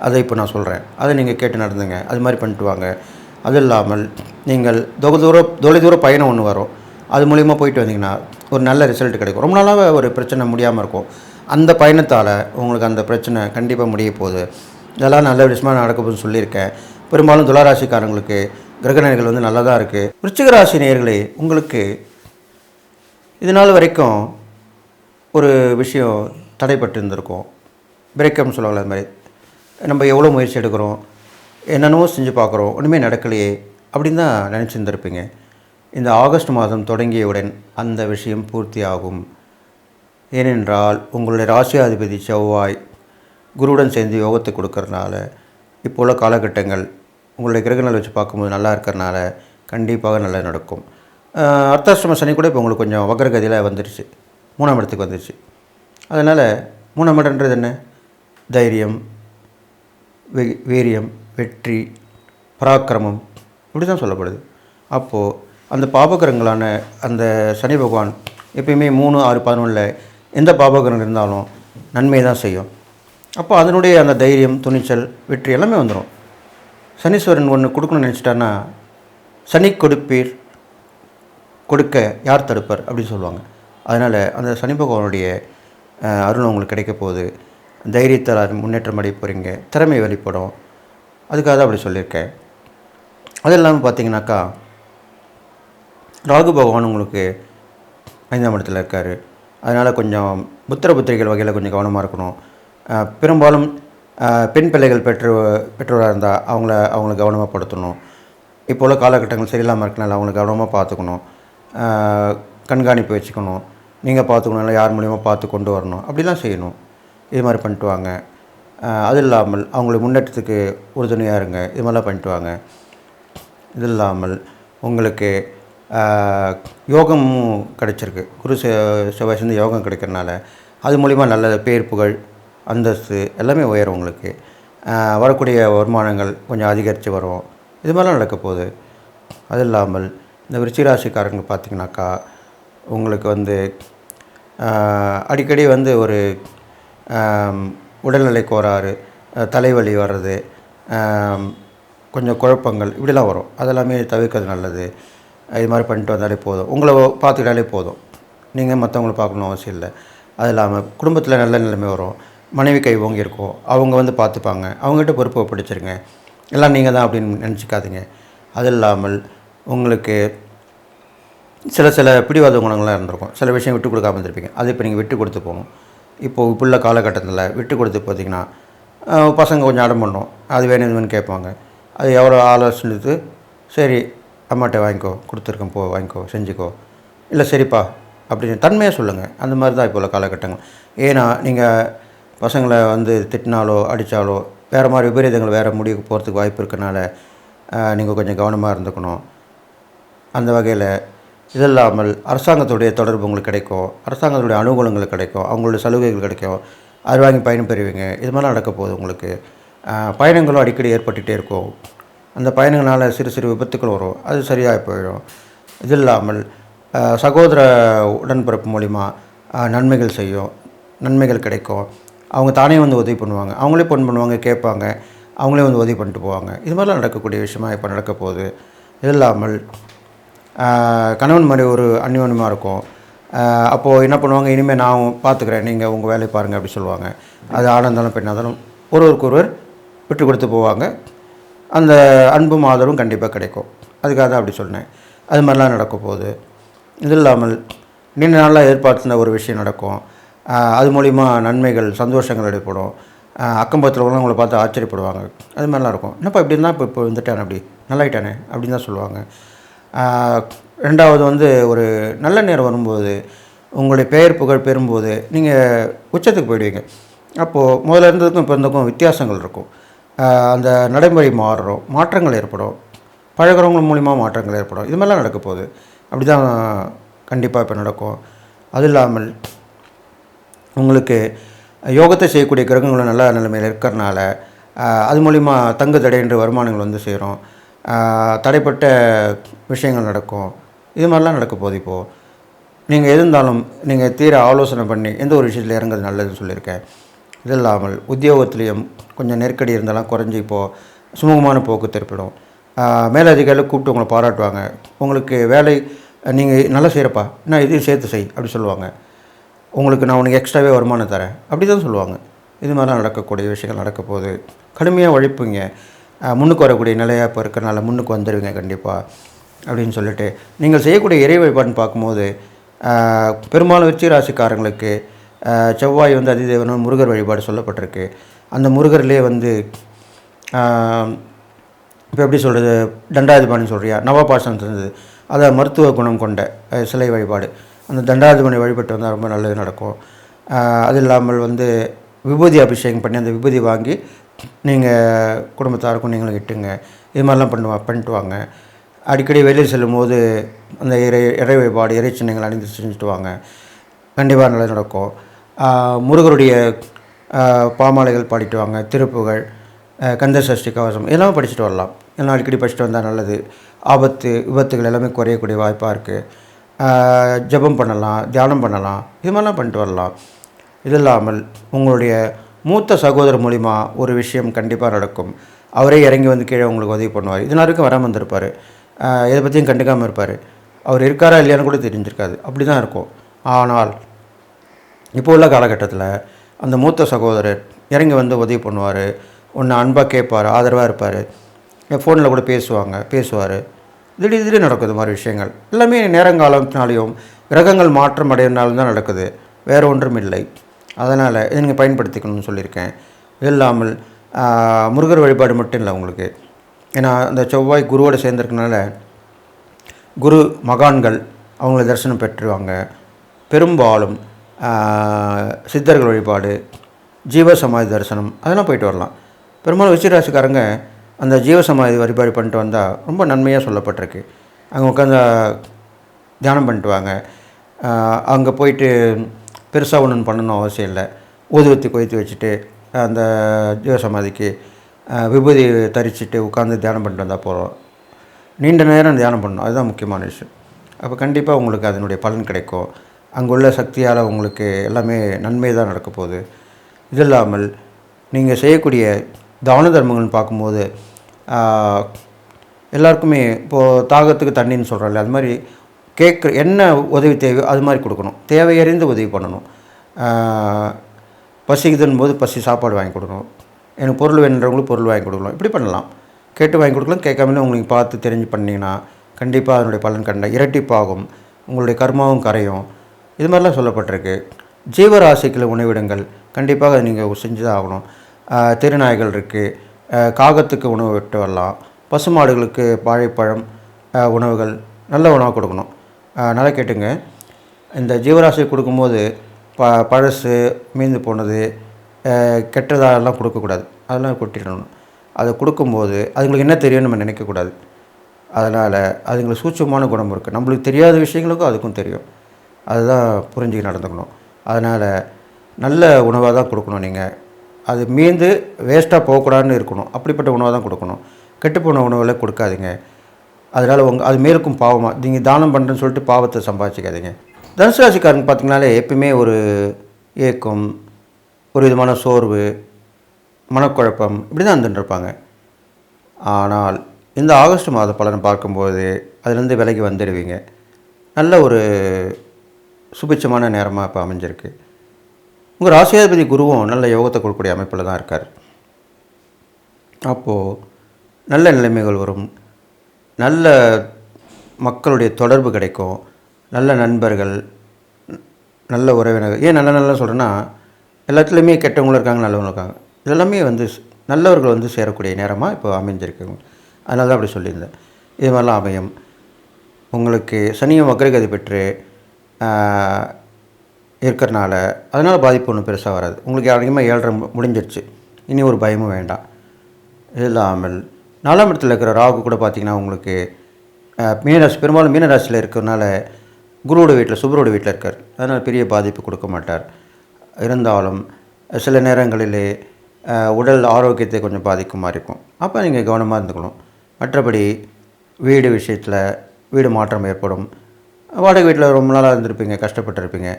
அதை இப்போ நான் சொல்கிறேன். அதை நீங்கள் கேட்டு நடந்துங்க. அது மாதிரி பண்ணிட்டு வாங்க. அது இல்லாமல் நீங்கள் தொலைதூர பயணம் ஒன்று வரும். அது மூலிமா போயிட்டு வந்தீங்கன்னா ஒரு நல்ல ரிசல்ட் கிடைக்கும். ரொம்ப நாளாக ஒரு பிரச்சனை முடியாமல் இருக்கும். அந்த பயணத்தால் உங்களுக்கு அந்த பிரச்சனை கண்டிப்பாக முடிய போகுது. இதெல்லாம் நல்ல விஷயமாக நடக்குதுன்னு சொல்லியிருக்கேன். பெரும்பாலும் துளாராசிக்காரங்களுக்கு கிரகநிலைகள் வந்து நல்லா தான் இருக்குது. விருச்சிக ராசி நேயர்களே, உங்களுக்கு இது நாள் வரைக்கும் ஒரு விஷயம் தடைப்பட்டு இருந்திருக்கும். பிரேக்கப்னு சொல்லுவாங்க. அது மாதிரி நம்ம எவ்வளோ முயற்சி எடுக்கிறோம், என்னென்னவோ செஞ்சு பார்க்குறோம், ஒன்றுமே நடக்கலையே அப்படின்னு தான் நினச்சிருந்துருப்பீங்க. இந்த ஆகஸ்ட் மாதம் தொடங்கியவுடன் அந்த விஷயம் பூர்த்தி ஆகும். ஏனென்றால் உங்களுடைய ராசியாதிபதி செவ்வாய் குருவுடன் சேர்ந்து யோகத்தை கொடுக்கறனால இப்போ உள்ள காலகட்டங்கள் உங்களுடைய கிரகங்கள் வச்சு பார்க்கும்போது நல்லா இருக்கிறனால கண்டிப்பாக நல்லா நடக்கும். அர்த்தாஷ்டம சனி கூட இப்போ உங்களுக்கு கொஞ்சம் வக்ரகதியில் வந்துடுச்சு, 3ஆம் இடத்துக்கு வந்துடுச்சு. அதனால் 3ஆம் இடன்றது என்ன? தைரியம், வீரியம், வெற்றி, பராக்கிரமம் இப்படி தான் சொல்லப்படுது. அப்போது அந்த பாபகிரகங்களான அந்த சனி பகவான் எப்பயுமே 3, 6, 11 எந்த பாபகிரகம் இருந்தாலும் நன்மை தான் செய்யும். அப்போ அதனுடைய அந்த தைரியம், துணிச்சல், வெற்றி எல்லாமே வந்துடும். சனீஸ்வரன் ஒன்று கொடுக்கணும்னு நினச்சிட்டான்னா, சனி கொடுப்பீர் கொடுக்க யார் தடுப்பர் அப்படின்னு சொல்லுவாங்க. அதனால் அந்த சனி பகவானுடைய அருள் உங்களுக்கு கிடைக்க போகுது. தைரியத்தால் முன்னேற்றம் அடைய போகிறீங்க, திறமை வெளிப்படும். அதுக்காக தான் அப்படி சொல்லியிருக்கேன். அது இல்லாமல் பார்த்தீங்கன்னாக்கா, ராகு பகவான் உங்களுக்கு 5ஆம் இடத்துல இருக்கார். அதனால் கொஞ்சம் புத்திர புத்திரிகள் வகையில் கொஞ்சம் கவனமாக இருக்கணும். பெரும்பாலும் பெண் பிள்ளைகள் பெற்றோராக இருந்தால் அவங்கள கவனமாக படுத்தணும். இப்போ உள்ள காலகட்டங்கள் சரியில்லாமல் இருக்கனால அவங்கள கவனமாக பார்த்துக்கணும், கண்காணிப்பு வச்சுக்கணும். நீங்கள் பார்த்துக்கணும், இல்லை யார் மூலியமாக பார்த்து கொண்டு வரணும், அப்படிலாம் செய்யணும். இது மாதிரி பண்ணிட்டு வாங்க. அது இல்லாமல் அவங்களை முன்னேற்றத்துக்கு உறுதுணையாக இருங்க. இது மாதிரிலாம் பண்ணிட்டு வாங்க. இது இல்லாமல் உங்களுக்கு யோகமும் கிடைச்சிருக்கு. குரு செவ்வாய் சேர்ந்து யோகம் கிடைக்கிறனால அது மூலிமா நல்ல பேர், புகழ், அந்தஸ்து எல்லாமே உயரும். உங்களுக்கு வரக்கூடிய வருமானங்கள் கொஞ்சம் அதிகரித்து வரும். இது மாதிரிலாம் நடக்க போகுது. அது இல்லாமல் இந்த விருச்சிகராசிக்காரங்க பார்த்திங்கனாக்கா, உங்களுக்கு வந்து அடிக்கடி வந்து ஒரு உடல்நிலை கோளாறு, தலைவலி வர்றது, கொஞ்சம் குழப்பங்கள் இப்படிலாம் வரும். அதெல்லாமே தவிர்க்கிறது நல்லது. இது மாதிரி பண்ணிட்டு வந்தாலே போதும். உங்களை பார்த்துக்கிட்டாலே போதும். நீங்கள் மற்றவங்கள பார்க்கணும் அவசியம் இல்லை. அது இல்லாமல் குடும்பத்தில் நல்ல நிலைமை வரும். மனைவி கை ஓங்கி இருக்கும், அவங்க வந்து பார்த்துப்பாங்க. அவங்ககிட்ட பொறுப்பை பிடிச்சிருங்க. எல்லாம் நீங்கள் தான் அப்படின்னு நினச்சிக்காதீங்க. அது இல்லாமல் உங்களுக்கு சில பிடிவாத குணங்கள்லாம் இருந்திருக்கும். சில விஷயம் விட்டு கொடுக்காமல் இருந்திருப்பீங்க. அது இப்போ நீங்கள் விட்டு கொடுத்து போகணும். இப்போது இப்போ உள்ள காலகட்டத்தில் விட்டு கொடுத்து பார்த்தீங்கன்னா, பசங்க கொஞ்சம் அடம் பண்ணும். அது வேணும் இதுன்னு கேட்பாங்க. அது எவ்வளோ ஆலோசனை, சரி அம்மாட்ட வாங்கிக்கோ, கொடுத்துருக்கேன், போ வாங்கிக்கோ, செஞ்சுக்கோ, இல்லை சரிப்பா அப்படின்னு தன்மையாக சொல்லுங்கள். அந்த மாதிரி தான் இப்போ உள்ள காலகட்டங்கள். ஏன்னா நீங்கள் பசங்களை வந்து திட்டினாலோ அடித்தாலோ வேறு மாதிரி விபரீதங்கள் வேறு முடிவுக்கு போகிறதுக்கு வாய்ப்பு இருக்கனால நீங்கள் கொஞ்சம் கவனமாக இருந்துக்கணும். அந்த வகையில் இது இல்லாமல் அரசாங்கத்துடைய தொடர்பு உங்களுக்கு கிடைக்கும். அரசாங்கத்துடைய அனுகூலங்கள் கிடைக்கும். அவங்களுடைய சலுகைகள் கிடைக்கும். அது வாங்கி பயணம் பெறுவீங்க. இது மாதிரிலாம் நடக்க போகுது. உங்களுக்கு பயணங்களும் அடிக்கடி ஏற்பட்டுகிட்டே இருக்கும். அந்த பயணங்களால் சிறு சிறு விபத்துக்கள் வரும். அது சரியாக போயிடும். இது இல்லாமல் சகோதர உடன்பிறப்பு மூலிமா நன்மைகள் செய்யும், நன்மைகள் கிடைக்கும். அவங்க தானே வந்து உதவி பண்ணுவாங்க. அவங்களே ஃபோன் பண்ணுவாங்க, கேட்பாங்க, அவங்களே வந்து உதவி பண்ணிட்டு போவாங்க. இது மாதிரிலாம் நடக்கக்கூடிய விஷயமா இப்போ நடக்க போகுது. இது இல்லாமல் கணவன் மாதிரி ஒரு அந்யோன்யமாக இருக்கும். அப்போது என்ன பண்ணுவாங்க, இனிமேல் நான் பார்த்துக்கிறேன், நீங்கள் உங்கள் வேலையை பாருங்கள் அப்படி சொல்லுவாங்க. அது ஆணாக இருந்தாலும் பெண்ணாக இருந்தாலும் ஒருவருக்கொருவர் விட்டு கொடுத்து போவாங்க. அந்த அன்பும் ஆதரவும் கண்டிப்பாக கிடைக்கும். அதுக்காக தான் அப்படி சொன்னேன். அது மாதிரிலாம் நடக்க போகுது. இது இல்லாமல் நீண்ட நாளாக எதிர்பார்த்துன ஒரு விஷயம் நடக்கும். அது மூலிமா நன்மைகள், சந்தோஷங்கள் ஏற்படும். அக்கம்பக்கத்தில் உள்ளவங்க உங்களை பார்த்து ஆச்சரியப்படுவாங்க. அது மாதிரிலாம் இருக்கும். என்னப்பா இப்படி இருந்தால் இப்போ வந்துட்டானே, அப்படி நல்லாயிட்டானே அப்படின்னு தான் சொல்லுவாங்க. ரெண்டாவது வந்து ஒரு நல்ல நேரம் வரும்போது, உங்களுடைய பெயர் புகழ் பெறும்போது நீங்கள் உச்சத்துக்கு போயிடுவீங்க. அப்போது முதல்ல இருந்ததுக்கும் இப்போ இருந்ததுக்கும் வித்தியாசங்கள் இருக்கும். அந்த நடைமுறை மாறும், மாற்றங்கள் ஏற்படும். பழகிறவங்க மூலிமா மாற்றங்கள் ஏற்படும். இது மாதிரிலாம் நடக்க போகுது. அப்படி தான் கண்டிப்பாக இப்போ நடக்கும். அது இல்லாமல் உங்களுக்கு யோகத்தை செய்யக்கூடிய கிரகங்களும் நல்ல நிலைமையில் இருக்கிறனால அது மூலிமா தங்கு தடையின்றி வருமானங்கள் வந்து சேரும். தடைப்பட்ட விஷயங்கள் நடக்கும். இது மாதிரிலாம் நடக்க போகுது. இப்போது நீங்கள் எது இருந்தாலும் நீங்கள் தீர ஆலோசனை பண்ணி எந்த ஒரு விஷயத்தில் இறங்குறது நல்லதுன்னு சொல்லியிருக்கேன். இது இல்லாமல் உத்தியோகத்துலேயும் கொஞ்சம் நெருக்கடி இருந்தாலும் குறைஞ்சி இப்போது சுமூகமான போக்கு திருப்பிடும். மேலதிகாரிகள் கூப்பிட்டு உங்களை பாராட்டுவாங்க. உங்களுக்கு வேலை நீங்கள் நல்லா செய்கிறப்பா, நான் இதையும் சேர்த்து செய் அப்படி சொல்லுவாங்க. உங்களுக்கு நான் உனக்கு எக்ஸ்ட்ராவே வருமானம் தரேன் அப்படி தான் சொல்லுவாங்க. இது மாதிரிலாம் நடக்கக்கூடிய விஷயங்கள் நடக்க போகுது. கடுமையாக உழைப்புங்க. முன்னுக்கு வரக்கூடிய நிலையாக இப்போ இருக்கிறனால முன்னுக்கு வந்துடுவீங்க கண்டிப்பாக அப்படின்னு சொல்லிட்டு நீங்கள் செய்யக்கூடிய இறை வழிபாடுன்னு பார்க்கும்போது பெரும்பாலும் விருச்சிக ராசிக்காரங்களுக்கு செவ்வாய் வந்து அதிதேவனும் முருகர் வழிபாடு சொல்லப்பட்டிருக்கு. அந்த முருகர்லேயே வந்து இப்போ எப்படி சொல்கிறது, தண்டாதிபாணின்னு சொல்கிறியா, நவபாஷம் இருந்தது, அதை மருத்துவ குணம் கொண்ட சிலை வழிபாடு. அந்த தண்டாதிபாணி வழிபட்டு வந்தால் ரொம்ப நல்லது நடக்கும். அது இல்லாமல் வந்து விபூதி அபிஷேகம் பண்ணி அந்த விபூதி வாங்கி நீங்கள் குடும்பத்தாருக்கும் நீங்களும் இட்டுங்க. இது மாதிரிலாம் பண்ணிட்டு வாங்க. அடிக்கடி வெளியில் செல்லும் போது அந்த இறை வழிபாடு இறை சின்னங்கள் அணிந்து செஞ்சுட்டு வாங்க, கண்டிப்பாக நல்லது நடக்கும். முருகருடைய பாமாலைகள் பாடிட்டு வாங்க, திருப்புகழ், கந்த சஷ்டி கவசம் எல்லாமே படிச்சுட்டு வரலாம். எல்லாம் அடிக்கடி படிச்சுட்டு வந்தால் நல்லது. விபத்துகள் எல்லாமே குறையக்கூடிய வாய்ப்பாக இருக்குது. ஜபம் பண்ணலாம், தியானம் பண்ணலாம், இது மாதிரிலாம் பண்ணிட்டு வரலாம். இது இல்லாமல் உங்களுடைய மூத்த சகோதரர் மூலிமா ஒரு விஷயம் கண்டிப்பாக நடக்கும். அவரே இறங்கி வந்து கீழே உங்களுக்கு உதவி பண்ணுவார். இது வரைக்கும் வராமல் வந்திருப்பார், இதை பற்றியும் கண்டுக்காமல் இருப்பார். அவர் இருக்காரா இல்லையான்னு கூட தெரிஞ்சிருக்காது, அப்படி தான் இருக்கும். ஆனால் இப்போ உள்ள காலகட்டத்தில் அந்த மூத்த சகோதரர் இறங்கி வந்து உதவி பண்ணுவார், ஒன்று அன்பாக கேட்பார், ஆதரவாக இருப்பார், ஃபோனில் கூட பேசுவார். திடீர்னு நடக்குது இது மாதிரி விஷயங்கள் எல்லாமே நேரங்காலத்தினாலையும் கிரகங்கள் மாற்றம் அடையினாலும் தான் நடக்குது, வேறு ஒன்றும் இல்லை. அதனால் இதை நீங்கள் பயன்படுத்திக்கணும்னு சொல்லியிருக்கேன். இது இல்லாமல் முருகர் வழிபாடு மட்டும் இல்லை உங்களுக்கு, ஏன்னா அந்த செவ்வாய் குருவோடு சேர்ந்துருக்கனால குரு மகான்கள் அவங்கள தரிசனம் பெற்றுவாங்க. பெரும்பாலும் சித்தர்கள் வழிபாடு, ஜீவசமாதி தரிசனம் அதெல்லாம் போயிட்டு வரலாம். பெரும்பாலும் விருச்சிக ராசிக்காரங்க அந்த ஜீவசமாதி வழிபாடு பண்ணிட்டு வந்தால் ரொம்ப நன்மையாக சொல்லப்பட்டிருக்கு. அங்கே உட்காந்து தியானம் பண்ணிட்டு வாங்க. அங்கே போயிட்டு பெருசாக ஒன்று பண்ணணும் அவசியம் இல்லை. ஊதுவத்தி கொய்த்து வச்சுட்டு அந்த ஜீவசமாதிக்கு விபூதி தரிச்சிட்டு உட்காந்து தியானம் பண்ணிட்டு வந்தால் போகிறோம். நீண்ட நேரம் தியானம் பண்ணணும், அதுதான் முக்கியமான விஷயம். அப்போ கண்டிப்பாக உங்களுக்கு அதனுடைய பலன் கிடைக்கும். அங்குள்ள சக்தியால் உங்களுக்கு எல்லாமே நன்மை தான் நடக்க போகுது. இது இல்லாமல் நீங்கள் செய்யக்கூடிய தான தர்மங்கள்னு பார்க்கும்போது எல்லாருக்குமே இப்போது தாகத்துக்கு தண்ணின்னு சொல்கிறோம்ல, அது மாதிரி என்ன உதவி தேவையோ அது மாதிரி கொடுக்கணும். தேவையறிந்து உதவி பண்ணணும். பசிக்குதுன்னு போது சாப்பாடு வாங்கி கொடுக்கணும். எனக்கு பொருள் வேணுன்றவங்களுக்கு பொருள் வாங்கி கொடுக்கலாம். இப்படி பண்ணலாம், கேட்டு வாங்கி கொடுக்கலாம். கேட்காமலே உங்களுக்கு பார்த்து தெரிஞ்சு பண்ணிங்கன்னா கண்டிப்பாக அதனுடைய பலன் இரட்டிப்பாகும், உங்களுடைய கர்மாவும் கரையும். இது மாதிரிலாம் சொல்லப்பட்டிருக்கு. ஜீவராசிக்குள்ள உணவிடங்கள் கண்டிப்பாக நீங்கள் செஞ்சு தான் ஆகணும். திருநாய்கள் இருக்குது, காகத்துக்கு உணவு விட்டு வரலாம். பசுமாடுகளுக்கு வாழைப்பழம் உணவுகள் நல்ல உணவாக கொடுக்கணும். நல்லா கேட்டுங்க, இந்த ஜீவராசி கொடுக்கும்போது பழசு மீந்து போனது கெட்டதாலாம் கொடுக்கக்கூடாது, அதெல்லாம் கொட்டிடணும். அதை கொடுக்கும்போது அதுங்களுக்கு என்ன தெரியும்னு நம்ம நினைக்கக்கூடாது. அதனால் அதுங்களுக்கு சூட்சமான குணம் இருக்குது, நம்மளுக்கு தெரியாத விஷயங்களுக்கும் அதுக்கும் தெரியும். அதுதான் புரிஞ்சு நடந்துக்கணும். அதனால் நல்ல உணவாக தான் கொடுக்கணும். நீங்கள் அது மீந்து வேஸ்ட்டாக போகக்கூடாதுன்னு இருக்கணும், அப்படிப்பட்ட உணவாக தான் கொடுக்கணும். கெட்டுப்போன உணவில் கொடுக்காதீங்க. அதனால் அது மேலுக்கும் பாவமாக நீங்கள் தானம் பண்ணுறேன்னு சொல்லிட்டு பாவத்தை சம்பாதிச்சிக்காதீங்க. தனுசு ராசிக்காரங்க பார்த்திங்கனாலே எப்பயுமே ஒரு ஏக்கம், ஒரு விதமான சோர்வு, மனக்குழப்பம் இப்படி தான் இருந்துட்டுருப்பாங்க. ஆனால் இந்த ஆகஸ்ட் மாத பலனை பார்க்கும்போது அதுலேருந்து விலகி வந்துடுவீங்க. நல்ல ஒரு சுபிட்சமான நேரமாக இப்போ அமைஞ்சிருக்கு. உங்கள் ராசியாதிபதி குருவும் நல்ல யோகத்தை கொடுக்கக்கூடிய அமைப்பில் தான் இருக்கார். அப்போது நல்ல நிலைமைகள் வரும், நல்ல மக்களுடைய தொடர்பு கிடைக்கும், நல்ல நண்பர்கள், நல்ல உறவினர்கள். ஏன் நல்ல சொல்கிறேன்னா, எல்லாத்துலேயுமே கெட்டவங்களும் இருக்காங்க, நல்லவங்களும் இருக்காங்க. இதெல்லாமே நல்லவர்கள் சேரக்கூடிய நேரமாக இப்போ அமைஞ்சிருக்குங்க. அதனால தான் அப்படி சொல்லியிருந்தேன். இது மாதிரிலாம் அமையும். உங்களுக்கு சனியும் வக்ரகதி பெற்று இருக்கிறனால அதனால் பாதிப்பு ஒன்றும் பெருசாக வராது. உங்களுக்கு அதிகமாக 7.5 முடிஞ்சிருச்சு, இனி ஒரு பயமும் வேண்டாம். இது இல்லாமல் 4ஆம் இடத்துல இருக்கிற ராகு கூட பார்த்திங்கன்னா உங்களுக்கு மீனராசி, பெரும்பாலும் மீனராசியில் இருக்கிறதுனால குருவோட வீட்டில் சுபரோட வீட்டில் இருக்கார். அதனால் பெரிய பாதிப்பு கொடுக்க மாட்டார். இருந்தாலும் சில நேரங்களிலே உடல் ஆரோக்கியத்தை கொஞ்சம் பாதிக்கும் மாதிரி இருக்கும். அப்போ நீங்கள் கவனமாக இருந்துக்கணும். மற்றபடி வீடு விஷயத்தில் வீடு மாற்றம் ஏற்படும். வாடகை வீட்டில் ரொம்ப நாளாக இருந்திருப்பீங்க, கஷ்டப்பட்டுருப்பீங்க.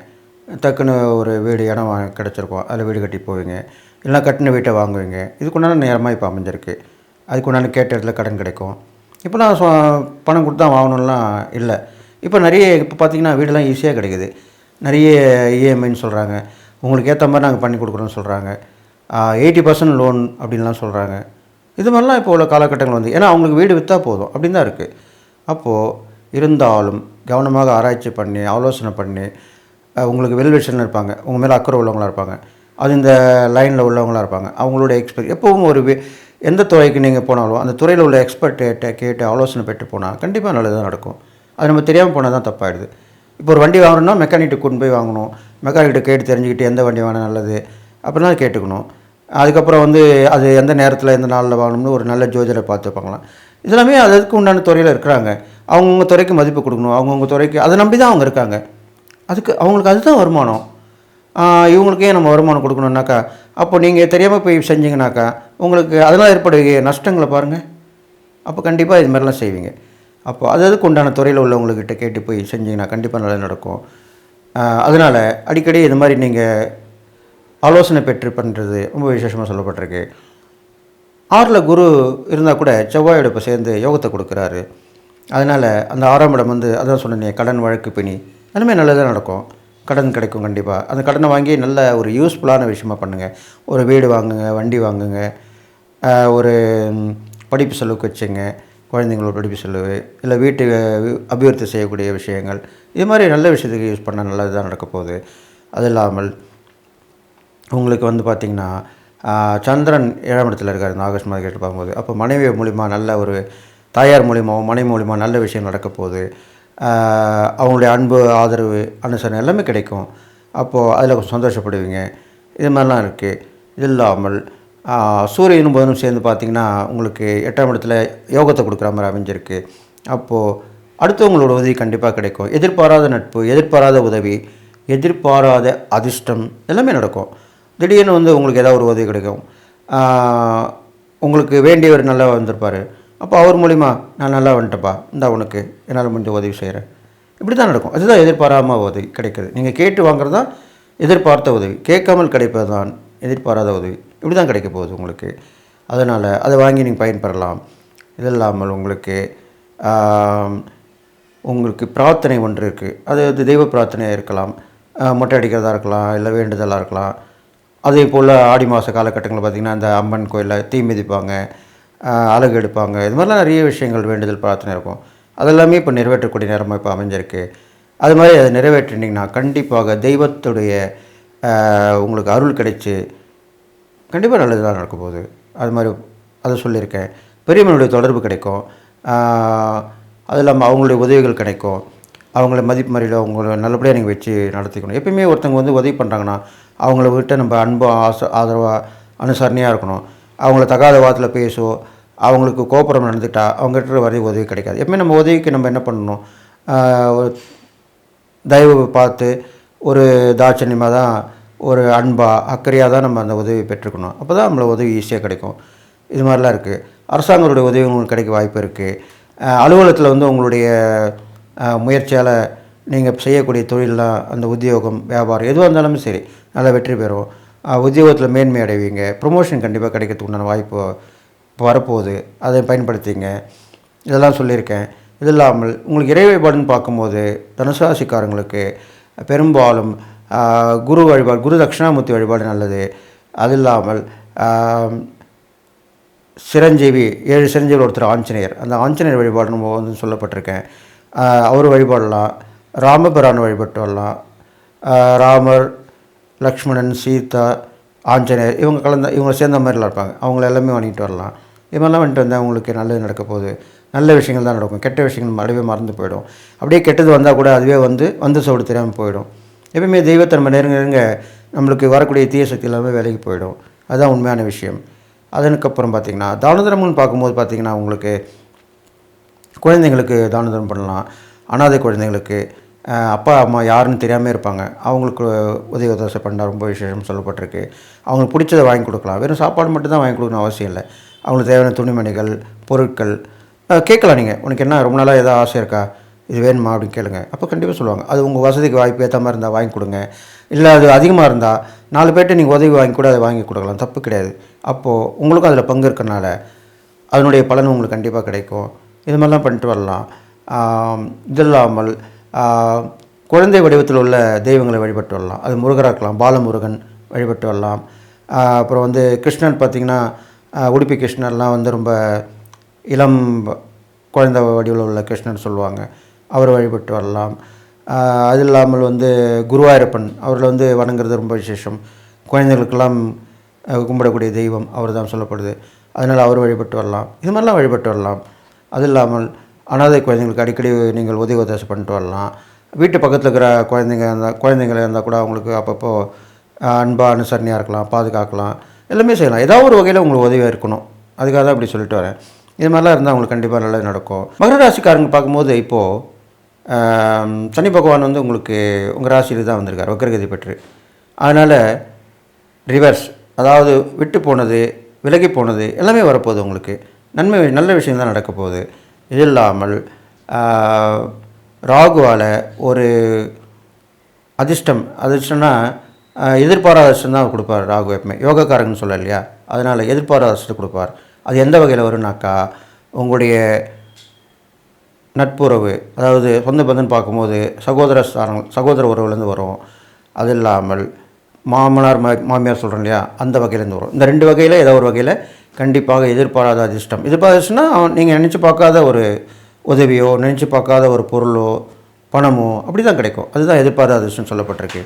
டக்குன்னு ஒரு வீடு இடம் கிடச்சிருக்கும், அதில் வீடு கட்டி போவீங்க, இல்லைனா கட்டின வீட்டை வாங்குவீங்க. இதுக்குண்டான நேரமாக இப்போ அமைஞ்சிருக்கு. அதுக்குண்டான கேட்ட இடத்துல கடன் கிடைக்கும். இப்போலாம் பணம் கொடுத்து தான் வாங்கணும்லாம் இல்லை. இப்போ பார்த்திங்கன்னா வீடெல்லாம் ஈஸியாக கிடைக்குது. நிறைய இஎம்ஐன்னு சொல்கிறாங்க, உங்களுக்கு ஏற்ற மாதிரி நாங்கள் பண்ணி கொடுக்குறோன்னு சொல்கிறாங்க. 80% லோன் அப்படின்லாம் சொல்கிறாங்க. இது மாதிரிலாம் இப்போ உள்ள காலகட்டங்கள் வந்து, ஏன்னா அவங்களுக்கு வீடு விற்றா போதும் அப்படின்னு தான் இருக்குது. அப்போது இருந்தாலும் கவனமாக ஆராய்ச்சி பண்ணி ஆலோசனை பண்ணி, உங்களுக்கு வெல்விஷன் இருப்பாங்க, உங்கள் மேலே அக்கறை உள்ளவங்களாக இருப்பாங்க, அது இந்த லைனில் உள்ளவங்களாக இருப்பாங்க, அவங்களோட எக்ஸ்பர்ட் எப்பவும் எந்த துறைக்கு நீங்கள் போனாலும் அந்த துறையில் உள்ள எக்ஸ்பர்ட்டை கேட்டு ஆலோசனை பெற்று போனால் கண்டிப்பாக நல்லது தான் நடக்கும். அது நம்ம தெரியாமல் போனால் தான் தப்பாகிடுது. இப்போ ஒரு வண்டி வாங்கணும்னா மெக்கானிக்கிட்ட கொண்டு போய் வாங்கணும், மெக்கானிக்கிட்ட கேட்டு தெரிஞ்சுக்கிட்டு எந்த வண்டி வாங்கினா நல்லது அப்படின்னா கேட்டுக்கணும். அதுக்கப்புறம் வந்து அது எந்த நேரத்தில் எந்த நாளில் வாங்கணும்னு ஒரு நல்ல ஜோதிடரை பார்த்து பார்க்கலாம். இதெல்லாமே அதுக்கு உண்டான துறையில் இருக்கிறாங்க. அவங்கவுங்க துறைக்கு மதிப்பு கொடுக்கணும், அவங்கவுங்க துறைக்கு அதை நம்பி தான் அவங்க இருக்காங்க. அவங்களுக்கு அதுதான் வருமானம். இவங்களுக்கே நம்ம வருமானம் கொடுக்கணுன்னாக்கா, அப்போ நீங்கள் தெரியாமல் போய் செஞ்சிங்கனாக்கா உங்களுக்கு அதனால் ஏற்படுகிற நஷ்டங்களை பாருங்கள். அப்போ கண்டிப்பாக இது மாதிரிலாம் செய்வீங்க. அப்போ அதுக்கு உண்டான துறையில் உள்ளவங்கக்கிட்ட கேட்டு போய் செஞ்சிங்கன்னா கண்டிப்பாக நல்லா நடக்கும். அதனால் அடிக்கடி இது மாதிரி நீங்கள் ஆலோசனை பெற்று பண்ணுறது ரொம்ப விசேஷமாக சொல்லப்பட்டிருக்கு. 6ல் குரு இருந்தால் கூட செவ்வாயோட இப்போ சேர்ந்து யோகத்தை கொடுக்குறாரு. அதனால் அந்த 6ஆம் இடம் வந்து அதான் சொன்னேன், கடன் வழக்கு பிணி எல்லாமே நல்லதாக நடக்கும். கடன் கிடைக்கும் கண்டிப்பாக. அந்த கடனை வாங்கி நல்ல ஒரு யூஸ்ஃபுல்லான விஷயமாக பண்ணுங்கள். ஒரு வீடு வாங்குங்க, வண்டி வாங்குங்க, ஒரு படிப்பு செலவுக்கு வச்சுங்க, குழந்தைங்களோட படிப்பு செலவு, இல்லை வீட்டு அபிவிருத்தி செய்யக்கூடிய விஷயங்கள், இது மாதிரி நல்ல விஷயத்துக்கு யூஸ் பண்ணால் நல்லது தான் நடக்க போகுது. அது இல்லாமல் உங்களுக்கு வந்து பார்த்திங்கன்னா சந்திரன் 7ஆம் இடத்துல இருக்கார் இந்த ஆகஸ்ட் மாதம் கேட்டு பார்க்கும்போது, அப்போ மனைவி மூலிமா நல்ல ஒரு தாயார் மூலிமாவும் மனைவி மூலிமா நல்ல விஷயம் நடக்க போகுது. அவங்களுடைய அன்பு, ஆதரவு, அனுசரணை எல்லாமே கிடைக்கும். அப்போது அதில் கொஞ்சம் சந்தோஷப்படுவீங்க. இது மாதிரிலாம் இருக்குது. இது இல்லாமல் சூரியனும் புதனும் சேர்ந்து பார்த்திங்கன்னா உங்களுக்கு 8ஆம் இடத்துல யோகத்தை கொடுக்குற மாதிரி அமைஞ்சிருக்கு. அப்போது அடுத்தவங்களோட உதவி கண்டிப்பாக கிடைக்கும். எதிர்பாராத நட்பு, எதிர்பாராத உதவி, எதிர்பாராத அதிர்ஷ்டம் எல்லாமே நடக்கும். திடீர்னு வந்து உங்களுக்கு ஏதாவது ஒரு உதவி கிடைக்கும். உங்களுக்கு வேண்டியவர் நல்லா வந்திருப்பார், அப்போ அவர் மூலிமா நான் நல்லா வந்துட்டப்பா, இந்த உனக்கு என்னால் முடிஞ்ச உதவி செய்கிறேன், இப்படி தான் நடக்கும். அதுதான் எதிர்பாராமல் உதவி கிடைக்கிறது. நீங்கள் கேட்டு வாங்குறது தான் எதிர்பார்த்த உதவி, கேட்காமல் கிடைப்பது தான் எதிர்பாராத உதவி. இப்படி தான் கிடைக்க போகுது உங்களுக்கு. அதனால் அதை வாங்கி நீங்கள் பயன்பெறலாம். இது இல்லாமல் உங்களுக்கு பிரார்த்தனை ஒன்று இருக்குது. அது தெய்வ பிரார்த்தனையாக இருக்கலாம், மொட்டை அடிக்கிறதா இருக்கலாம், இல்லை வேண்டுதலாக இருக்கலாம். அதே போல் ஆடி மாத காலகட்டங்களில் பார்த்திங்கன்னா அந்த அம்மன் கோயிலில் தீ மிதிப்பாங்க, அழகு எடுப்பாங்க, இது மாதிரிலாம் நிறைய விஷயங்கள் வேண்டுதல் பிரார்த்தனை இருக்கும். அதெல்லாமே இப்போ நிறைவேற்றக்கூடிய நேரமாக இப்போ அமைஞ்சிருக்கு. அது மாதிரி அதை நிறைவேற்றினீங்கன்னா கண்டிப்பாக தெய்வத்துடைய உங்களுக்கு அருள் கிடைச்சி கண்டிப்பாக நல்லதாக நடக்க போகுது. அது மாதிரி அதை சொல்லியிருக்கேன். பெரியவங்களுடைய தொடர்பு கிடைக்கும். அது இல்லாமல் அவங்களுடைய உதவிகள் கிடைக்கும். அவங்கள மதிப்பு மரியாதை அவங்கள நல்லபடியாக நீங்கள் வச்சு நடத்திக்கணும். எப்பயுமே ஒருத்தவங்க வந்து உதவி பண்ணுறாங்கன்னா அவங்கள விட்டு நம்ம அன்பு ஆதரவாக அனுசரணையாக இருக்கணும். அவங்கள தகாத வாரத்தில் பேசோ, அவங்களுக்கு கோபுரம் நடந்துட்டால் அவங்ககிட்ட வரைய உதவி கிடைக்காது. எப்பவுமே நம்ம உதவிக்கு நம்ம என்ன பண்ணணும், ஒரு தயவு பார்த்து ஒரு தாட்சணியமாக தான், ஒரு அன்பாக அக்கறையாக தான் நம்ம அந்த உதவி பெற்றுக்கணும். அப்போ தான் நம்மளை உதவி ஈஸியாக கிடைக்கும். இது மாதிரிலாம் இருக்குது. அரசாங்கங்களுடைய உதவி உங்களுக்கு கிடைக்க வாய்ப்பு இருக்குது. அலுவலகத்தில் வந்து உங்களுடைய முயற்சியால் நீங்கள் செய்யக்கூடிய தொழிலெலாம், அந்த உத்தியோகம், வியாபாரம் எதுவாக இருந்தாலுமே சரி நல்லா வெற்றி பெறும். உத்தியோகத்தில் மேன்மை அடைவீங்க. ப்ரொமோஷன் கண்டிப்பாக கிடைக்கிறதுக்கு உண்டான வாய்ப்பு வரப்போகுது. அதை பயன்படுத்திங்க. இதெல்லாம் சொல்லியிருக்கேன். இது இல்லாமல் உங்களுக்கு இறை வழிபாடுன்னு பார்க்கும்போது தனுசு ராசிக்காரங்களுக்கு பெரும்பாலும் குரு வழிபாடு, குரு தட்சிணாமூர்த்தி வழிபாடு நல்லது. அது இல்லாமல் சிரஞ்சீவி, 7 சிரஞ்சீவி ஒருத்தர் ஆஞ்சநேயர், அந்த ஆஞ்சநேயர் வழிபாடு நம்ம வந்து சொல்லப்பட்டிருக்கேன். அவர் வழிபாடலாம். ராமபிரான் வழிபட்டு வரலாம். ராமர், லக்ஷ்மணன், சீதா, ஆஞ்சநேயர் இவங்க சேர்ந்த மாதிரிலாம் இருப்பாங்க. அவங்கள எல்லாமே வணங்கிட்டு வரலாம். இது மாதிரிலாம் வந்துட்டு வந்தால் உங்களுக்கு நல்லது நடக்க போகுது. நல்ல விஷயங்கள் தான் நடக்கும். கெட்ட விஷயங்கள் அதுவே மறந்து போயிடும். அப்படியே கெட்டது வந்தால் கூட அதுவே வந்து சோடு தெரியாமல் போயிடும். எப்பவுமே தெய்வத்தை நம்ம நெருங்க நம்மளுக்கு வரக்கூடிய தீய சக்தி எல்லாமே விலகி போயிடும். அதுதான் உண்மையான விஷயம். அதுக்கப்புறம் பார்த்திங்கன்னா தான தர்மம்னு பார்க்கும்போது பார்த்திங்கன்னா உங்களுக்கு குழந்தைங்களுக்கு தான தர்மம் பண்ணலாம். அனாதை குழந்தைங்களுக்கு அப்பா அம்மா யாருன்னு தெரியாமல் இருப்பாங்க, அவங்களுக்கு உதவி உதவி பண்ணால் ரொம்ப விசேஷம் சொல்லப்பட்டிருக்கு. அவங்களுக்கு பிடிச்சதை வாங்கி கொடுக்கலாம். வெறும் சாப்பாடு மட்டும் தான் வாங்கி கொடுக்கணும் அவசியம் இல்லை. அவங்களுக்கு தேவையான துணிமணிகள், பொருட்கள் கேட்கலாம். நீங்கள் உனக்கு என்ன ரொம்ப நாளாக ஏதாவது ஆசை இருக்கா, இது வேணுமா அப்படின்னு கேளுங்க. அப்போ கண்டிப்பாக சொல்லுவாங்க. அது உங்கள் வசதிக்கு வாய்ப்பு ஏற்ற மாதிரி இருந்தால் வாங்கி கொடுங்க. இல்லை அது அதிகமாக இருந்தால் 4 பேர்ட்டு நீங்கள் உதவி வாங்கி கூட அதை வாங்கி கொடுக்கலாம், தப்பு கிடையாது. அப்போது உங்களுக்கும் அதில் பங்கு இருக்கிறனால அதனுடைய பலன் உங்களுக்கு கண்டிப்பாக கிடைக்கும். இது மாதிரிலாம் பண்ணிட்டு வரலாம். இது இல்லாமல் குழந்தை வடிவத்தில் உள்ள தெய்வங்களை வழிபட்டு வரலாம். அது முருகராக இருக்கலாம், பாலமுருகன் வழிபட்டு வரலாம். அப்புறம் வந்து கிருஷ்ணன் பார்த்திங்கன்னா உடுப்பி கிருஷ்ணர்லாம் வந்து ரொம்ப இளம் குழந்தை வடிவில் உள்ள கிருஷ்ணன் சொல்லுவாங்க, அவர் வழிபட்டு வரலாம். அது இல்லாமல் வந்து குருவாயூரப்பன் அவரில் வந்து வணங்குறது ரொம்ப விசேஷம். குழந்தைகளுக்கெல்லாம் கும்பிடக்கூடிய தெய்வம் அவர் தான் சொல்லப்படுது. அதனால் அவர் வழிபட்டு வரலாம். இது மாதிரிலாம் வழிபட்டு வரலாம். அது இல்லாமல் அனாதை குழந்தைங்களுக்கு அடிக்கடி நீங்கள் உதவி உதவி பண்ணிட்டு வரலாம். வீட்டு பக்கத்தில் இருக்கிற குழந்தைங்களை இருந்தால் கூட அவங்களுக்கு அப்பப்போ அன்பாக அனுசரணையாக இருக்கலாம், பாதுகாக்கலாம், எல்லாமே செய்யலாம். ஏதாவது ஒரு வகையில் உங்களுக்கு உதவியாக இருக்கணும். அதுக்காக தான் இப்படி சொல்லிட்டு வரேன். இது மாதிரிலாம் இருந்தால் அவங்களுக்கு கண்டிப்பாக நல்லது நடக்கும். மகர ராசிக்காரங்க பார்க்கும்போது இப்போது சனி பகவான் வந்து உங்களுக்கு உங்கள் ராசியில் தான் வந்திருக்கார் வக்ரகதி பெற்று. அதனால் ரிவர்ஸ், அதாவது விட்டு போனது விலகி போனது எல்லாமே வரப்போகுது. உங்களுக்கு நன்மை நல்ல விஷயம் தான் நடக்க போகுது. இது இல்லாமல் ராகுவால் ஒரு அதிர்ஷ்டம்னா எதிர்பாராத அதிர்ஷ்டம் தான் கொடுப்பார் ராகு. எப்பவுமே யோகக்காரங்கன்னு சொல்ல இல்லையா, அதனால் எதிர்பாராத அதிர்ஷ்டம் கொடுப்பார். அது எந்த வகையில் வரும்னாக்கா, உங்களுடைய நட்புறவு, அதாவது சொந்த பந்தன் பார்க்கும்போது சகோதர உறவுலேருந்து வரும். அது இல்லாமல் மாமனார் மாமியார் சொல்கிறோம் இல்லையா, அந்த வகையிலேருந்து வரும். இந்த 2 வகையில் ஏதோ ஒரு வகையில் கண்டிப்பாக எதிர்பாராத அதிர்ஷ்டம். எதிர்பார்த்துச்சுன்னா நீங்கள் நினச்சி பார்க்காத ஒரு உதவியோ, நினச்சி பார்க்காத ஒரு பொருளோ, பணமோ அப்படி தான் கிடைக்கும். அதுதான் எதிர்பாராத அதிர்ஷ்டம் சொல்லப்பட்டிருக்கு.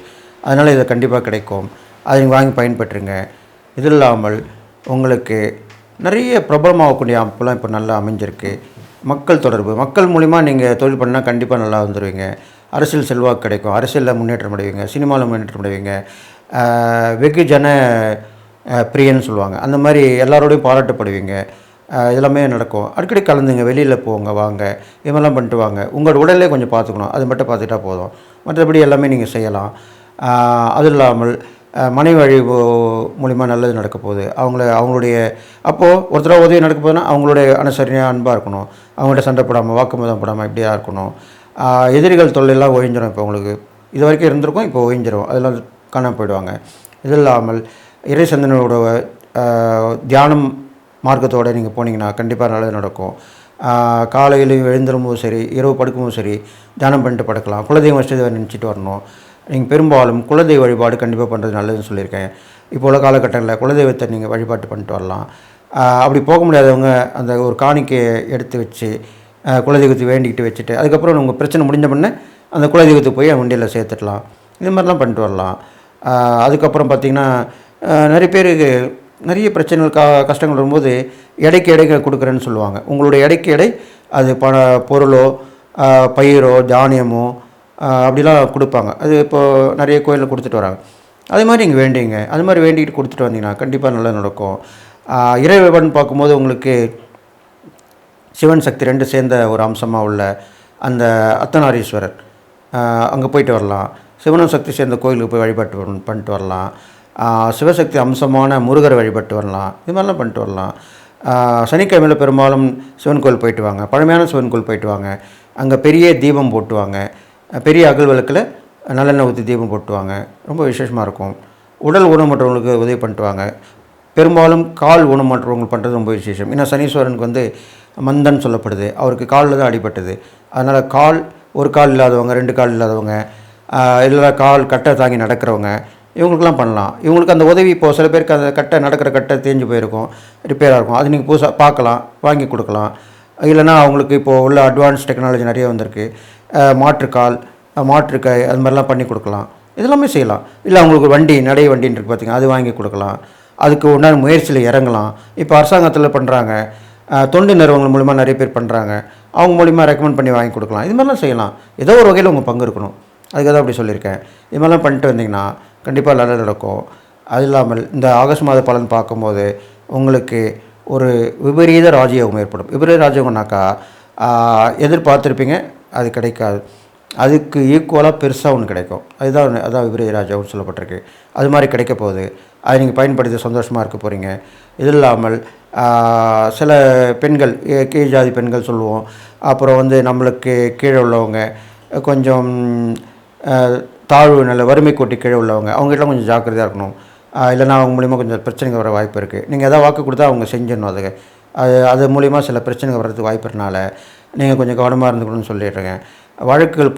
அதனால் இதை கண்டிப்பாக கிடைக்கும். அதை நீங்கள் வாங்கி பயன்பெற்றுங்க. இது இல்லாமல் உங்களுக்கு நிறைய பிரபலமாகக்கூடிய அமைப்புலாம் இப்போ நல்லா அமைஞ்சிருக்கு. மக்கள் தொடர்பு, மக்கள் மூலிமா நீங்கள் தொழில் பண்ணால் கண்டிப்பாக நல்லா வந்துடுவீங்க. அரசியல் செல்வாக்கு கிடைக்கும், அரசியலில் முன்னேற்றம் அடைவீங்க, சினிமாவில் முன்னேற்றம் அடைவீங்க. வெகுஜன பிரியன்னு சொல்லுவாங்க, அந்த மாதிரி எல்லாரோடையும் பாராட்டப்படுவீங்க. இதெல்லாமே நடக்கும். அடிக்கடி கலந்துங்க, வெளியில் போங்க, வாங்க, இது மாதிரிலாம் பண்ணிட்டு வாங்க. உங்களோட உடலே கொஞ்சம் பார்த்துக்கணும், அது மட்டும் பார்த்துட்டா போதும். மற்றபடி எல்லாமே நீங்கள் செய்யலாம். அது இல்லாமல் மனைவி வழி மூலிமா நல்லது நடக்க போகுது. அவங்களுடைய அப்போது ஒருத்தராக உதவி நடக்க போகுதுன்னா அவங்களுடைய அனுசரணையாக அன்பாக இருக்கணும். அவங்கள்ட்ட சண்டை போடாமல், வாக்குமூலம் போடாமல் இப்படியாக இருக்கணும். எதிரிகள் தொல்லையெல்லாம் ஒழிஞ்சிடும். இப்போ உங்களுக்கு இது வரைக்கும் இருந்திருக்கும், இப்போ ஒழிஞ்சிடும், அதெல்லாம் காணாமல் போயிடுவாங்க. இது இல்லாமல் இறை சிந்தனையோட தியானம் மார்க்கத்தோடு நீங்கள் போனீங்கன்னா கண்டிப்பாக நல்லது நடக்கும். காலையில் எழுந்திரும்போதும் சரி, இரவு படுக்கும்போதும் சரி, தியானம் பண்ணிட்டு படுக்கலாம். குலதெய்வம் வசதி நினச்சிட்டு வரணும். நீங்கள் பெரும்பாலும் குலதெய்வ வழிபாடு கண்டிப்பாக பண்ணுறது நல்லதுன்னு சொல்லியிருக்கேன். இப்போ உள்ள காலகட்டங்களில் குலதெய்வத்தை நீங்கள் வழிபாட்டு பண்ணிட்டு வரலாம். அப்படி போக முடியாதவங்க அந்த ஒரு காணிக்கையை எடுத்து வச்சு குலதெய்வத்தை வேண்டிக்கிட்டு வச்சுட்டு அதுக்கப்புறம் உங்கள் பிரச்சனை முடிஞ்ச பண்ண அந்த குலதெய்வத்துக்கு போய் வண்டியில் சேர்த்துடலாம். இது மாதிரிலாம் பண்ணிட்டு வரலாம். அதுக்கப்புறம் பார்த்திங்கன்னா நிறைய பேருக்கு நிறைய பிரச்சனைகள் கஷ்டங்கள் வரும்போது எடைக்கு கொடுக்குறேன்னு சொல்லுவாங்க. உங்களுடைய எடை அது பொருளோ பயிரோ தானியமோ அப்படிலாம் கொடுப்பாங்க. அது இப்போது நிறைய கோயிலில் கொடுத்துட்டு வராங்க. அது மாதிரி நீங்கள் வேண்டிங்க, அது மாதிரி வேண்டிகிட்டு கொடுத்துட்டு வந்தீங்கன்னா கண்டிப்பாக நல்லா நடக்கும். இறைவன் பார்க்கும்போது உங்களுக்கு சிவன் சக்தி 2 சேர்ந்த ஒரு அம்சமாக உள்ள அந்த அர்த்தநாரீஸ்வரர், அங்கே போயிட்டு வரலாம். சிவனும் சக்தி சேர்ந்த கோயிலுக்கு போய் வழிபாட்டு பண்ணிட்டு வரலாம். சிவசக்தி அம்சமான முருகரை வழிபட்டு வரலாம். இது மாதிரிலாம் பண்ணிட்டு வரலாம். சனிக்கிழமையில் பெரும்பாலும் சிவன் கோயில் போயிட்டு வாங்க, பழமையான சிவன் கோயில் போயிட்டு வாங்க. அங்கே பெரிய தீபம் போட்டுவாங்க, பெரிய அகல் விளக்கில் நல்லெண்ணெய் ஊற்றி தீபம் போட்டுவாங்க. ரொம்ப விசேஷமாக இருக்கும். உடல் ஊனமற்றவங்களுக்கு உதவி பண்ணிட்டு வாங்க. பெரும்பாலும் கால் ஊனமற்றவங்களுக்கு பண்ணுறது ரொம்ப விசேஷம். ஏன்னா சனீஸ்வரனுக்கு வந்து மந்தன் சொல்லப்படுது, அவருக்கு காலில் தான் அடிபட்டது. அதனால் ஒரு கால் இல்லாதவங்க, 2 கால் இல்லாதவங்க, இல்லை கால் கட்டை தாங்கி நடக்கிறவங்க, இவங்களுக்கெல்லாம் பண்ணலாம். இவங்களுக்கு அந்த உதவி இப்போது சில பேருக்கு அந்த நடக்கிற கட்டை தேஞ்சு போயிருக்கும், ரிப்பேராக இருக்கும். அது நீங்கள் புதுசாக பார்க்கலாம், வாங்கி கொடுக்கலாம். இல்லைனா அவங்களுக்கு இப்போது உள்ள அட்வான்ஸ் டெக்னாலஜி நிறைய வந்திருக்கு. மாற்றுக்கை அது மாதிரிலாம் பண்ணி கொடுக்கலாம். இதெல்லாமே செய்யலாம். இல்லை அவங்களுக்கு நடை வண்டின்னு இருக்குது பார்த்திங்க, அது வாங்கி கொடுக்கலாம். அதுக்கு உண்டான முயற்சியில் இறங்கலாம். இப்போ அரசாங்கத்தில் பண்ணுறாங்க, தொண்டு நிறுவனங்கள் மூலிமா நிறைய பேர் பண்ணுறாங்க, அவங்க மூலிமா ரெக்கமெண்ட் பண்ணி வாங்கி கொடுக்கலாம். இது மாதிரிலாம் செய்யலாம். ஏதோ ஒரு வகையில் உங்கள் பங்கு இருக்கணும். அதுக்காக தான் அப்படி சொல்லியிருக்கேன். இது மாதிரிலாம் பண்ணிட்டு வந்தீங்கன்னா கண்டிப்பாக நல்லது நடக்கும். அது இல்லாமல் இந்த ஆகஸ்ட் மாத பலன் பார்க்கும்போது உங்களுக்கு ஒரு விபரீத ராஜயோகம் ஏற்படும். விபரீத ராஜயோகம்னாக்கா எதிர்பார்த்துருப்பீங்க, அது கிடைக்காது. அதுக்கு ஈக்குவலாக பெருசாக ஒன்று கிடைக்கும். அதான் விபரீத ராஜயோகம்னு சொல்லப்பட்டிருக்கு. அது மாதிரி கிடைக்க போகுது. அதை நீங்கள் பயன்படுத்தி சந்தோஷமாக இருக்க போகிறீங்க. இது இல்லாமல் சில பெண்கள், கீழ் ஜாதி பெண்கள் சொல்லுவோம், அப்புறம் வந்து நம்மளுக்கு கீழே உள்ளவங்க, கொஞ்சம் தாழ்வு நல்ல வறுமை கோட்டி கீழே உள்ளவங்க, அவங்ககிட்டலாம் கொஞ்சம் ஜாக்கிரதையாக இருக்கணும். இல்லைனா அவங்க மூலிமா கொஞ்சம் பிரச்சனைகள் வர வாய்ப்பு இருக்குது. நீங்கள் எதாவது வாக்கு கொடுத்தா அவங்க செஞ்சிடணும். அது மூலிமா சில பிரச்சனைகள் வர்றதுக்கு வாய்ப்பு இருக்கனால நீங்கள் கொஞ்சம் கவனமாக இருந்துக்கணும்னு சொல்லிடுறேங்க.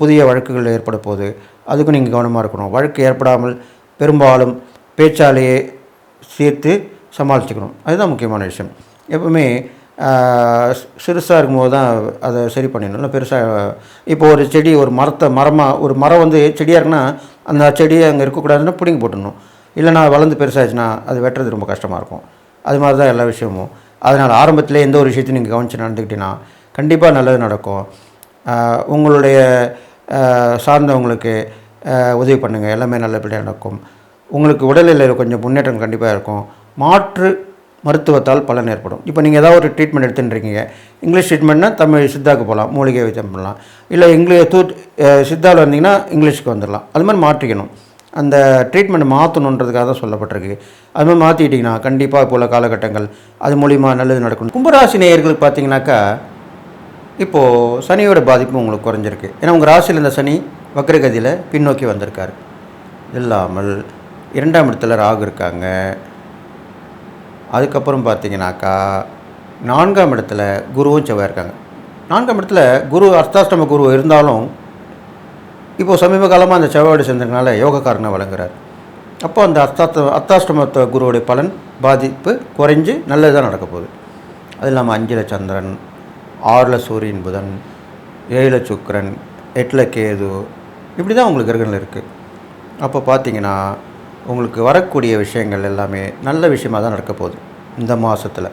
புதிய வழக்குகள் ஏற்பட போகுது, அதுக்கும் நீங்கள் கவனமாக இருக்கணும். வழக்கு ஏற்படாமல் பெரும்பாலும் பேச்சாலேயே சேர்த்து சமாளிச்சுக்கணும். அதுதான் முக்கியமான விஷயம். எப்பவுமே சிறுசாக இருக்கும்போது தான் அதை சரி பண்ணிடணும். இல்லை பெருசாக இப்போ ஒரு செடி ஒரு ஒரு மரம் வந்து செடியாக இருக்குன்னா அந்த செடியை அங்கே இருக்கக்கூடாதுன்னா பிடிங்கி போட்டுடணும். இல்லைனா வளர்ந்து பெருசாகிடுச்சுன்னா அது வெட்டுறது ரொம்ப கஷ்டமாக இருக்கும். அது மாதிரி தான் எல்லா விஷயமும். அதனால் ஆரம்பத்தில் எந்த ஒரு விஷயத்தையும் நீங்கள் கவனித்து நடந்துக்கிட்டீங்கன்னா கண்டிப்பாக நல்லது நடக்கும். உங்களுடைய சார்ந்தவங்களுக்கு உதவி பண்ணுங்கள், எல்லாமே நல்லபடியாக நடக்கும். உங்களுக்கு உடல்நிலையில் கொஞ்சம் முன்னேற்றம் கண்டிப்பாக இருக்கும். மாற்று மருத்துவத்தால் பலன் ஏற்படும். இப்போ நீங்கள் ஏதாவது ஒரு ட்ரீட்மெண்ட் எடுத்துட்டுருக்கீங்க, இங்கிலீஷ் ட்ரீட்மெண்ட்னா தமிழ் சித்தாவுக்கு போகலாம், மூலிகை வைத்தியம் பண்ணலாம். இல்லை சித்தாவில் வந்தீங்கன்னா இங்கிலீஷுக்கு வந்துடலாம். அது மாதிரி மாற்றிக்கணும். அந்த ட்ரீட்மெண்ட் மாற்றணுன்றதுக்காக தான் சொல்லப்பட்டிருக்கு. அது மாதிரி மாற்றிக்கிட்டிங்கன்னா கண்டிப்பாக இப்போ உள்ள காலகட்டங்கள் அது மூலிமா நல்லது நடக்கணும். கும்பராசி நேயர்களுக்கு பார்த்தீங்கன்னாக்கா இப்போது சனியோட பாதிப்பு உங்களுக்கு குறைஞ்சிருக்கு. ஏன்னா உங்கள் ராசியில் இந்த சனி வக்ரகதியில் பின்னோக்கி வந்திருக்கார். இல்லாமல் 2ஆம் இடத்துல ராகு இருக்காங்க. அதுக்கப்புறம் பார்த்தீங்கன்னாக்கா 4ஆம் இடத்துல குருவும் செவ்வாய் இருக்காங்க. 4ஆம் இடத்துல குரு அர்த்தாஷ்டம குரு இருந்தாலும் இப்போது சமீப காலமாக அந்த செவ்வாயோடு சேர்ந்ததுனால யோகக்காரனை வழங்குறார். அப்போ அந்த அர்த்தாஷ்டமத்தை குருவுடைய பலன் பாதிப்பு குறைஞ்சி நல்லது தான் நடக்க போகுது. அது இல்லாமல் 5ல் சந்திரன், 6ல் சூரியன் புதன், 7ல் சுக்கிரன், 8ல் கேது, இப்படி தான் உங்களுக்கு கிரகங்கள் இருக்குது. அப்போ பார்த்தீங்கன்னா உங்களுக்கு வரக்கூடிய விஷயங்கள் எல்லாமே நல்ல விஷயமாக தான் நடக்க போகுது. இந்த மாதத்தில்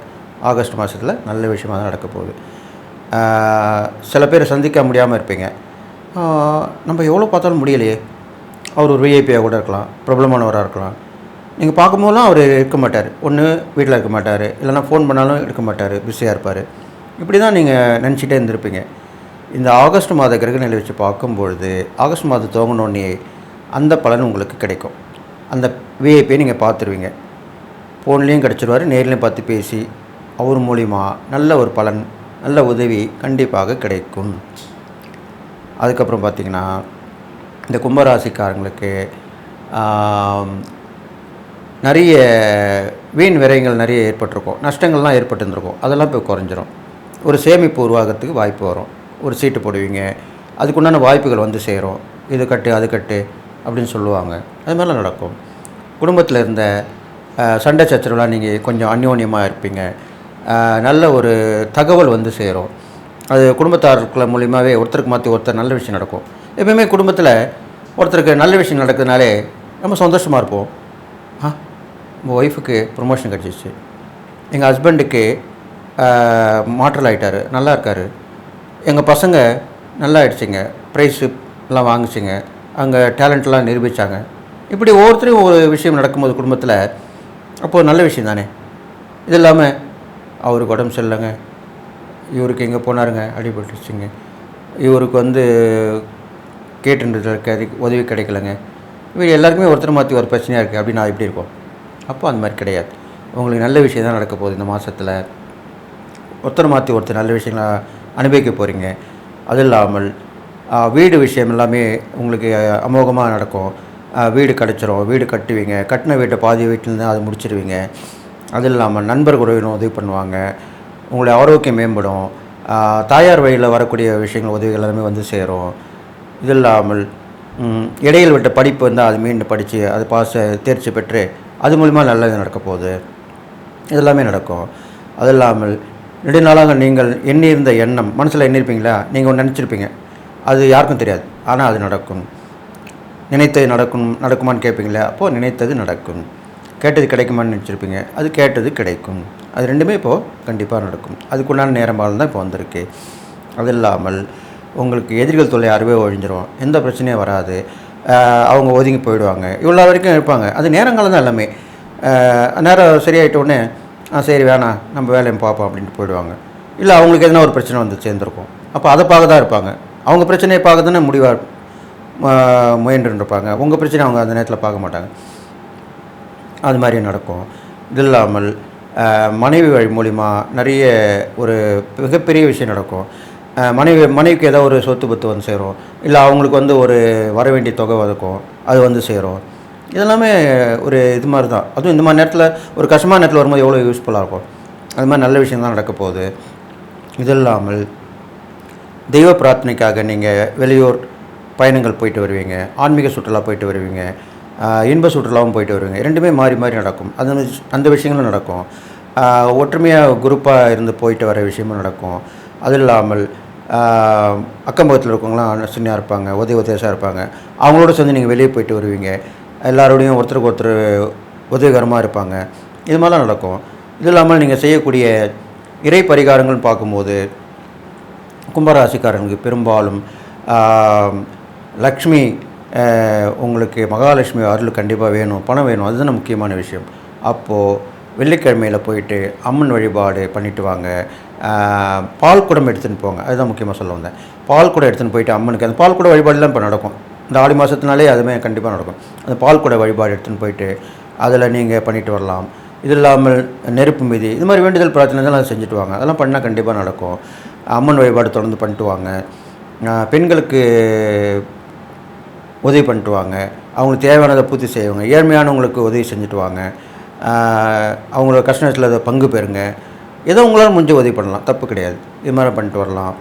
ஆகஸ்ட் மாதத்தில் நல்ல விஷயமாக தான் நடக்க போகுது. சில பேர் சந்திக்க முடியாமல் இருப்பீங்க. நம்ம எவ்வளோ பார்த்தாலும் முடியலையே, அவர் ஒரு விஐபியாக கூட இருக்கலாம், பிரபலமானவராக இருக்கலாம். நீங்கள் பார்க்கும்போதெல்லாம் அவர் இருக்க மாட்டார். ஒன்று வீட்டில் இருக்க மாட்டார், இல்லைனா ஃபோன் பண்ணாலும் எடுக்க மாட்டார், பிஸியாக இருப்பார். இப்படி தான் நீங்கள் நினச்சிட்டே இருந்திருப்பீங்க. இந்த ஆகஸ்ட் மாத கிரகநிலை வச்சு பார்க்கும்பொழுது ஆகஸ்ட் மாதம் துவங்கினோடனே அந்த பலன் உங்களுக்கு கிடைக்கும். அந்த விஐபியை நீங்கள் பார்த்துருவீங்க. ஃபோன்லேயும் கிடச்சிருவார், நேர்லேயும் பார்த்து பேசி அவர் மூலிமா நல்ல ஒரு பலன், நல்ல உதவி கண்டிப்பாக கிடைக்கும். அதுக்கப்புறம் பார்த்திங்கன்னா இந்த கும்பராசிக்காரங்களுக்கு நிறைய வீண் விரயங்கள் நிறைய ஏற்பட்டிருக்கும், நஷ்டங்கள்லாம் ஏற்பட்டுருந்துருக்கும். அதெல்லாம் இப்போ குறைஞ்சிரும். ஒரு சேமிப்பு உருவாகிறதுக்கு வாய்ப்பு வரும். ஒரு சீட்டு போடுவீங்க, அதுக்குண்டான வாய்ப்புகள் வந்து சேரும். இது கட்டு அது கட்டு அப்படின்னு சொல்லுவாங்க. அது மாதிரிலாம் நடக்கும். குடும்பத்தில் இருந்த சண்டை சச்சரவுலாம் நீங்கள் கொஞ்சம் அந்யோன்யமாக இருப்பீங்க. நல்ல ஒரு தகவல் வந்து சேரும். அது குடும்பத்தாருக்குள்ள மூலியமாகவே ஒருத்தருக்கு மாற்றி ஒருத்தர் நல்ல விஷயம் நடக்கும். எப்பயுமே குடும்பத்தில் ஒருத்தருக்கு நல்ல விஷயம் நடக்கிறதுனாலே நம்ம சந்தோஷமாக இருப்போம். உங்கள் ஒய்ஃபுக்கு ப்ரொமோஷன் கிடச்சிச்சு, எங்கள் ஹஸ்பண்டுக்கு மாற்றல் ஆகிட்டார், நல்லா இருக்கார், எங்கள் பசங்க நல்லா ஆகிடுச்சிங்க, ப்ரைஸு எல்லாம் வாங்கிச்சிங்க, அங்கே டேலண்ட்லாம் நிரூபித்தாங்க. இப்படி ஒவ்வொருத்தரையும் ஒரு விஷயம் நடக்கும்போது குடும்பத்தில் அப்போது நல்ல விஷயம் தானே. இது இல்லாமல் அவருக்கு உடம்பு சரியில்லைங்க, இவருக்கு எங்கே போனாருங்க அடிபட்டுருச்சுங்க, இவருக்கு வந்து கேட்டுன்றது உதவி கிடைக்கலங்க, இவர் எல்லாருக்குமே ஒருத்தர் மாற்றி ஒரு பிரச்சனையாக இருக்குது அப்படின்னு நான் எப்படி இருக்கும். அப்போ அந்த மாதிரி கிடையாது. உங்களுக்கு நல்ல விஷயம் தான் நடக்க போகுது. இந்த மாதத்தில் ஒருத்தர் மாற்றி ஒருத்தர் நல்ல விஷயங்களை அனுபவிக்க போகிறீங்க. அது இல்லாமல் வீடு விஷயம் எல்லாமே உங்களுக்கு அமோகமாக நடக்கும். வீடு கிடச்சிரும், வீடு கட்டுவீங்க, கட்டின வீட்டை பாதி வீட்டிலேருந்து அதை முடிச்சிடுவீங்க. அது இல்லாமல் நண்பர் உறவினர் உதவி பண்ணுவாங்க, உங்களுடைய ஆரோக்கியம் மேம்படும், தாயார் வழியில் வரக்கூடிய விஷயங்கள் உதவிகள் எல்லாமே வந்து சேரும். இது இல்லாமல் இடையில் விட்ட படிப்பு வந்து அது மீண்டும் படித்து அது தேர்ச்சி பெற்று அது மூலிமா நல்லது நடக்க போகுது. இதெல்லாமே நடக்கும். அது இல்லாமல் நெடுநாளாக நீங்கள் எண்ணியிருந்த எண்ணம் மனசில் எண்ணிருப்பீங்களா, நீங்கள் ஒன்று நினச்சிருப்பீங்க, அது யாருக்கும் தெரியாது, ஆனால் அது நடக்கும். நினைத்தது நடக்குமான்னு கேட்பீங்களா, அப்போது நினைத்தது நடக்கும். கேட்டது கிடைக்குமான்னு நினச்சிருப்பீங்க, அது கேட்டது கிடைக்கும். அது ரெண்டுமே இப்போது கண்டிப்பாக நடக்கும். அதுக்குண்டான நேரமாக தான் இப்போ வந்திருக்கு. அது இல்லாமல் உங்களுக்கு எதிரிகள் தொல்லை அறவே ஒழிஞ்சிரும், எந்த பிரச்சனையும் வராது, அவங்க ஒதுங்கி போயிடுவாங்க. இவ்வளோ வரைக்கும் இருப்பாங்க. அது நேரங்காலம் தான் எல்லாமே. நேரம் சரியாயிட்டோடனே சரி வேணாம் நம்ம வேலையை பார்ப்போம் அப்படின்ட்டு போயிடுவாங்க. இல்லை அவங்களுக்கு எதனா ஒரு பிரச்சனை வந்து சேர்ந்துருக்கும், அப்போ அதை பார்க்க தான் இருப்பாங்க. அவங்க பிரச்சனையை பார்க்க தானே முயன்றுருப்பாங்க. உங்கள் பிரச்சனை அவங்க அந்த நேரத்தில் பார்க்க மாட்டாங்க. அது மாதிரி நடக்கும். இது இல்லாமல் மனைவி வழி மூலிமா நிறைய ஒரு மிகப்பெரிய விஷயம் நடக்கும். மனைவிக்கு ஏதோ ஒரு சொத்து பத்து வந்து சேரும், இல்லை அவங்களுக்கு வந்து ஒரு வர வேண்டிய தொகை வதக்கும், அது வந்து சேரும். இதெல்லாமே ஒரு இது மாதிரி தான். அதுவும் இந்த மாதிரி நேரத்தில் ஒரு கஷ்டமான நேரத்தில் வரும்போது எவ்வளோ யூஸ்ஃபுல்லாக இருக்கும். அது மாதிரி நல்ல விஷயம் தான் நடக்க போகுது. இது இல்லாமல் தெய்வ பிரார்த்தனைக்காக நீங்கள் வெளியூர் பயணங்கள் போயிட்டு வருவீங்க, ஆன்மீக சுற்றுலா போயிட்டு வருவீங்க. இன்ப சுற்றுலாவும் போயிட்டு வருவீங்க. ரெண்டுமே மாறி மாறி நடக்கும். அந்த விஷயங்களும் நடக்கும். ஒற்றுமையாக குரூப்பாக இருந்து போயிட்டு வர விஷயமும் நடக்கும். அது இல்லாமல் அக்கம் பக்கத்தில் இருக்கவங்களாம் அனுசரணையாக இருப்பாங்க, உதவியாக இருப்பாங்க. அவங்களோட சேர்ந்து நீங்கள் வெளியே போயிட்டு வருவீங்க. எல்லாரோடையும் ஒருத்தருக்கு ஒருத்தர் உதவிகரமாக இருப்பாங்க. இது மாதிரிலாம் நடக்கும். இது இல்லாமல் நீங்கள் செய்யக்கூடிய இறை பரிகாரங்கள்னு பார்க்கும்போது கும்பராசிக்காரங்களுக்கு பெரும்பாலும் லக்ஷ்மி, உங்களுக்கு மகாலட்சுமி அருள் கண்டிப்பாக வேணும், பணம் வேணும். அதுதான் முக்கியமான விஷயம். அப்போது வெள்ளிக்கிழமையில் போயிட்டு அம்மன் வழிபாடு பண்ணிவிட்டு வாங்க. பால் குடம் எடுத்துகிட்டு போங்க. அதுதான் முக்கியமாக சொல்ல வந்தேன். பால் குடம் எடுத்துகிட்டு போயிட்டு அம்மனுக்கு அந்த பால் குட வழிபாடுலாம் இப்போ நடக்கும். இந்த ஆடி மாதத்துனாலே அதுவுமே கண்டிப்பாக நடக்கும். அந்த பால் குட வழிபாடு எடுத்துகிட்டு போயிட்டு அதில் நீங்கள் பண்ணிட்டு வரலாம். இது இல்லாமல் நெருப்பு மீதி இது மாதிரி வேண்டுதல் பிரார்த்தனை தான் அதை செஞ்சுட்டு வாங்க. அதெல்லாம் பண்ணால் கண்டிப்பாக நடக்கும். அம்மன் வழிபாடு தொடர்ந்து பண்ணிட்டு வாங்க. பெண்களுக்கு உதவி பண்ணிட்டு வாங்க. அவங்களுக்கு தேவையானதை பூர்த்தி செய்வாங்க. ஏழ்மையானவங்களுக்கு உதவி செஞ்சுட்டு வாங்க. அவங்களோட கஷ்டத்தில் அதை பங்கு பெறுங்க. ஏதோ உங்களால் முடிஞ்ச உதவி பண்ணலாம், தப்பு கிடையாது. இது மாதிரி பண்ணிட்டு வரலாம்.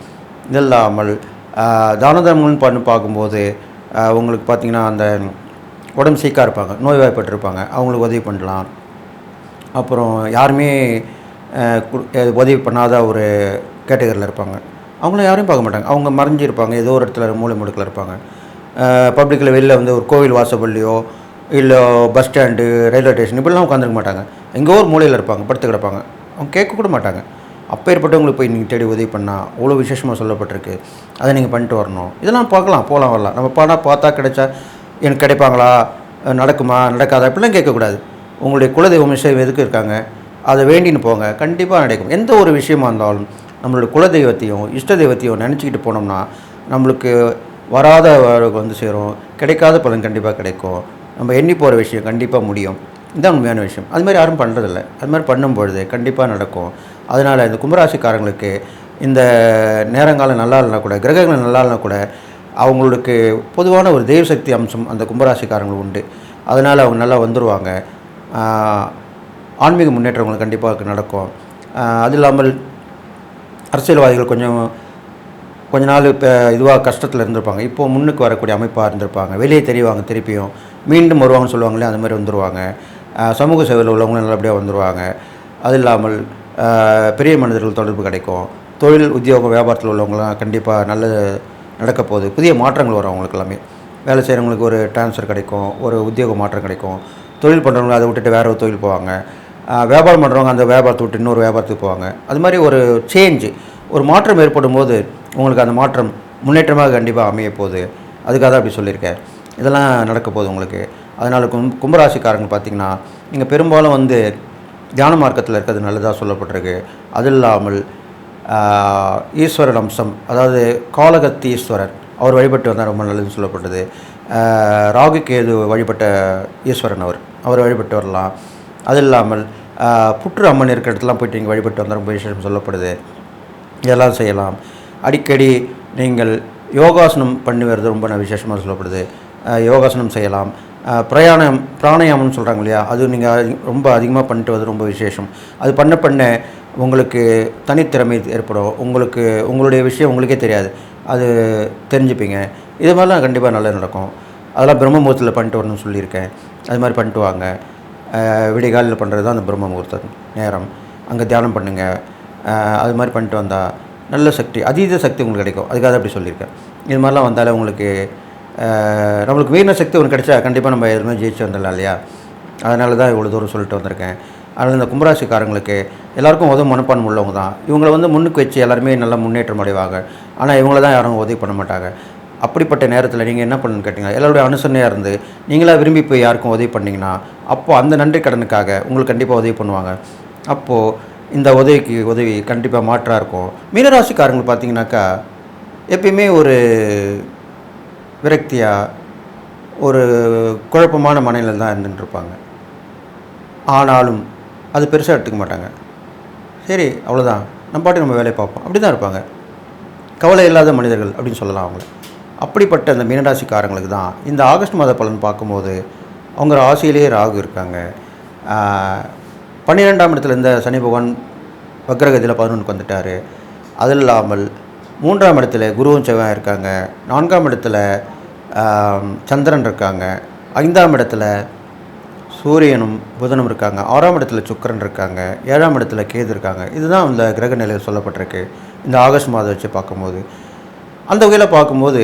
இது இல்லாமல் தான தர்மங்கள்னு பார்க்கும்போது உங்களுக்கு பார்த்திங்கன்னா அந்த உடம்பு சீக்காக இருப்பாங்க, நோய்வாய்ப்பட்டிருப்பாங்க, அவங்களுக்கு உதவி பண்ணலாம். அப்புறம் யாருமே உதவி பண்ணாத ஒரு கேட்டகரியில் இருப்பாங்க, அவங்கள யாரையும் பார்க்க மாட்டாங்க. அவங்க மறைஞ்சிருப்பாங்க, ஏதோ ஒரு இடத்துல மூலை முடுக்கில் இருப்பாங்க. பப்ளிக்கில் வெளியில் வந்து ஒரு கோவில் வாசப்பள்ளியோ இல்லை பஸ் ஸ்டாண்டு, ரயில்வே ஸ்டேஷன் இப்படிலாம் உட்காந்துருக்க மாட்டாங்க. எங்கோ ஒரு மூலையில் இருப்பாங்க, படுத்து கிடப்பாங்க. அவங்க கேட்கக்கூட மாட்டாங்க. அப்பேற்பட்டவங்களுக்கு போய் நீங்கள் தேடி உதவி பண்ணால் அவ்வளோ விசேஷமாக சொல்லப்பட்டிருக்கு. அதை நீங்கள் பண்ணிட்டு வரணும். இதெல்லாம் பார்க்கலாம், போகலாம் வரலாம். நம்ம பார்த்தா கிடைச்சா எனக்கு கிடைப்பாங்களா, நடக்குமா நடக்காதா அப்படிலாம் கேட்கக்கூடாது. உங்களுடைய குலதெய்வம் விஷயம் எதுக்கு இருக்காங்க, அதை வேண்டின்னு போங்க, கண்டிப்பாக நடக்கும். எந்த ஒரு விஷயமா இருந்தாலும் நம்மளுடைய குலதெய்வத்தையும் இஷ்ட தெய்வத்தையும் நினச்சிக்கிட்டு போனோம்னா நம்மளுக்கு வராத வந்து சேரும், கிடைக்காத பலன் கண்டிப்பாக கிடைக்கும். நம்ம எண்ணி போகிற விஷயம் கண்டிப்பாக முடியும். இதுதான் உண்மையான விஷயம். அது மாதிரி யாரும் பண்ணுறதில்ல. அது மாதிரி பண்ணும்பொழுது கண்டிப்பாக நடக்கும். அதனால் இந்த கும்பராசிக்காரங்களுக்கு இந்த நேரங்காலம் நல்லா இல்லைனா கூட, கிரகங்கள் நல்லா இல்லைனா கூட, அவங்களுக்கு பொதுவான ஒரு தெய்வ சக்தி அம்சம் அந்த கும்பராசிக்காரங்களுக்கு உண்டு. அதனால் அவங்க நல்லா வந்துடுவாங்க. ஆன்மீக முன்னேற்றங்களுக்கு கண்டிப்பாக நடக்கும். அது இல்லாமல் அரசியல்வாதிகள் கொஞ்ச நாள் இப்போ இதுவாக கஷ்டத்தில் இருந்திருப்பாங்க. இப்போது முன்னுக்கு வரக்கூடிய அமைப்பாக இருந்திருப்பாங்க. வெளியே தெரிவாங்க, திருப்பியும் மீண்டும் வருவாங்கன்னு சொல்லுவாங்களே, அந்த மாதிரி வந்துடுவாங்க. சமூக சேவையில் உள்ளவங்களும் நல்லபடியாக வந்துடுவாங்க. அது இல்லாமல் பெரிய மனிதர்கள் தொடர்பு கிடைக்கும். தொழில் உத்தியோகம் வியாபாரத்தில் உள்ளவங்களாம் கண்டிப்பாக நல்லது நடக்க போகுது. புதிய மாற்றங்கள் வரும். அவங்களுக்கு எல்லாமே வேலை செய்கிறவங்களுக்கு ஒரு ட்ரான்ஸ்ஃபர் கிடைக்கும், ஒரு உத்தியோக மாற்றம் கிடைக்கும். தொழில் பண்ணுறவங்க அதை விட்டுட்டு வேறு ஒரு தொழில் போவாங்க. வியாபாரம் பண்ணுறவங்க அந்த வியாபாரத்தை விட்டு இன்னொரு வியாபாரத்துக்கு போவாங்க. அது மாதிரி ஒரு சேஞ்சு, ஒரு மாற்றம் ஏற்படும் போது உங்களுக்கு அந்த மாற்றம் முன்னேற்றமாக கண்டிப்பாக அமைய போகுது. அதுக்காக தான் அப்படி சொல்லியிருக்கேன். இதெல்லாம் நடக்க போகுது உங்களுக்கு. அதனால் கும்பராசிக்காரங்க பார்த்திங்கன்னா நீங்கள் பெரும்பாலும் வந்து தியான மார்க்கத்தில் இருக்கிறது நல்லதாக சொல்லப்பட்டிருக்கு. அது இல்லாமல் ஈஸ்வரன் அம்சம், அதாவது காலகத்தி ஈஸ்வரர், அவர் வழிபட்டு வந்தால் ரொம்ப நல்லதுன்னு சொல்லப்பட்டது. ராகு கேது வழிபட்ட ஈஸ்வரன் அவர் வழிபட்டு வரலாம். அது இல்லாமல் புற்று அம்மன் இருக்கிற இடத்துலாம் போய்ட்டு நீங்கள் வழிபட்டு வந்தால் ரொம்ப விசேஷம் சொல்லப்படுது. இதெல்லாம் செய்யலாம். அடிக்கடி நீங்கள் யோகாசனம் பண்ணி வருது ரொம்ப விசேஷமாக சொல்லப்படுது. யோகாசனம் செய்யலாம். பிராணாயாமம்னு சொல்கிறாங்க இல்லையா, அது நீங்கள் ரொம்ப அதிகமாக பண்ணிட்டு வருது ரொம்ப விசேஷம். அது பண்ண உங்களுக்கு தனித்திறமை ஏற்படும். உங்களுடைய விஷயம் உங்களுக்கே தெரியாது, அது தெரிஞ்சுப்பீங்க. இது மாதிரிலாம் கண்டிப்பாக நல்லா நடக்கும். அதெல்லாம் பிரம்ம முகூர்த்தத்தில் பண்ணிட்டு வரணும்னு சொல்லியிருக்கேன். அது மாதிரி பண்ணிட்டு வாங்க. விடிகாலில் பண்ணுறது தான் அந்த பிரம்ம முகூர்த்த நேரம். அங்கே தியானம் பண்ணுங்கள். அது மாதிரி பண்ணிட்டு வந்தால் நல்ல சக்தி, அதீத சக்தி உங்களுக்கு கிடைக்கும். அதுக்காக அப்படி சொல்லியிருக்கேன். இது மாதிரிலாம் வந்தாலே உங்களுக்கு நம்மளுக்கு வீண சக்தி ஒன்று கிடைச்சா கண்டிப்பாக நம்ம எதுவுமே ஜெயிச்சு வந்துடலாம் இல்லையா. அதனால தான் இவ்வளோ தூரம் சொல்லிட்டு வந்திருக்கேன். அதனால் இந்த கும்பராசிக்காரங்களுக்கு எல்லாருக்கும் உதவும் மனப்பான்மை உள்ளவங்க தான். இவங்களை வந்து முன்னுக்கு வச்சு எல்லாருமே நல்லா முன்னேற்றம் அடைவாங்க. ஆனால் இவங்கள தான் யாரும் உதவி பண்ண மாட்டாங்க. அப்படிப்பட்ட நேரத்தில் நீங்கள் என்ன பண்ணணும்னு கேட்டிங்கன்னா, எல்லாருடைய அனுசரணையாக இருந்து நீங்களாக விரும்பி போய் யாருக்கும் உதவி பண்ணிங்கன்னா அப்போது அந்த நன்றி கடனுக்காக உங்களுக்கு கண்டிப்பாக உதவி பண்ணுவாங்க. அப்போது இந்த உதவி கண்டிப்பாக மாற்றாக இருக்கும். மீனராசிக்காரங்களுக்கு பார்த்தீங்கன்னாக்கா எப்பயுமே ஒரு விரக்தியாக, ஒரு குழப்பமான மனநிலையில் தான் இருந்துகிட்ருப்பாங்க. ஆனாலும் அது பெருசாக எடுத்துக்க மாட்டாங்க. சரி அவ்வளோதான், நம்ம பாட்டு நம்ம வேலையை பார்ப்போம், அப்படி தான் இருப்பாங்க. கவலை இல்லாத மனிதர்கள் அப்படின்னு சொல்லலாம் அவங்கள. அப்படிப்பட்ட அந்த மீனராசிக்காரங்களுக்கு தான் இந்த ஆகஸ்ட் மாத பலன் பார்க்கும்போது அவங்க ராசியிலேயே ராகு இருக்காங்க. 12ஆம் இடத்துல இருந்த சனி பகவான் வக்ரகதியில் 11க்கு வந்துட்டார். அது இல்லாமல் 3ஆம் இடத்துல குருவும் செவ்வாயும் இருக்காங்க. 4ஆம் இடத்துல சந்திரன் இருக்காங்க. 5ஆம் இடத்துல சூரியனும் புதனும் இருக்காங்க, 6ஆம் இடத்துல சுக்கிரன் இருக்காங்க, 7ஆம் இடத்துல கேது இருக்காங்க. இதுதான் இந்த கிரக நிலையில் சொல்லப்பட்டிருக்கு இந்த ஆகஸ்ட் மாதம் வச்சு பார்க்கும்போது. அந்த வகையில் பார்க்கும்போது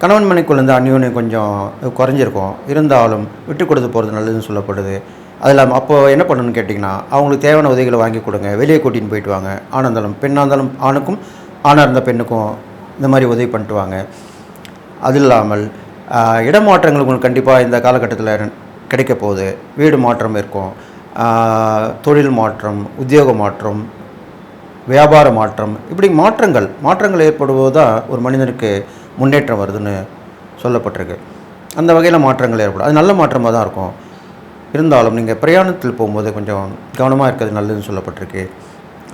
கணவன் மனைக்குள்ள இந்த அந்யோன்யம் கொஞ்சம் குறைஞ்சிருக்கும், இருந்தாலும் விட்டு கொடுத்து போகிறது நல்லதுன்னு சொல்லப்படுது. அது இல்லாமல் அப்போது என்ன பண்ணணும்னு கேட்டிங்கன்னா, அவங்களுக்கு தேவையான உதவிகளை வாங்கி கொடுங்க, வெளியே கூட்டின்னு போயிட்டு வாங்க. ஆணாக இருந்தாலும் பெண்ணாக இருந்தாலும் ஆணுக்கும், ஆணாக இருந்த பெண்ணுக்கும் இந்த மாதிரி உதவி பண்ணிட்டு வாங்க. அது இல்லாமல் இடமாற்றங்கள் உங்களுக்கு கண்டிப்பாக இந்த காலகட்டத்தில் கிடைக்க போகுது. வீடு மாற்றம் இருக்கும், தொழில் மாற்றம், உத்தியோக மாற்றம், வியாபார மாற்றம், இப்படி மாற்றங்கள் ஏற்படுவது தான் ஒரு மனிதனுக்கு முன்னேற்றம் வருதுன்னு சொல்லப்பட்டிருக்கு. அந்த வகையில் மாற்றங்கள் ஏற்படும், அது நல்ல மாற்றமாக தான் இருக்கும். இருந்தாலும் நீங்கள் பிரயாணத்தில் போகும்போது கொஞ்சம் கவனமாக இருக்கிறது நல்லதுன்னு சொல்லப்பட்டிருக்கு.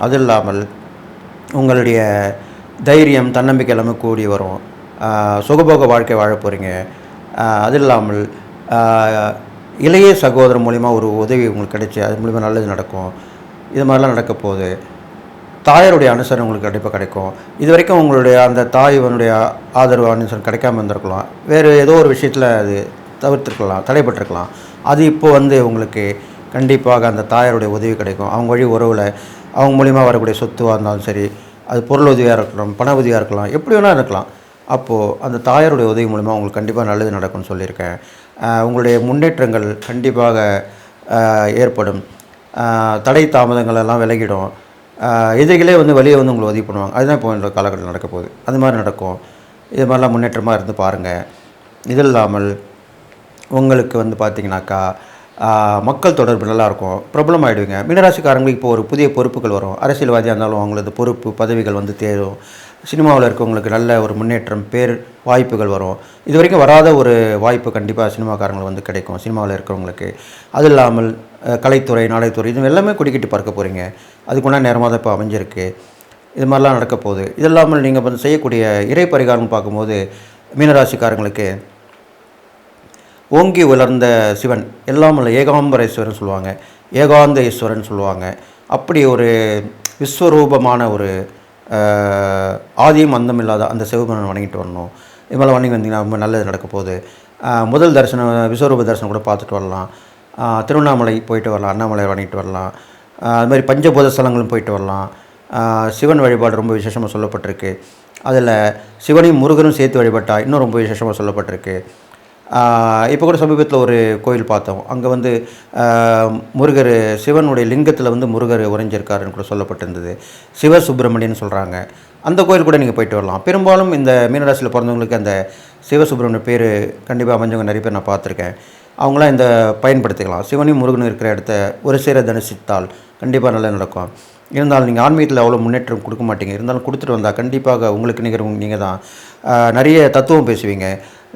அது இல்லாமல் உங்களுடைய தைரியம், தன்னம்பிக்கை எல்லாமே கூடி வரும், சுகபோக வாழ்க்கை வாழ போகிறீங்க. அது இல்லாமல் இளைய சகோதரன் மூலிமா ஒரு உதவி உங்களுக்கு கிடைச்சி அது மூலிமா நல்லது நடக்கும். இது மாதிரிலாம் நடக்க போகுது. தாயருடைய அனுசரணை உங்களுக்கு கண்டிப்பாக கிடைக்கும். இது வரைக்கும் உங்களுடைய அந்த தாயினுடைய ஆதரவு அனுசரணை கிடைக்காமல் இருந்திருக்கலாம், வேறு ஏதோ ஒரு விஷயத்தில் அது தவிர்த்துருக்கலாம், தடைப்பட்டிருக்கலாம். அது இப்போது உங்களுக்கு கண்டிப்பாக அந்த தாயாருடைய உதவி கிடைக்கும். அவங்க வழி உறவில் அவங்க மூலிமா வரக்கூடிய சொத்துவாக இருந்தாலும் சரி, அது பொருள் உதவியாக இருக்கலாம், பண உதவியாக இருக்கலாம், எப்படி வேணால் இருக்கலாம். அப்போது அந்த தாயாருடைய உதவி மூலிமா உங்களுக்கு கண்டிப்பாக நல்லது நடக்கும்னு சொல்லியிருக்கேன். உங்களுடைய முன்னேற்றங்கள் கண்டிப்பாக ஏற்படும். தடை தாமதங்கள் எல்லாம் விலகிடும். எதிரிகளே வெளியே உங்களை உதவி பண்ணுவாங்க. அதுதான் இப்போ இந்த காலகட்டத்தில் நடக்க போகுது. அது மாதிரி நடக்கும். இது மாதிரிலாம் முன்னேற்றமாக இருந்து பாருங்கள். இது இல்லாமல் உங்களுக்கு பார்த்திங்கனாக்கா மக்கள் தொடர்பு நல்லாயிருக்கும், பிரபலம் ஆகிடுவீங்க. மீனராசிக்காரங்களுக்கு இப்போ ஒரு புதிய பொறுப்புகள் வரும். அரசியல்வாதியாக இருந்தாலும் அவங்களது பொறுப்பு பதவிகள் தேரும். சினிமாவில் இருக்கவங்களுக்கு நல்ல ஒரு முன்னேற்றம், பேர், வாய்ப்புகள் வரும். இது வரைக்கும் வராத ஒரு வாய்ப்பு கண்டிப்பாக சினிமாக்காரங்களுக்கு கிடைக்கும், சினிமாவில் இருக்கிறவங்களுக்கு. அது இல்லாமல் கலைத்துறை, நாடகத்துறை, இது எல்லாமே குடிக்கிட்டு பார்க்க போகிறீங்க. அதுக்குன்னா நேரமாக தான் இப்போ அமைஞ்சிருக்கு. இது மாதிரிலாம் நடக்க போகுது. இது இல்லாமல் நீங்கள் செய்யக்கூடிய இறை பரிகாரம் பார்க்கும்போது மீனராசிக்காரங்களுக்கு ஓங்கி உலர்ந்த சிவன், எல்லாமல்ல ஏகாம்பரேஸ்வரன் சொல்லுவாங்க, ஏகாந்த ஈஸ்வரன் சொல்லுவாங்க. அப்படி ஒரு விஸ்வரூபமான ஒரு ஆதியும் அந்தம் இல்லாத அந்த சிவபெருமானை வணங்கிட்டு வரணும். இது மாதிரி வணங்கி வந்தீங்கன்னா ரொம்ப நல்லது நடக்க போகுது. முதல் தரிசனம், விஸ்வரூப தரிசனம் கூட பார்த்துட்டு வரலாம். திருவண்ணாமலை போயிட்டு வரலாம், அண்ணாமலை வணங்கிட்டு வரலாம். அது மாதிரி பஞ்சபூத ஸ்தலங்களும் போயிட்டு வரலாம். சிவன் வழிபாடு ரொம்ப விசேஷமாக சொல்லப்பட்டிருக்கு. அதில் சிவனையும் முருகனும் சேர்த்து வழிபட்டால் இன்னும் ரொம்ப விசேஷமாக சொல்லப்பட்டிருக்கு. இப்போ கூட சமீபத்தில் ஒரு கோயில் பார்த்தோம். அங்கே முருகர், சிவனுடைய லிங்கத்தில் முருகர் உறைஞ்சிருக்காருன்னு கூட சொல்லப்பட்டிருந்தது. சிவசுப்பிரமணியன்னு சொல்கிறாங்க. அந்த கோயில் கூட நீங்கள் போயிட்டு வரலாம். பெரும்பாலும் இந்த மீனராசியில் பிறந்தவங்களுக்கு அந்த சிவசுப்பிரமணிய பேர் கண்டிப்பாக அமைஞ்சவங்க நிறைய பேர் நான் பார்த்துருக்கேன். அவங்களாம் இந்த பயன்படுத்திக்கலாம். சிவனையும் முருகனும் இருக்கிற இடத்த ஒரு சேர தரிசித்தால் கண்டிப்பாக நல்லா நடக்கும். இருந்தாலும் நீங்கள் ஆன்மீகத்தில் அவ்வளோ முன்னேற்றம் கொடுக்க மாட்டீங்க. இருந்தாலும் கொடுத்துட்டு வந்தால் கண்டிப்பாக உங்களுக்கு நிகர் நீங்கள் தான். நிறைய தத்துவம் பேசுவீங்க,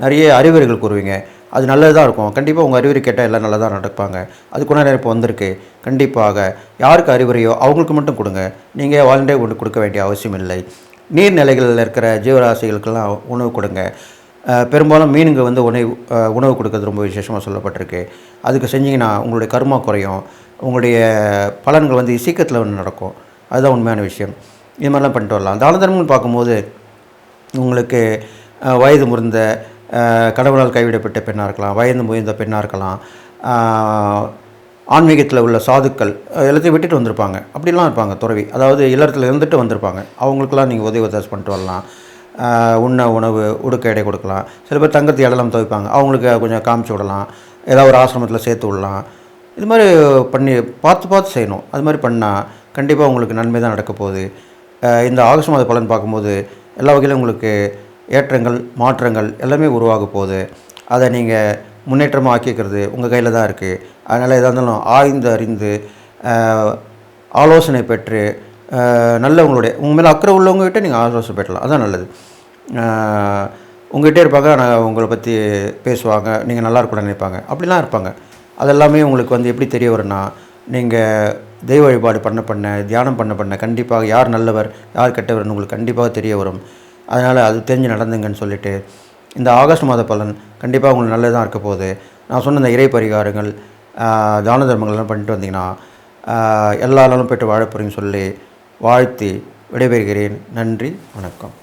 நிறைய அறிவுரைகள் கூறுவீங்க. அது நல்லது தான் இருக்கும். கண்டிப்பாக உங்கள் அறிவுரை கேட்டால் எல்லாம் நல்லா தான் நடப்பாங்க. அதுக்குள்ள நேரம் இப்போ வந்திருக்கு. கண்டிப்பாக யாருக்கு அறிவுரையோ அவங்களுக்கு மட்டும் கொடுங்க. நீங்கள் வாலண்டே கொண்டு கொடுக்க வேண்டிய அவசியம் இல்லை. நீர்நிலைகளில் இருக்கிற ஜீவராசிகளுக்கெல்லாம் உணவு கொடுங்க. பெரும்பாலும் மீனுங்க உணவு கொடுக்கறது ரொம்ப விசேஷமாக சொல்லப்பட்டிருக்கு. அதுக்கு செஞ்சிங்கன்னா உங்களுடைய கர்மா குறையும், உங்களுடைய பலன்கள் சீக்கிரத்தில் நடக்கும். அதுதான் உண்மையான விஷயம். இது மாதிரிலாம் பண்ணிட்டு வரலாம். தான தர்மங்கள் பார்க்கும்போது உங்களுக்கு வயது முதிர்ந்த கடவுளால் கைவிடப்பட்ட பெண்ணாக இருக்கலாம், வயது முதிர்ந்த பெண்ணாக இருக்கலாம், ஆன்மீகத்தில் உள்ள சாதுக்கள் எல்லாத்தையும் விட்டுட்டு வந்திருப்பாங்க. அப்படிலாம் இருப்பாங்க துறவி, அதாவது இல்லறத்தில் இருந்துட்டு வந்திருப்பாங்க. அவங்களுக்கெல்லாம் நீங்கள் உதவி பண்ணிட்டு வரலாம். உணவு, உடுக்க எடை கொடுக்கலாம். சில பேர் தங்கத்தை இடலாம் துவைப்பாங்க, அவங்களுக்கு கொஞ்சம் காமிச்சு விடலாம். ஏதாவது ஒரு ஆசிரமத்தில் சேர்த்து விடலாம். இது மாதிரி பண்ணி பார்த்து செய்யணும். அது மாதிரி பண்ணால் கண்டிப்பாக உங்களுக்கு நன்மை தான் நடக்க போகுது. இந்த ஆகஸ்ட் மாத பலன் பார்க்கும்போது எல்லா வகையிலும் உங்களுக்கு ஏற்றங்கள், மாற்றங்கள் எல்லாமே உருவாக போகுது. அதை நீங்கள் முன்னேற்றமாக ஆக்கிக்கிறது உங்கள் கையில் தான் இருக்குது. அதனால் எதாக இருந்தாலும் ஆய்ந்து அறிந்து ஆலோசனை பெற்று நல்லவங்களுடைய உங்கள் மேலே அக்கறை உள்ளவங்ககிட்ட நீங்கள் ஆலோசனை பெற்றலாம். அதுதான் நல்லது. உங்கள்கிட்டே இருப்பாங்க, நான் உங்களை பற்றி பேசுவாங்க, நீங்கள் நல்லா இருக்கணும்னு நினைப்பாங்க, அப்படிலாம் இருப்பாங்க. அதெல்லாமே உங்களுக்கு எப்படி தெரிய வரும்னா, நீங்கள் தெய்வ வழிபாடு பண்ண தியானம் பண்ண கண்டிப்பாக யார் நல்லவர் யார் கெட்டவர்னு உங்களுக்கு கண்டிப்பாக தெரிய வரும். அதனால் அது தெரிஞ்சு நடந்துங்கன்னு சொல்லிவிட்டு இந்த ஆகஸ்ட் மாத பலன் கண்டிப்பாக உங்களுக்கு நல்லது தான் இருக்க போகுது. நான் சொன்ன இந்த இறை பரிகாரங்கள், தான தர்மங்கள்லாம் பண்ணிட்டு வந்தீங்கன்னா எல்லா நாளும் போய்ட்டு வாழ போகிறீங்கன்னு சொல்லி வாழ்த்தி விடைபெறுகிறேன். நன்றி, வணக்கம்.